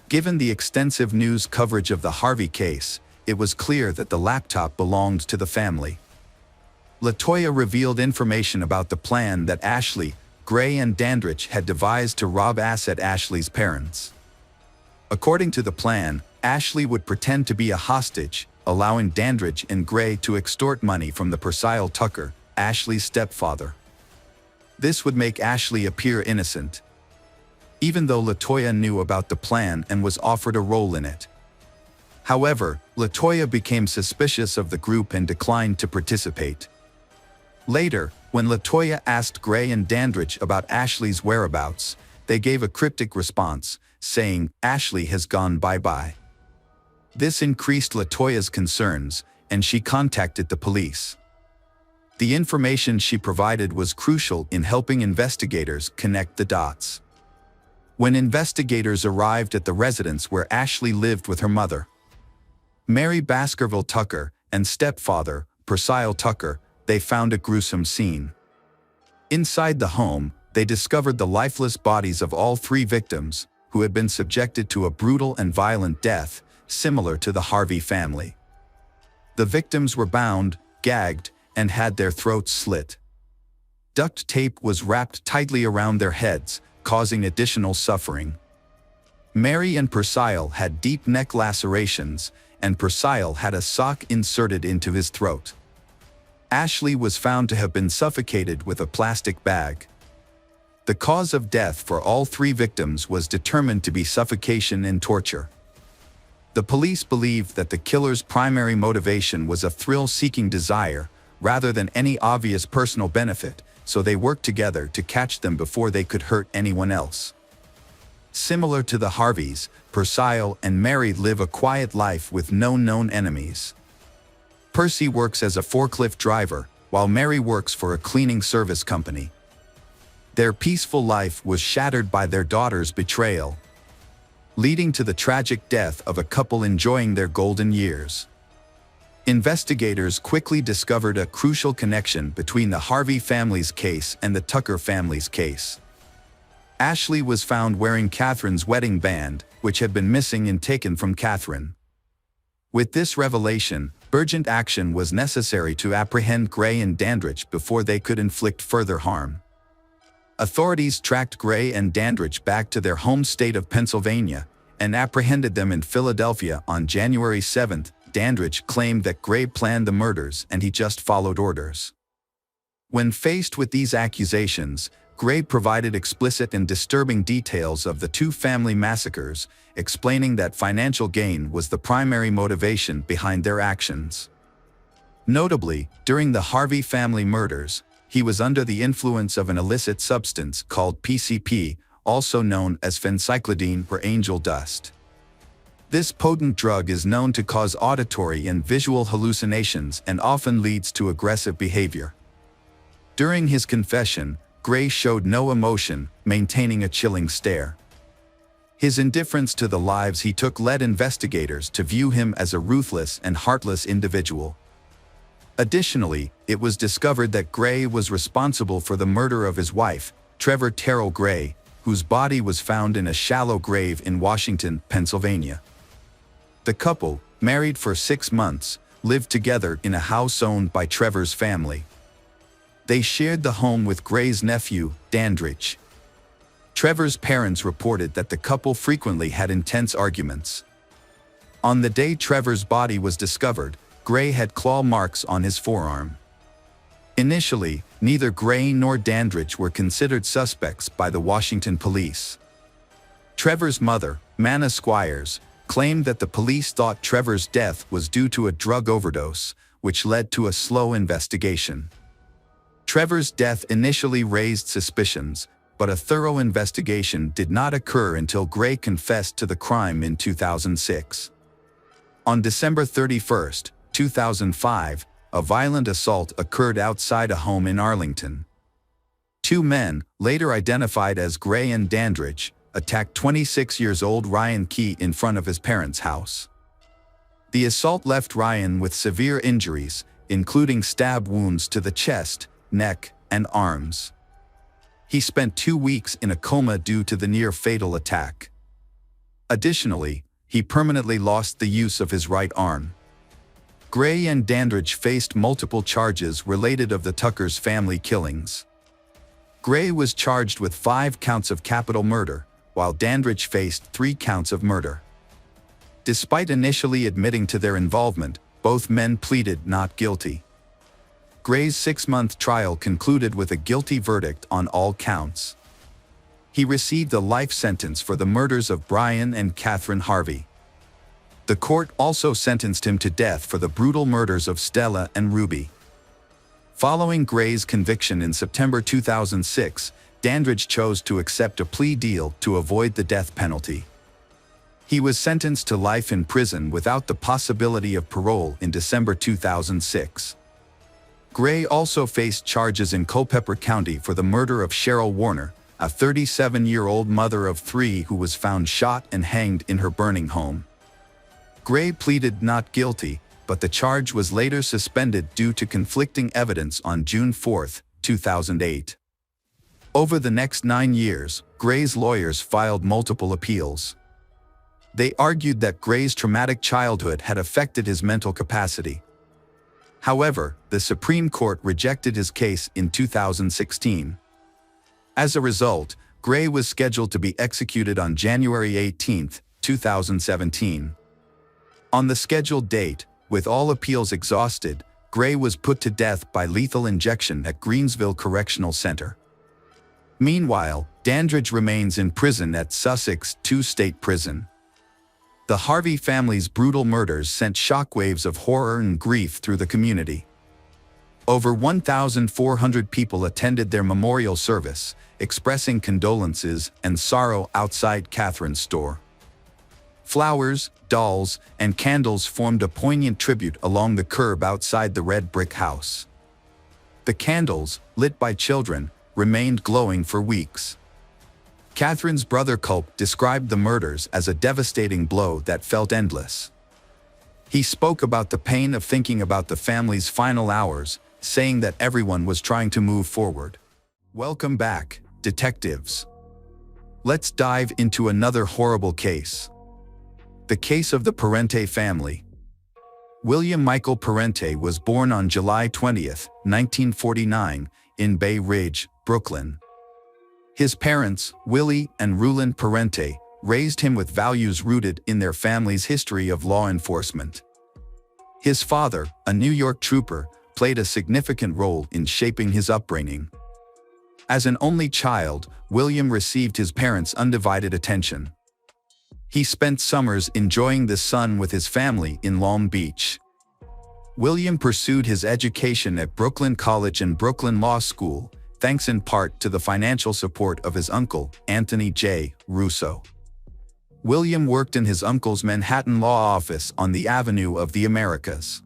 [SPEAKER 1] Given the extensive news coverage of the Harvey case, it was clear that the laptop belonged to the family. Latoya revealed information about the plan that Ashley, Gray and Dandridge had devised to rob Ashley's parents. According to the plan, Ashley would pretend to be a hostage, allowing Dandridge and Gray to extort money from the Purcell Tucker, Ashley's stepfather. This would make Ashley appear innocent, even though Latoya knew about the plan and was offered a role in it. However, Latoya became suspicious of the group and declined to participate. Later, when Latoya asked Gray and Dandridge about Ashley's whereabouts, they gave a cryptic response, saying, "Ashley has gone bye-bye." This increased Latoya's concerns, and she contacted the police. The information she provided was crucial in helping investigators connect the dots. When investigators arrived at the residence where Ashley lived with her mother, Mary Baskerville Tucker, and stepfather, Purcell Tucker, they found a gruesome scene. Inside the home, they discovered the lifeless bodies of all 3 victims, who had been subjected to a brutal and violent death, similar to the Harvey family. The victims were bound, gagged, and had their throats slit. Duct tape was wrapped tightly around their heads, causing additional suffering. Mary and Purcell had deep neck lacerations, and Purcell had a sock inserted into his throat. Ashley was found to have been suffocated with a plastic bag. The cause of death for all 3 victims was determined to be suffocation and torture. The police believed that the killer's primary motivation was a thrill-seeking desire, rather than any obvious personal benefit, so they worked together to catch them before they could hurt anyone else. Similar to the Harveys, Purcell and Mary live a quiet life with no known enemies. Percy works as a forklift driver, while Mary works for a cleaning service company. Their peaceful life was shattered by their daughter's betrayal, leading to the tragic death of a couple enjoying their golden years. Investigators quickly discovered a crucial connection between the Harvey family's case and the Tucker family's case. Ashley was found wearing Catherine's wedding band, which had been missing and taken from Catherine. With this revelation, urgent action was necessary to apprehend Gray and Dandridge before they could inflict further harm. Authorities tracked Gray and Dandridge back to their home state of Pennsylvania and apprehended them in Philadelphia on January 7. Dandridge claimed that Gray planned the murders and he just followed orders. When faced with these accusations, Gray provided explicit and disturbing details of the two family massacres, explaining that financial gain was the primary motivation behind their actions. Notably, during the Harvey family murders, he was under the influence of an illicit substance called PCP, also known as phencyclidine or angel dust. This potent drug is known to cause auditory and visual hallucinations and often leads to aggressive behavior. During his confession, Gray showed no emotion, maintaining a chilling stare. His indifference to the lives he took led investigators to view him as a ruthless and heartless individual. Additionally, it was discovered that Gray was responsible for the murder of his wife, Trevor Terrell Gray, whose body was found in a shallow grave in Washington, Pennsylvania. The couple, married for 6 months, lived together in a house owned by Trevor's family. They shared the home with Gray's nephew, Dandridge. Trevor's parents reported that the couple frequently had intense arguments. On the day Trevor's body was discovered, Gray had claw marks on his forearm. Initially, neither Gray nor Dandridge were considered suspects by the Washington police. Trevor's mother, Manna Squires, claimed that the police thought Trevor's death was due to a drug overdose, which led to a slow investigation. Trevor's death initially raised suspicions, but a thorough investigation did not occur until Gray confessed to the crime in 2006. On December 31, 2005, a violent assault occurred outside a home in Arlington. 2 men, later identified as Gray and Dandridge, attacked 26-year-old Ryan Key in front of his parents' house. The assault left Ryan with severe injuries, including stab wounds to the chest, neck, and arms. He spent 2 weeks in a coma due to the near-fatal attack. Additionally, he permanently lost the use of his right arm. Gray and Dandridge faced multiple charges related of the Tucker's family killings. Gray was charged with 5 counts of capital murder, while Dandridge faced 3 counts of murder. Despite initially admitting to their involvement, both men pleaded not guilty. Gray's 6-month trial concluded with a guilty verdict on all counts. He received a life sentence for the murders of Brian and Catherine Harvey. The court also sentenced him to death for the brutal murders of Stella and Ruby. Following Gray's conviction in September 2006, Dandridge chose to accept a plea deal to avoid the death penalty. He was sentenced to life in prison without the possibility of parole in December 2006. Gray also faced charges in Culpeper County for the murder of Cheryl Warner, a 37-year-old mother of 3 who was found shot and hanged in her burning home. Gray pleaded not guilty, but the charge was later suspended due to conflicting evidence on June 4, 2008. Over the next 9 years, Gray's lawyers filed multiple appeals. They argued that Gray's traumatic childhood had affected his mental capacity. However, the Supreme Court rejected his case in 2016. As a result, Gray was scheduled to be executed on January 18, 2017. On the scheduled date, with all appeals exhausted, Gray was put to death by lethal injection at Greensville Correctional Center. Meanwhile, Dandridge remains in prison at Sussex 2 State Prison. The Harvey family's brutal murders sent shockwaves of horror and grief through the community. Over 1,400 people attended their memorial service, expressing condolences and sorrow outside Catherine's store. Flowers, dolls, and candles formed a poignant tribute along the curb outside the red brick house. The candles, lit by children, remained glowing for weeks. Catherine's brother Culp described the murders as a devastating blow that felt endless. He spoke about the pain of thinking about the family's final hours, saying that everyone was trying to move forward. Welcome back, detectives. Let's dive into another horrible case. The case of the Parente family. William Michael Parente was born on July 20, 1949, in Bay Ridge, Brooklyn. His parents, Willie and Rulon Parente, raised him with values rooted in their family's history of law enforcement. His father, a New York trooper, played a significant role in shaping his upbringing. As an only child, William received his parents' undivided attention. He spent summers enjoying the sun with his family in Long Beach. William pursued his education at Brooklyn College and Brooklyn Law School, thanks in part to the financial support of his uncle, Anthony J. Russo. William worked in his uncle's Manhattan law office on the Avenue of the Americas.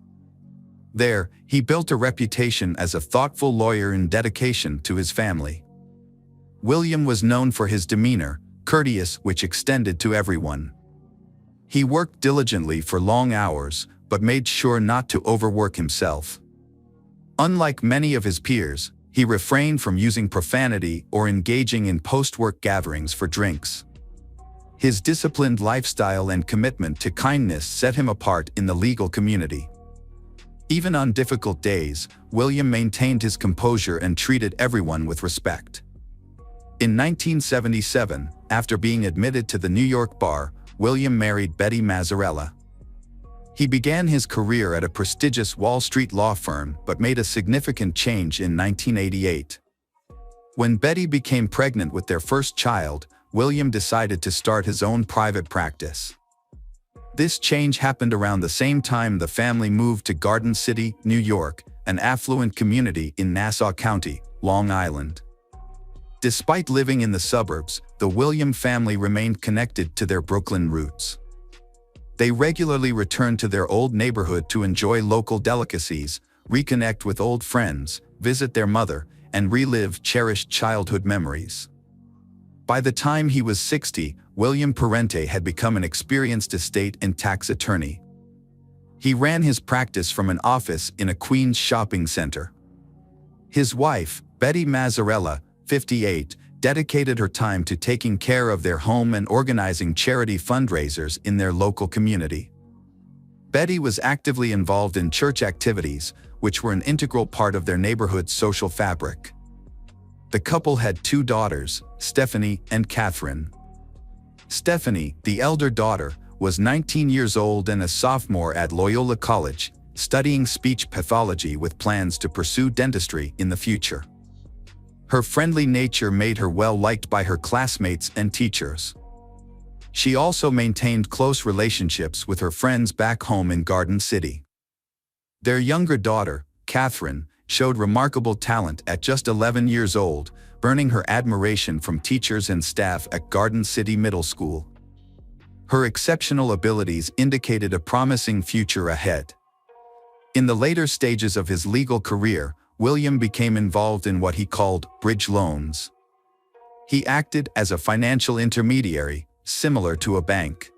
[SPEAKER 1] There, he built a reputation as a thoughtful lawyer and dedication to his family. William was known for his demeanor, courteous which extended to everyone. He worked diligently for long hours, but made sure not to overwork himself. Unlike many of his peers, he refrained from using profanity or engaging in post-work gatherings for drinks. His disciplined lifestyle and commitment to kindness set him apart in the legal community. Even on difficult days, William maintained his composure and treated everyone with respect. In 1977, after being admitted to the New York bar, William married Betty Mazzarella. He began his career at a prestigious Wall Street law firm but made a significant change in 1988. When Betty became pregnant with their first child, William decided to start his own private practice. This change happened around the same time the family moved to Garden City, New York, an affluent community in Nassau County, Long Island. Despite living in the suburbs, the William family remained connected to their Brooklyn roots. They regularly returned to their old neighborhood to enjoy local delicacies, reconnect with old friends, visit their mother, and relive cherished childhood memories. By the time he was 60, William Parente had become an experienced estate and tax attorney. He ran his practice from an office in a Queens shopping center. His wife, Betty Mazzarella, 58, dedicated her time to taking care of their home and organizing charity fundraisers in their local community. Betty was actively involved in church activities, which were an integral part of their neighborhood's social fabric. The couple had two daughters, Stephanie and Catherine. Stephanie, the elder daughter, was 19 years old and a sophomore at Loyola College, studying speech pathology with plans to pursue dentistry in the future. Her friendly nature made her well-liked by her classmates and teachers. She also maintained close relationships with her friends back home in Garden City. Their younger daughter, Catherine, showed remarkable talent at just 11 years old, earning her admiration from teachers and staff at Garden City Middle School. Her exceptional abilities indicated a promising future ahead. In the later stages of his legal career, William became involved in what he called bridge loans. He acted as a financial intermediary, similar to a bank,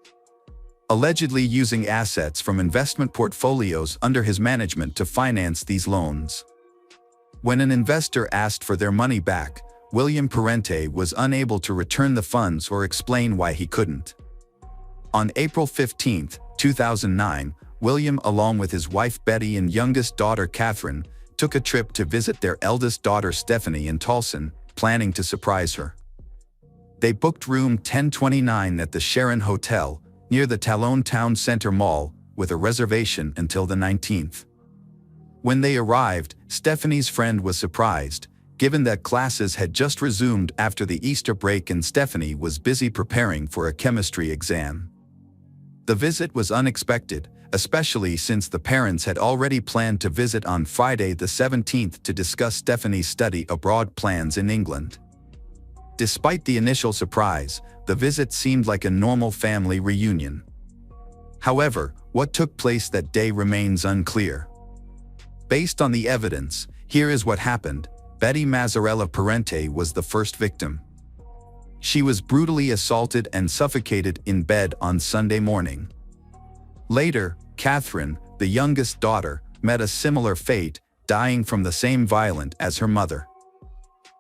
[SPEAKER 1] allegedly using assets from investment portfolios under his management to finance these loans. When an investor asked for their money back, William Parente was unable to return the funds or explain why he couldn't. On April 15, 2009, William, along with his wife Betty and youngest daughter Catherine, took a trip to visit their eldest daughter Stephanie in Towson, planning to surprise her. They booked room 1029 at the Sharon Hotel, near the Talone Town Center Mall, with a reservation until the 19th. When they arrived, Stephanie's friend was surprised, given that classes had just resumed after the Easter break and Stephanie was busy preparing for a chemistry exam. The visit was unexpected, especially since the parents had already planned to visit on Friday the 17th to discuss Stephanie's study abroad plans in England. Despite the initial surprise, the visit seemed like a normal family reunion. However, what took place that day remains unclear. Based on the evidence, here is what happened. Betty Mazzarella Parente was the first victim. She was brutally assaulted and suffocated in bed on Sunday morning. Later, Catherine, the youngest daughter, met a similar fate, dying from the same violence as her mother.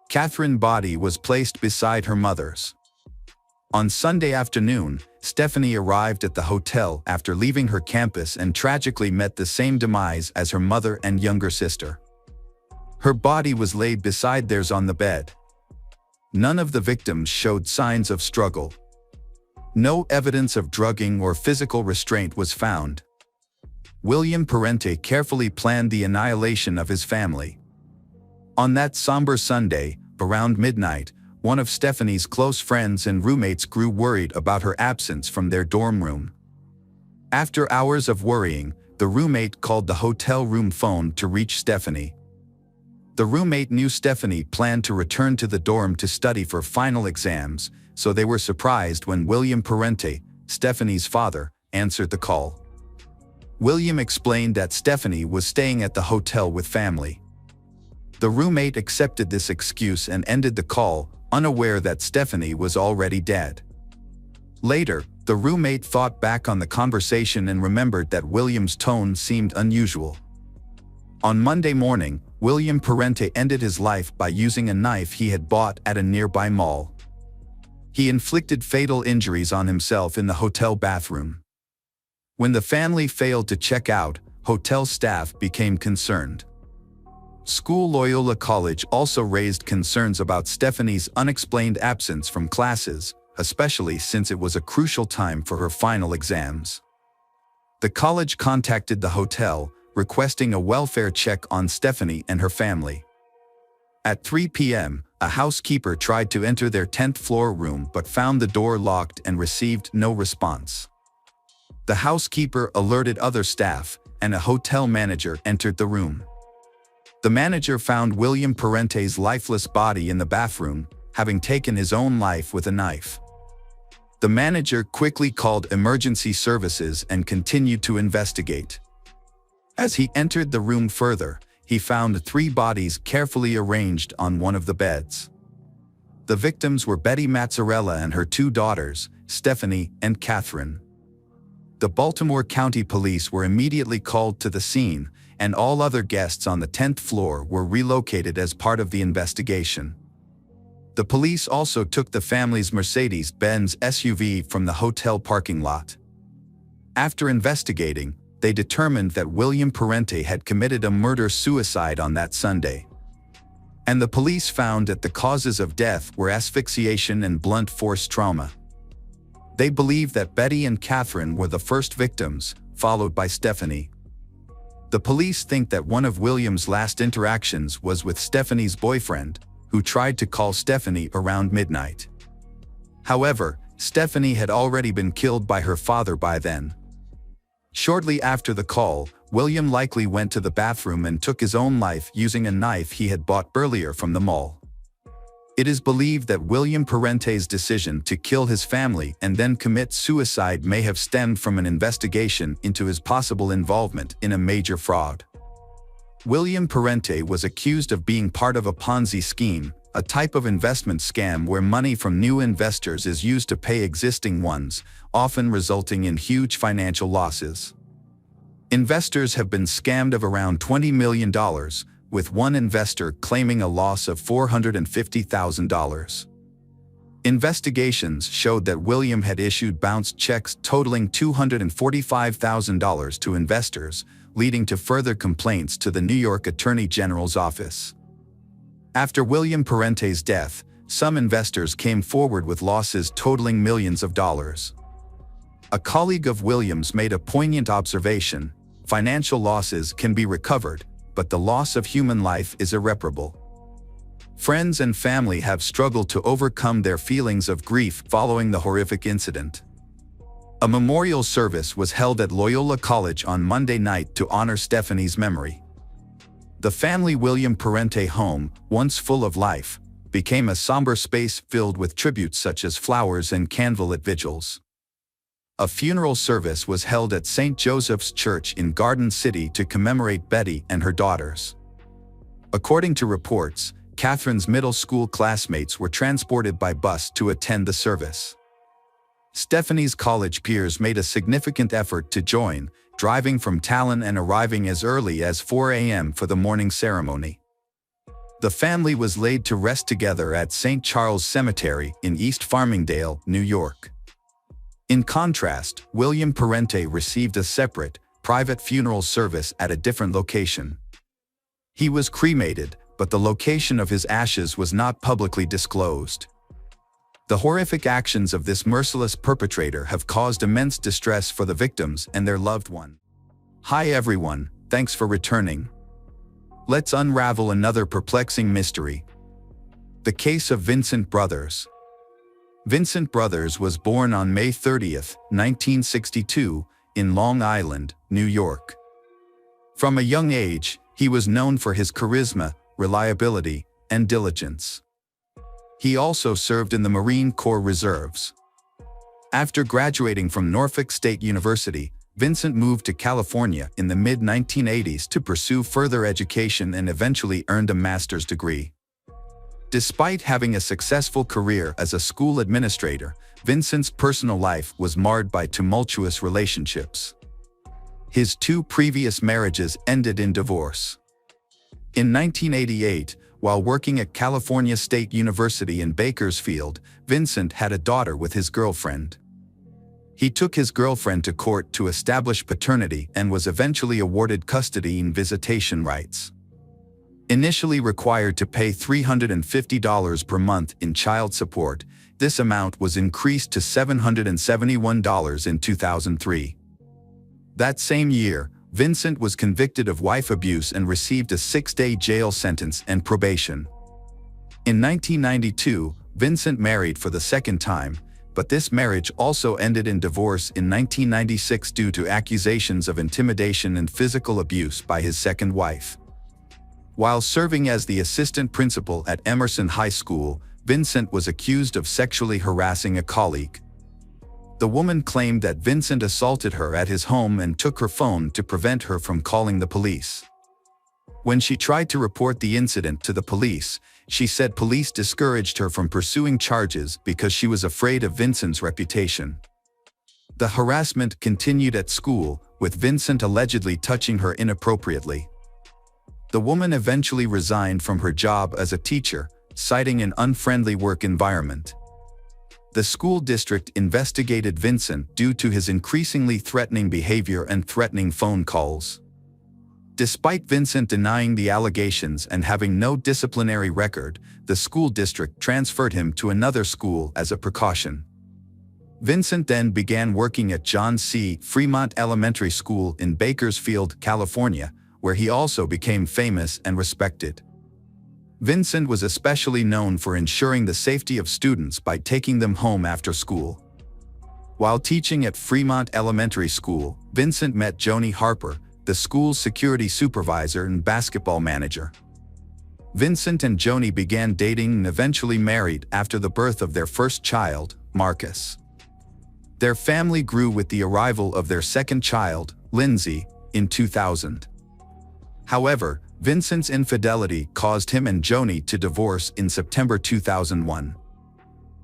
[SPEAKER 1] Catherine's body was placed beside her mother's. On Sunday afternoon, Stephanie arrived at the hotel after leaving her campus and tragically met the same demise as her mother and younger sister. Her body was laid beside theirs on the bed. None of the victims showed signs of struggle. No evidence of drugging or physical restraint was found. William Parente carefully planned the annihilation of his family. On that somber Sunday, around midnight, one of Stephanie's close friends and roommates grew worried about her absence from their dorm room. After hours of worrying, the roommate called the hotel room phone to reach Stephanie. The roommate knew Stephanie planned to return to the dorm to study for final exams, so they were surprised when William Parente, Stephanie's father, answered the call. William explained that Stephanie was staying at the hotel with family. The roommate accepted this excuse and ended the call, unaware that Stephanie was already dead. Later, the roommate thought back on the conversation and remembered that William's tone seemed unusual. On Monday morning, William Parente ended his life by using a knife he had bought at a nearby mall. He inflicted fatal injuries on himself in the hotel bathroom. When the family failed to check out, hotel staff became concerned. School Loyola College also raised concerns about Stephanie's unexplained absence from classes, especially since it was a crucial time for her final exams. The college contacted the hotel, requesting a welfare check on Stephanie and her family. At 3 p.m., a housekeeper tried to enter their 10th floor room but found the door locked and received no response. The housekeeper alerted other staff, and a hotel manager entered the room. The manager found William Parente's lifeless body in the bathroom, having taken his own life with a knife. The manager quickly called emergency services and continued to investigate. As he entered the room further, he found 3 bodies carefully arranged on one of the beds. The victims were Betty Mazzarella and her 2 daughters, Stephanie and Catherine. The Baltimore County Police were immediately called to the scene, and all other guests on the 10th floor were relocated as part of the investigation. The police also took the family's Mercedes-Benz SUV from the hotel parking lot. After investigating, they determined that William Parente had committed a murder-suicide on that Sunday. And the police found that the causes of death were asphyxiation and blunt force trauma. They believe that Betty and Catherine were the first victims, followed by Stephanie. The police think that one of William's last interactions was with Stephanie's boyfriend, who tried to call Stephanie around midnight. However, Stephanie had already been killed by her father by then. Shortly after the call, William likely went to the bathroom and took his own life using a knife he had bought earlier from the mall. It is believed that William Parente's decision to kill his family and then commit suicide may have stemmed from an investigation into his possible involvement in a major fraud. William Parente was accused of being part of a Ponzi scheme, a type of investment scam where money from new investors is used to pay existing ones, often resulting in huge financial losses. Investors have been scammed of around $20 million, with one investor claiming a loss of $450,000. Investigations showed that William had issued bounced checks totaling $245,000 to investors, leading to further complaints to the New York Attorney General's office. After William Parente's death, some investors came forward with losses totaling millions of dollars. A colleague of William's made a poignant observation: financial losses can be recovered, but the loss of human life is irreparable. Friends and family have struggled to overcome their feelings of grief following the horrific incident. A memorial service was held at Loyola College on Monday night to honor Stephanie's memory. The family William Parente home, once full of life, became a somber space filled with tributes such as flowers and candlelit vigils. A funeral service was held at St. Joseph's Church in Garden City to commemorate Betty and her daughters. According to reports, Catherine's middle school classmates were transported by bus to attend the service. Stephanie's college peers made a significant effort to join, driving from Talon and arriving as early as 4 a.m. for the morning ceremony. The family was laid to rest together at St. Charles Cemetery in East Farmingdale, New York. In contrast, William Parente received a separate, private funeral service at a different location. He was cremated, but the location of his ashes was not publicly disclosed. The horrific actions of this merciless perpetrator have caused immense distress for the victims and their loved ones. Hi everyone, thanks for returning. Let's unravel another perplexing mystery. The case of Vincent Brothers. Vincent Brothers was born on May 30th, 1962, in Long Island, New York. From a young age, he was known for his charisma, reliability, and diligence. He also served in the Marine Corps Reserves. After graduating from Norfolk State University, Vincent moved to California in the mid-1980s to pursue further education and eventually earned a master's degree. Despite having a successful career as a school administrator, Vincent's personal life was marred by tumultuous relationships. His two previous marriages ended in divorce. In 1988, while working at California State University in Bakersfield, Vincent had a daughter with his girlfriend. He took his girlfriend to court to establish paternity and was eventually awarded custody and visitation rights. Initially required to pay $350 per month in child support, this amount was increased to $771 in 2003. That same year, Vincent was convicted of wife abuse and received a 6-day jail sentence and probation. In 1992, Vincent married for the second time, but this marriage also ended in divorce in 1996 due to accusations of intimidation and physical abuse by his second wife. While serving as the assistant principal at Emerson High School, Vincent was accused of sexually harassing a colleague. The woman claimed that Vincent assaulted her at his home and took her phone to prevent her from calling the police. When she tried to report the incident to the police, she said police discouraged her from pursuing charges because she was afraid of Vincent's reputation. The harassment continued at school, with Vincent allegedly touching her inappropriately. The woman eventually resigned from her job as a teacher, citing an unfriendly work environment. The school district investigated Vincent due to his increasingly threatening behavior and threatening phone calls. Despite Vincent denying the allegations and having no disciplinary record, the school district transferred him to another school as a precaution. Vincent then began working at John C. Fremont Elementary School in Bakersfield, California, where he also became famous and respected. Vincent was especially known for ensuring the safety of students by taking them home after school. While teaching at Fremont Elementary School, Vincent met Joni Harper, the school's security supervisor and basketball manager. Vincent and Joni began dating and eventually married after the birth of their first child, Marcus. Their family grew with the arrival of their second child, Lindsay, in 2000. However, Vincent's infidelity caused him and Joni to divorce in September 2001.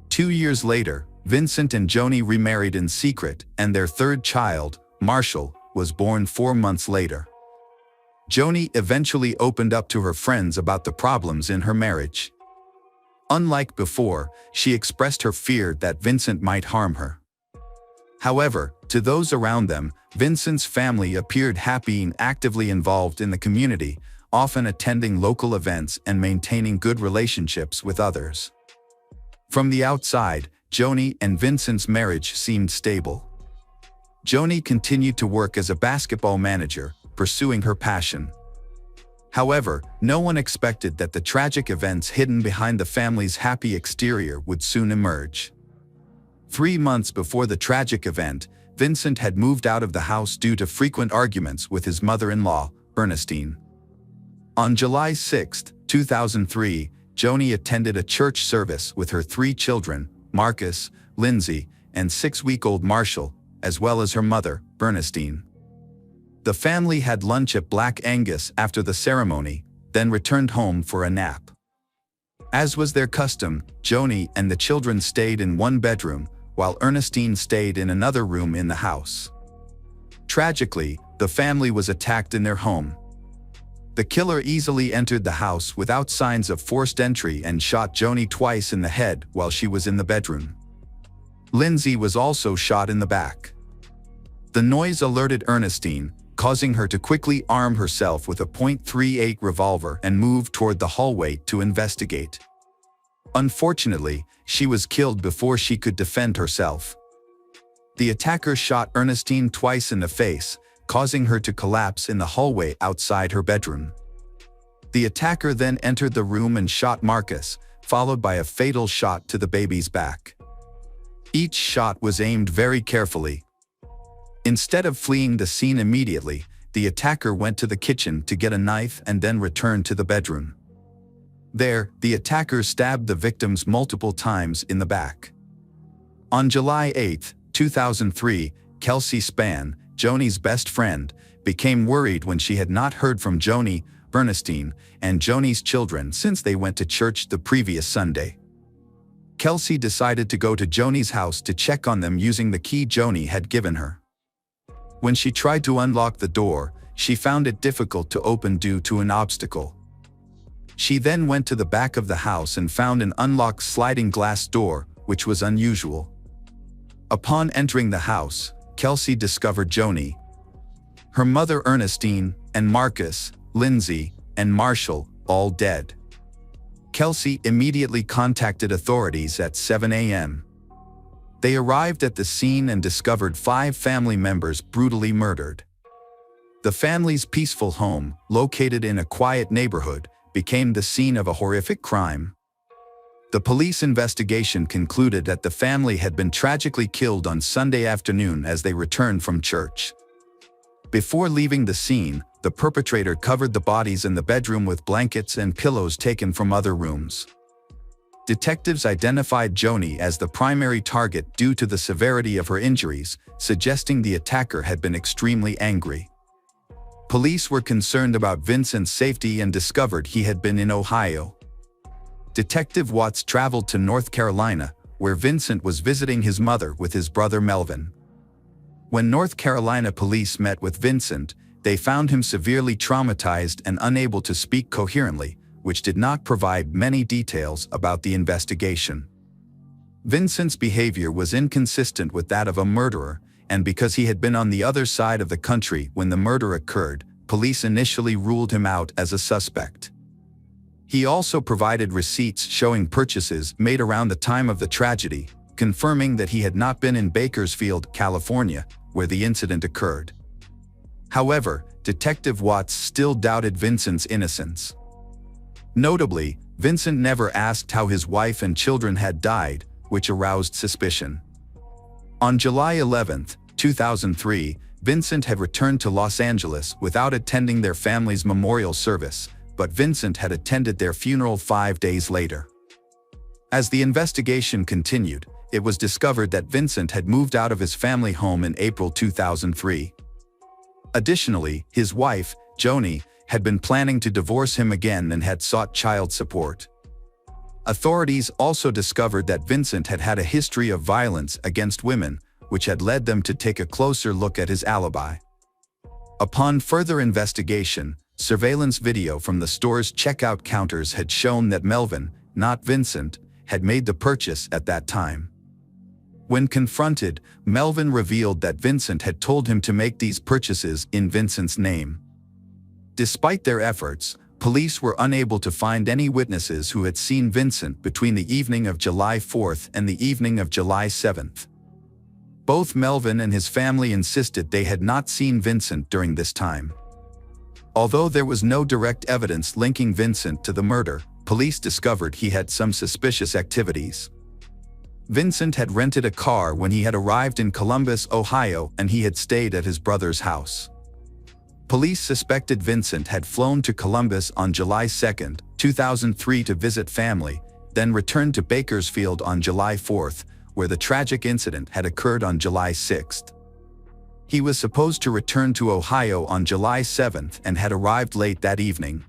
[SPEAKER 1] 2 years later, Vincent and Joni remarried in secret, and their third child, Marshall, was born 4 months later. Joni eventually opened up to her friends about the problems in her marriage. Unlike before, she expressed her fear that Vincent might harm her. However, to those around them, Vincent's family appeared happy and actively involved in the community, often attending local events and maintaining good relationships with others. From the outside, Joni and Vincent's marriage seemed stable. Joni continued to work as a basketball manager, pursuing her passion. However, no one expected that the tragic events hidden behind the family's happy exterior would soon emerge. 3 months before the tragic event, Vincent had moved out of the house due to frequent arguments with his mother-in-law, Ernestine. On July 6, 2003, Joni attended a church service with her 3 children, Marcus, Lindsay, and 6-week-old Marshall, as well as her mother, Ernestine. The family had lunch at Black Angus after the ceremony, then returned home for a nap. As was their custom, Joni and the children stayed in one bedroom, while Ernestine stayed in another room in the house. Tragically, the family was attacked in their home. The killer easily entered the house without signs of forced entry and shot Joni twice in the head while she was in the bedroom. Lindsay was also shot in the back. The noise alerted Ernestine, causing her to quickly arm herself with a .38 revolver and move toward the hallway to investigate. Unfortunately, she was killed before she could defend herself. The attacker shot Ernestine twice in the face, causing her to collapse in the hallway outside her bedroom. The attacker then entered the room and shot Marcus, followed by a fatal shot to the baby's back. Each shot was aimed very carefully. Instead of fleeing the scene immediately, the attacker went to the kitchen to get a knife and then returned to the bedroom. There, the attacker stabbed the victims multiple times in the back. On July 8, 2003, Kelsey Spann, Joni's best friend, became worried when she had not heard from Joni, Bernstein, and Joni's children since they went to church the previous Sunday. Kelsey decided to go to Joni's house to check on them using the key Joni had given her. When she tried to unlock the door, she found it difficult to open due to an obstacle. She then went to the back of the house and found an unlocked sliding glass door, which was unusual. Upon entering the house, Kelsey discovered Joni, her mother Ernestine, and Marcus, Lindsay, and Marshall, all dead. Kelsey immediately contacted authorities at 7 a.m. They arrived at the scene and discovered 5 family members brutally murdered. The family's peaceful home, located in a quiet neighborhood, became the scene of a horrific crime. The police investigation concluded that the family had been tragically killed on Sunday afternoon as they returned from church. Before leaving the scene, the perpetrator covered the bodies in the bedroom with blankets and pillows taken from other rooms. Detectives identified Joni as the primary target due to the severity of her injuries, suggesting the attacker had been extremely angry. Police were concerned about Vincent's safety and discovered he had been in Ohio. Detective Watts traveled to North Carolina, where Vincent was visiting his mother with his brother Melvin. When North Carolina police met with Vincent, they found him severely traumatized and unable to speak coherently, which did not provide many details about the investigation. Vincent's behavior was inconsistent with that of a murderer, and because he had been on the other side of the country when the murder occurred, police initially ruled him out as a suspect. He also provided receipts showing purchases made around the time of the tragedy, confirming that he had not been in Bakersfield, California, where the incident occurred. However, Detective Watts still doubted Vincent's innocence. Notably, Vincent never asked how his wife and children had died, which aroused suspicion. On July 11, 2003, Vincent had returned to Los Angeles without attending their family's memorial service, but Vincent had attended their funeral 5 days later. As the investigation continued, it was discovered that Vincent had moved out of his family home in April 2003. Additionally, his wife, Joni, had been planning to divorce him again and had sought child support. Authorities also discovered that Vincent had had a history of violence against women, which had led them to take a closer look at his alibi. Upon further investigation, surveillance video from the store's checkout counters had shown that Melvin, not Vincent, had made the purchase at that time. When confronted, Melvin revealed that Vincent had told him to make these purchases in Vincent's name. Despite their efforts, police were unable to find any witnesses who had seen Vincent between the evening of July 4th and the evening of July 7th. Both Melvin and his family insisted they had not seen Vincent during this time. Although there was no direct evidence linking Vincent to the murder, police discovered he had some suspicious activities. Vincent had rented a car when he had arrived in Columbus, Ohio, and he had stayed at his brother's house. Police suspected Vincent had flown to Columbus on July 2, 2003 to visit family, then returned to Bakersfield on July 4, where the tragic incident had occurred on July 6. He was supposed to return to Ohio on July 7 and had arrived late that evening.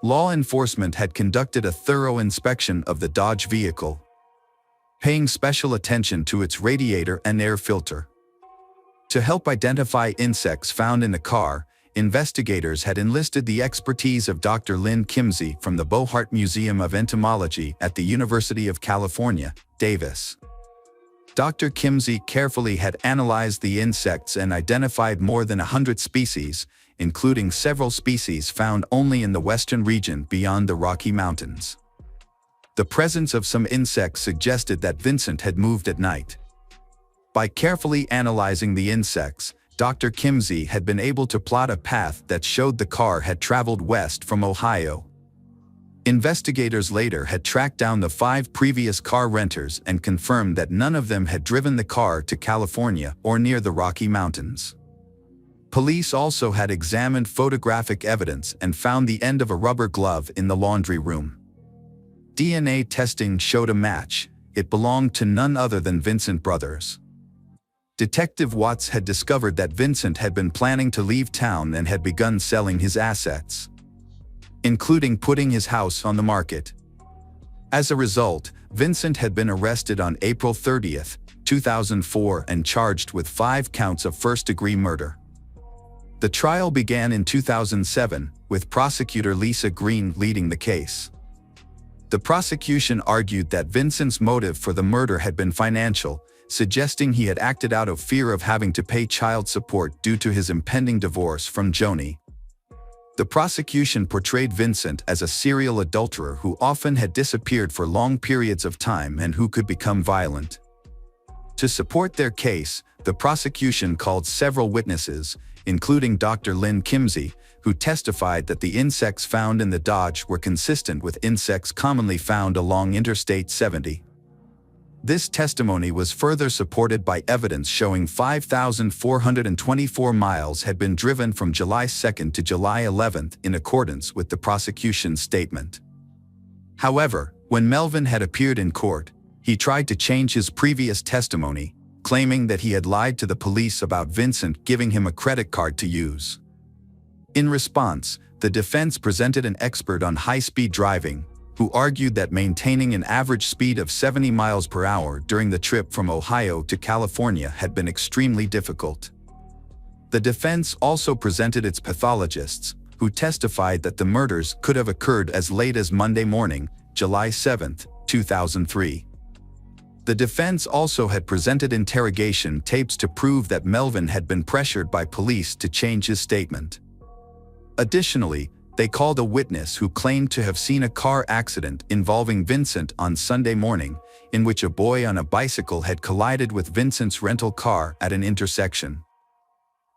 [SPEAKER 1] Law enforcement had conducted a thorough inspection of the Dodge vehicle, paying special attention to its radiator and air filter. To help identify insects found in the car, investigators had enlisted the expertise of Dr. Lynn Kimsey from the Bohart Museum of Entomology at the University of California, Davis. Dr. Kimsey carefully had analyzed the insects and identified more than 100 species, including several species found only in the western region beyond the Rocky Mountains. The presence of some insects suggested that Vincent had moved at night. By carefully analyzing the insects, Dr. Kimsey had been able to plot a path that showed the car had traveled west from Ohio. Investigators later had tracked down the 5 previous car renters and confirmed that none of them had driven the car to California or near the Rocky Mountains. Police also had examined photographic evidence and found the end of a rubber glove in the laundry room. DNA testing showed a match. It belonged to none other than Vincent Brothers. Detective Watts had discovered that Vincent had been planning to leave town and had begun selling his assets, including putting his house on the market. As a result, Vincent had been arrested on April 30, 2004 and charged with 5 counts of first-degree murder. The trial began in 2007, with prosecutor Lisa Green leading the case. The prosecution argued that Vincent's motive for the murder had been financial, suggesting he had acted out of fear of having to pay child support due to his impending divorce from Joni. The prosecution portrayed Vincent as a serial adulterer who often had disappeared for long periods of time and who could become violent. To support their case, the prosecution called several witnesses, including Dr. Lynn Kimsey, who testified that the insects found in the Dodge were consistent with insects commonly found along Interstate 70. This testimony was further supported by evidence showing 5,424 miles had been driven from July 2 to July 11 in accordance with the prosecution's statement. However, when Melvin had appeared in court, he tried to change his previous testimony, claiming that he had lied to the police about Vincent giving him a credit card to use. In response, the defense presented an expert on high-speed driving, who argued that maintaining an average speed of 70 miles per hour during the trip from Ohio to California had been extremely difficult. The defense also presented its pathologists, who testified that the murders could have occurred as late as Monday morning, July 7, 2003. The defense also had presented interrogation tapes to prove that Melvin had been pressured by police to change his statement. Additionally, they called a witness who claimed to have seen a car accident involving Vincent on Sunday morning, in which a boy on a bicycle had collided with Vincent's rental car at an intersection.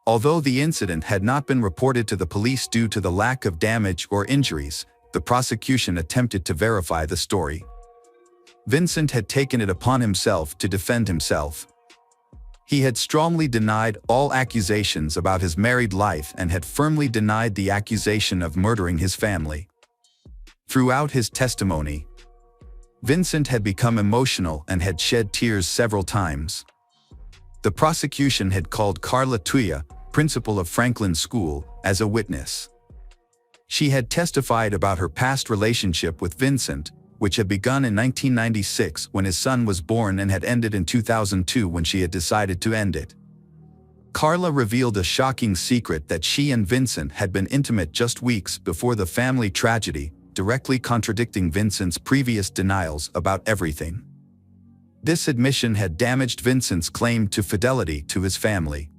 [SPEAKER 1] Although the incident had not been reported to the police due to the lack of damage or injuries, the prosecution attempted to verify the story. Vincent had taken it upon himself to defend himself. He had strongly denied all accusations about his married life and had firmly denied the accusation of murdering his family. Throughout his testimony, Vincent had become emotional and had shed tears several times. The prosecution had called Carla Tuya, principal of Franklin School, as a witness. She had testified about her past relationship with Vincent, which had begun in 1996 when his son was born and had ended in 2002 when she had decided to end it. Carla revealed a shocking secret that she and Vincent had been intimate just weeks before the family tragedy, directly contradicting Vincent's previous denials about everything. This admission had damaged Vincent's claim to fidelity to his family.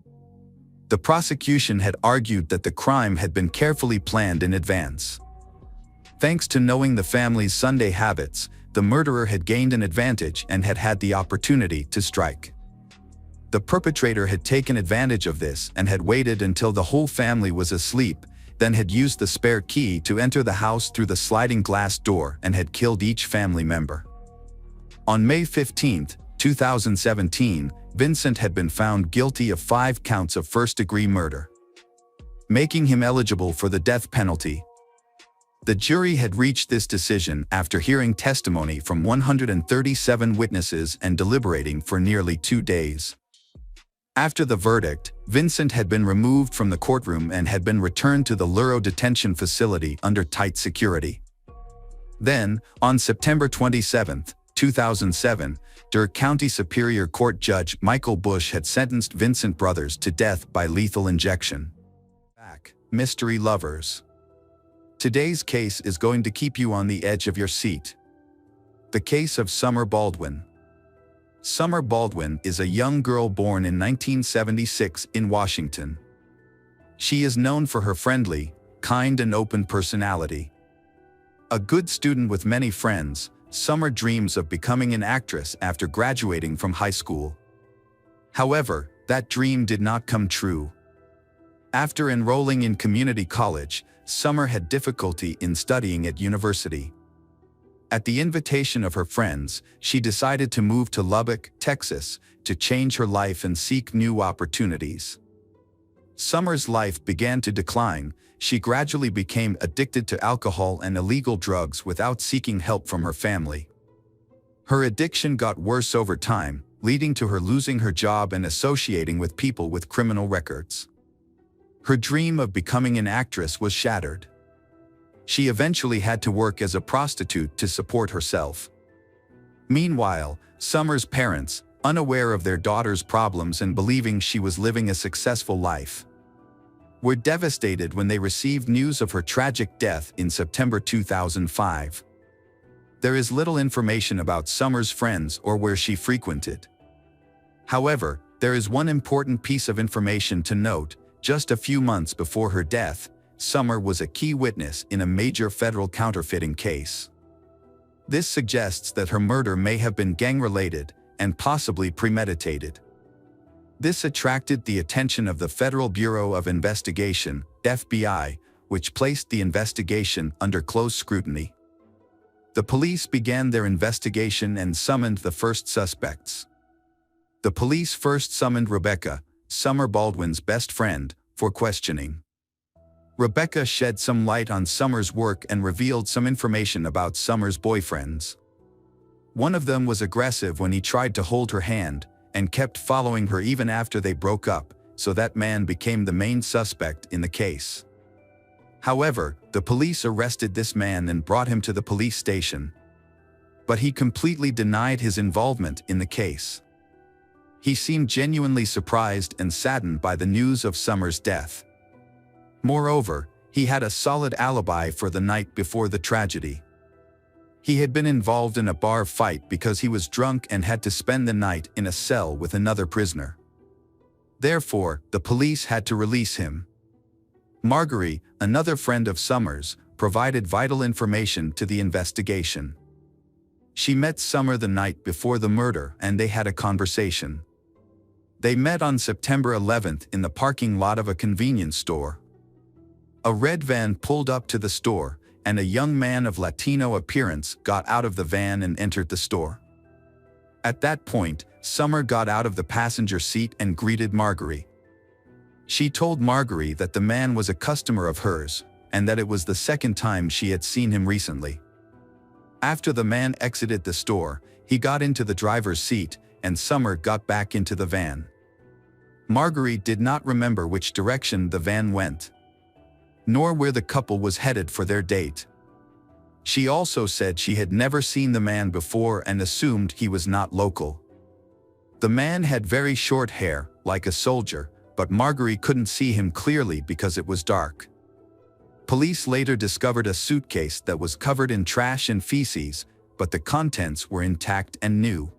[SPEAKER 1] The prosecution had argued that the crime had been carefully planned in advance. Thanks to knowing the family's Sunday habits, the murderer had gained an advantage and had had the opportunity to strike. The perpetrator had taken advantage of this and had waited until the whole family was asleep, then had used the spare key to enter the house through the sliding glass door and had killed each family member. On May 15, 2017, Vincent had been found guilty of 5 counts of first-degree murder, making him eligible for the death penalty. The jury had reached this decision after hearing testimony from 137 witnesses and deliberating for nearly 2 days. After the verdict, Vincent had been removed from the courtroom and had been returned to the Luro detention facility under tight security. Then, on September 27, 2007, Durr County Superior Court Judge Michael Bush had sentenced Vincent Brothers to death by lethal injection. Mystery lovers. Today's case is going to keep you on the edge of your seat. The case of Summer Baldwin. Summer Baldwin is a young girl born in 1976 in Washington. She is known for her friendly, kind and open personality. A good student with many friends, Summer dreams of becoming an actress after graduating from high school. However, That dream did not come true. After enrolling in community college, Summer had difficulty in studying at university. At the invitation of her friends, she decided to move to Lubbock, Texas, to change her life and seek new opportunities. Summer's life began to decline. She gradually became addicted to alcohol and illegal drugs without seeking help from her family. Her addiction got worse over time, leading to her losing her job and associating with people with criminal records. Her dream of becoming an actress was shattered. She eventually had to work as a prostitute to support herself. Meanwhile, Summer's parents, unaware of their daughter's problems and believing she was living a successful life, were devastated when they received news of her tragic death in September 2005. There is little information about Summer's friends or where she frequented. However, there is one important piece of information to note. Just a few months before her death, Summer was a key witness in a major federal counterfeiting case. This suggests that her murder may have been gang-related and possibly premeditated. This attracted the attention of the Federal Bureau of Investigation, FBI, which placed the investigation under close scrutiny. The police began their investigation and summoned the first suspects. The police first summoned Rebecca, Summer Baldwin's best friend, for questioning. Rebecca shed some light on Summer's work and revealed some information about Summer's boyfriends. One of them was aggressive when he tried to hold her hand, and kept following her even after they broke up, so that man became the main suspect in the case. However, the police arrested this man and brought him to the police station. But he completely denied his involvement in the case. He seemed genuinely surprised and saddened by the news of Summer's death. Moreover, he had a solid alibi for the night before the tragedy. He had been involved in a bar fight because he was drunk and had to spend the night in a cell with another prisoner. Therefore, the police had to release him. Marguerite, another friend of Summer's, provided vital information to the investigation. She met Summer the night before the murder and they had a conversation. They met on September 11th in the parking lot of a convenience store. A red van pulled up to the store, and a young man of Latino appearance got out of the van and entered the store. At that point, Summer got out of the passenger seat and greeted Marguerite. She told Marguerite that the man was a customer of hers, and that it was the second time she had seen him recently. After the man exited the store, he got into the driver's seat, and Summer got back into the van. Marguerite did not remember which direction the van went, nor where the couple was headed for their date. She also said she had never seen the man before and assumed he was not local. The man had very short hair, like a soldier, but Marguerite couldn't see him clearly because it was dark. Police later discovered a suitcase that was covered in trash and feces, but the contents were intact and new.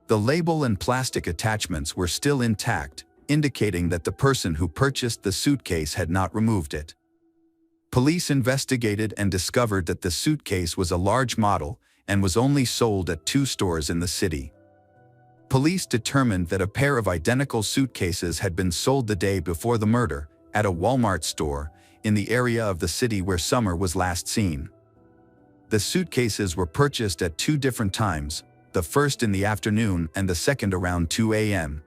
[SPEAKER 1] The label and plastic attachments were still intact, indicating that the person who purchased the suitcase had not removed it. Police investigated and discovered that the suitcase was a large model and was only sold at 2 stores in the city. Police determined that a pair of identical suitcases had been sold the day before the murder at a Walmart store in the area of the city where Summer was last seen. The suitcases were purchased at 2 different times, the first in the afternoon and the second around 2 a.m.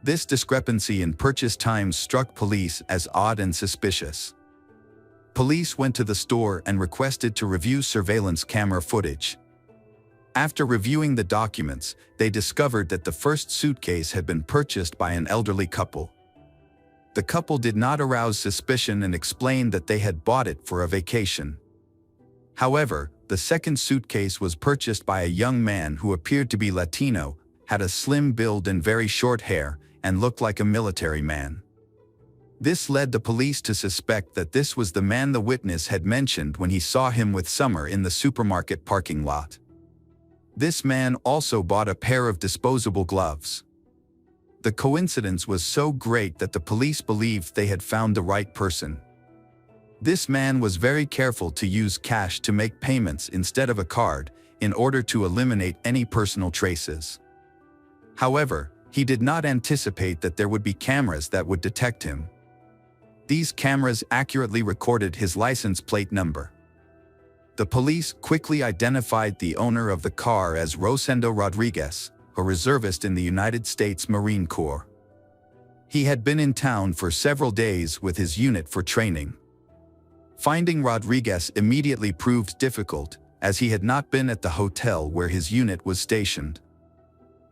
[SPEAKER 1] This discrepancy in purchase times struck police as odd and suspicious. Police went to the store and requested to review surveillance camera footage. After reviewing the documents, they discovered that the first suitcase had been purchased by an elderly couple. The couple did not arouse suspicion and explained that they had bought it for a vacation. However, the second suitcase was purchased by a young man who appeared to be Latino, had a slim build and very short hair, and looked like a military man. This led the police to suspect that this was the man the witness had mentioned when he saw him with Summer in the supermarket parking lot. This man also bought a pair of disposable gloves. The coincidence was so great that the police believed they had found the right person. This man was very careful to use cash to make payments instead of a card, in order to eliminate any personal traces. However, He did not anticipate that there would be cameras that would detect him. These cameras accurately recorded his license plate number. The police quickly identified the owner of the car as Rosendo Rodriguez, a reservist in the United States Marine Corps. He had been in town for several days with his unit for training. Finding Rodriguez immediately proved difficult, as he had not been at the hotel where his unit was stationed.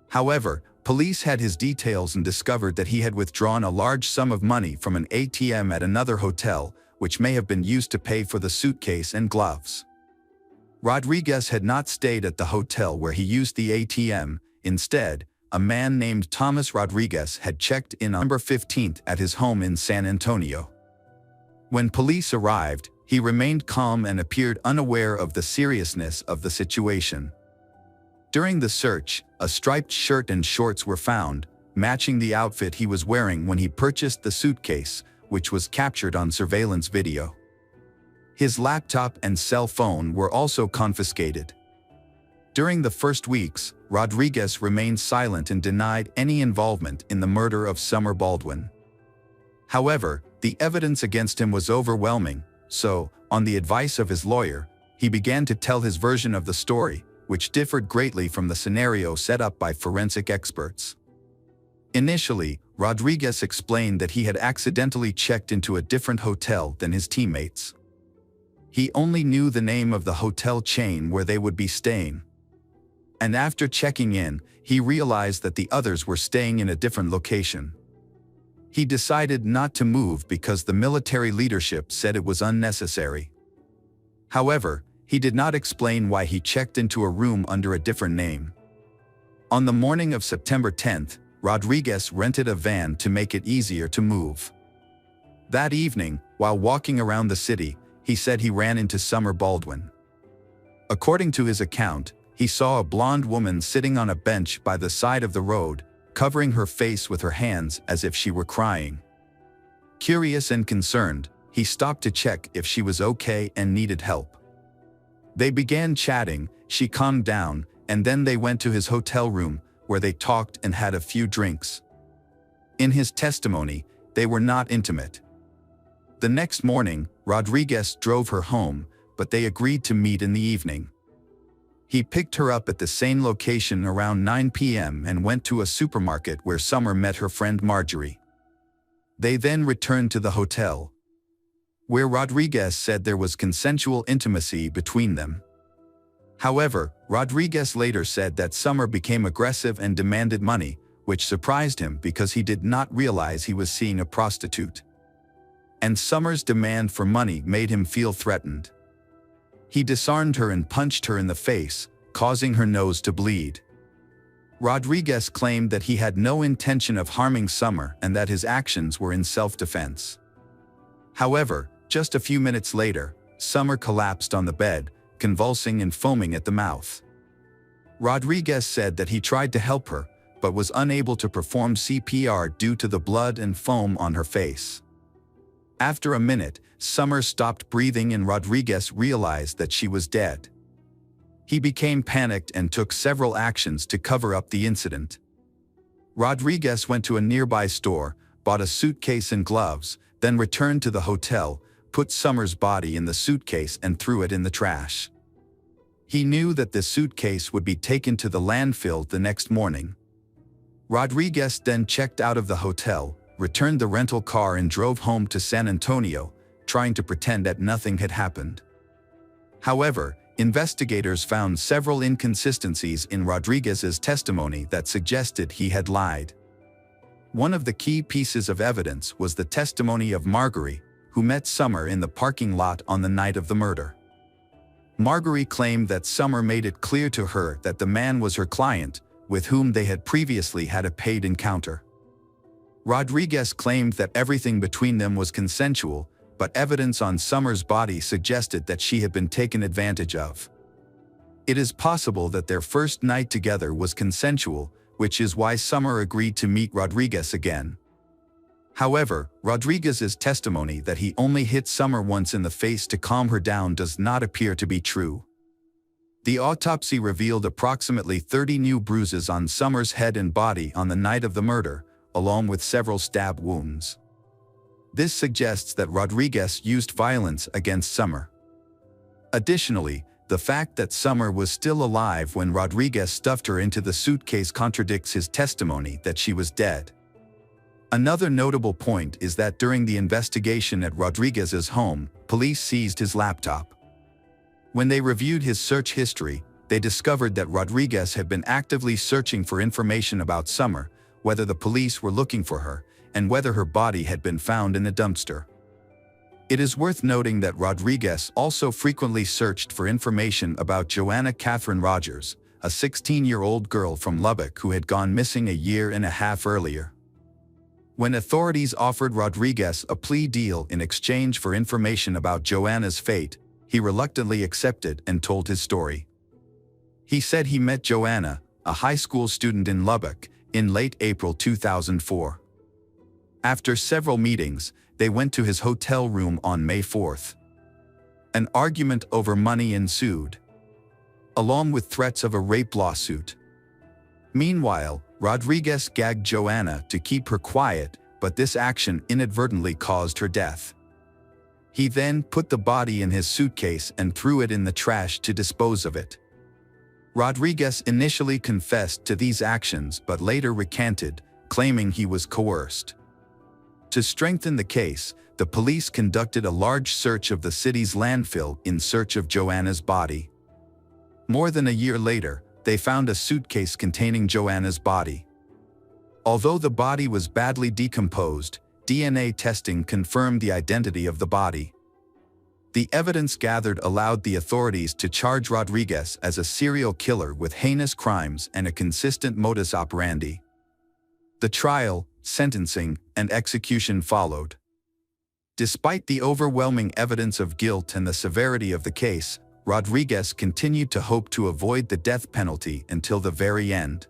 [SPEAKER 1] However, police had his details and discovered that he had withdrawn a large sum of money from an ATM at another hotel, which may have been used to pay for the suitcase and gloves. Rodriguez had not stayed at the hotel where he used the ATM. Instead, a man named Thomas Rodriguez had checked in on November 15th at his home in San Antonio. When police arrived, he remained calm and appeared unaware of the seriousness of the situation. During the search, a striped shirt and shorts were found, matching the outfit he was wearing when he purchased the suitcase, which was captured on surveillance video. His laptop and cell phone were also confiscated. During the first weeks, Rodriguez remained silent and denied any involvement in the murder of Summer Baldwin. However, the evidence against him was overwhelming, so, on the advice of his lawyer, he began to tell his version of the story, which differed greatly from the scenario set up by forensic experts. Initially, Rodriguez explained that he had accidentally checked into a different hotel than his teammates. He only knew the name of the hotel chain where they would be staying. And after checking in, he realized that the others were staying in a different location. He decided not to move because the military leadership said it was unnecessary. However, he did not explain why he checked into a room under a different name. On the morning of September 10th, Rodriguez rented a van to make it easier to move. That evening, while walking around the city, he said he ran into Summer Baldwin. According to his account, he saw a blonde woman sitting on a bench by the side of the road, covering her face with her hands as if she were crying. Curious and concerned, he stopped to check if she was okay and needed help. They began chatting, she calmed down, and then they went to his hotel room, where they talked and had a few drinks. In his testimony, they were not intimate. The next morning, Rodriguez drove her home, but they agreed to meet in the evening. He picked her up at the same location around 9 p.m. and went to a supermarket where Summer met her friend Marjorie. They then returned to the hotel, where Rodriguez said there was consensual intimacy between them. However, Rodriguez later said that Summer became aggressive and demanded money, which surprised him because he did not realize he was seeing a prostitute. And Summer's demand for money made him feel threatened. He disarmed her and punched her in the face, causing her nose to bleed. Rodriguez claimed that he had no intention of harming Summer and that his actions were in self-defense. However, just a few minutes later, Summer collapsed on the bed, convulsing and foaming at the mouth. Rodriguez said that he tried to help her, but was unable to perform CPR due to the blood and foam on her face. After a minute, Summer stopped breathing and Rodriguez realized that she was dead. He became panicked and took several actions to cover up the incident. Rodriguez went to a nearby store, bought a suitcase and gloves, then returned to the hotel, put Summer's body in the suitcase and threw it in the trash. He knew that the suitcase would be taken to the landfill the next morning. Rodriguez then checked out of the hotel, returned the rental car and drove home to San Antonio, trying to pretend that nothing had happened. However, investigators found several inconsistencies in Rodriguez's testimony that suggested he had lied. One of the key pieces of evidence was the testimony of Marjorie, who met Summer in the parking lot on the night of the murder. Marjorie claimed that Summer made it clear to her that the man was her client, with whom they had previously had a paid encounter. Rodriguez claimed that everything between them was consensual, but evidence on Summer's body suggested that she had been taken advantage of. It is possible that their first night together was consensual, which is why Summer agreed to meet Rodriguez again. However, Rodriguez's testimony that he only hit Summer once in the face to calm her down does not appear to be true. The autopsy revealed approximately 30 new bruises on Summer's head and body on the night of the murder, along with several stab wounds. This suggests that Rodriguez used violence against Summer. Additionally, the fact that Summer was still alive when Rodriguez stuffed her into the suitcase contradicts his testimony that she was dead. Another notable point is that during the investigation at Rodriguez's home, police seized his laptop. When they reviewed his search history, they discovered that Rodriguez had been actively searching for information about Summer, whether the police were looking for her, and whether her body had been found in a dumpster. It is worth noting that Rodriguez also frequently searched for information about Joanna Catherine Rogers, a 16-year-old girl from Lubbock who had gone missing a year and a half earlier. When authorities offered Rodriguez a plea deal in exchange for information about Joanna's fate, he reluctantly accepted and told his story. He said he met Joanna, a high school student in Lubbock, in late April 2004. After several meetings, they went to his hotel room on May 4th. An argument over money ensued, along with threats of a rape lawsuit. Meanwhile, Rodriguez gagged Joanna to keep her quiet, but this action inadvertently caused her death. He then put the body in his suitcase and threw it in the trash to dispose of it. Rodriguez initially confessed to these actions but later recanted, claiming he was coerced. To strengthen the case, the police conducted a large search of the city's landfill in search of Joanna's body. More than a year later, they found a suitcase containing Joanna's body. Although the body was badly decomposed, DNA testing confirmed the identity of the body. The evidence gathered allowed the authorities to charge Rodriguez as a serial killer with heinous crimes and a consistent modus operandi. The trial, sentencing, and execution followed. Despite the overwhelming evidence of guilt and the severity of the case, Rodriguez continued to hope to avoid the death penalty until the very end.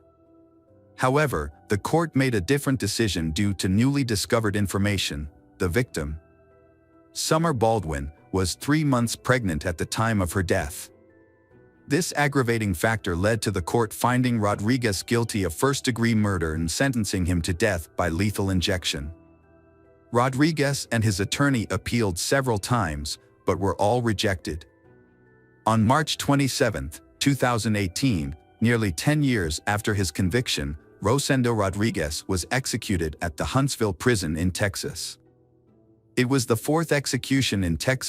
[SPEAKER 1] However, the court made a different decision due to newly discovered information. The victim, Summer Baldwin, was 3 months pregnant at the time of her death. This aggravating factor led to the court finding Rodriguez guilty of first-degree murder and sentencing him to death by lethal injection. Rodriguez and his attorney appealed several times, but were all rejected. On March 27, 2018, nearly 10 years after his conviction, Rosendo Rodriguez was executed at the Huntsville prison in Texas. It was the fourth execution in Texas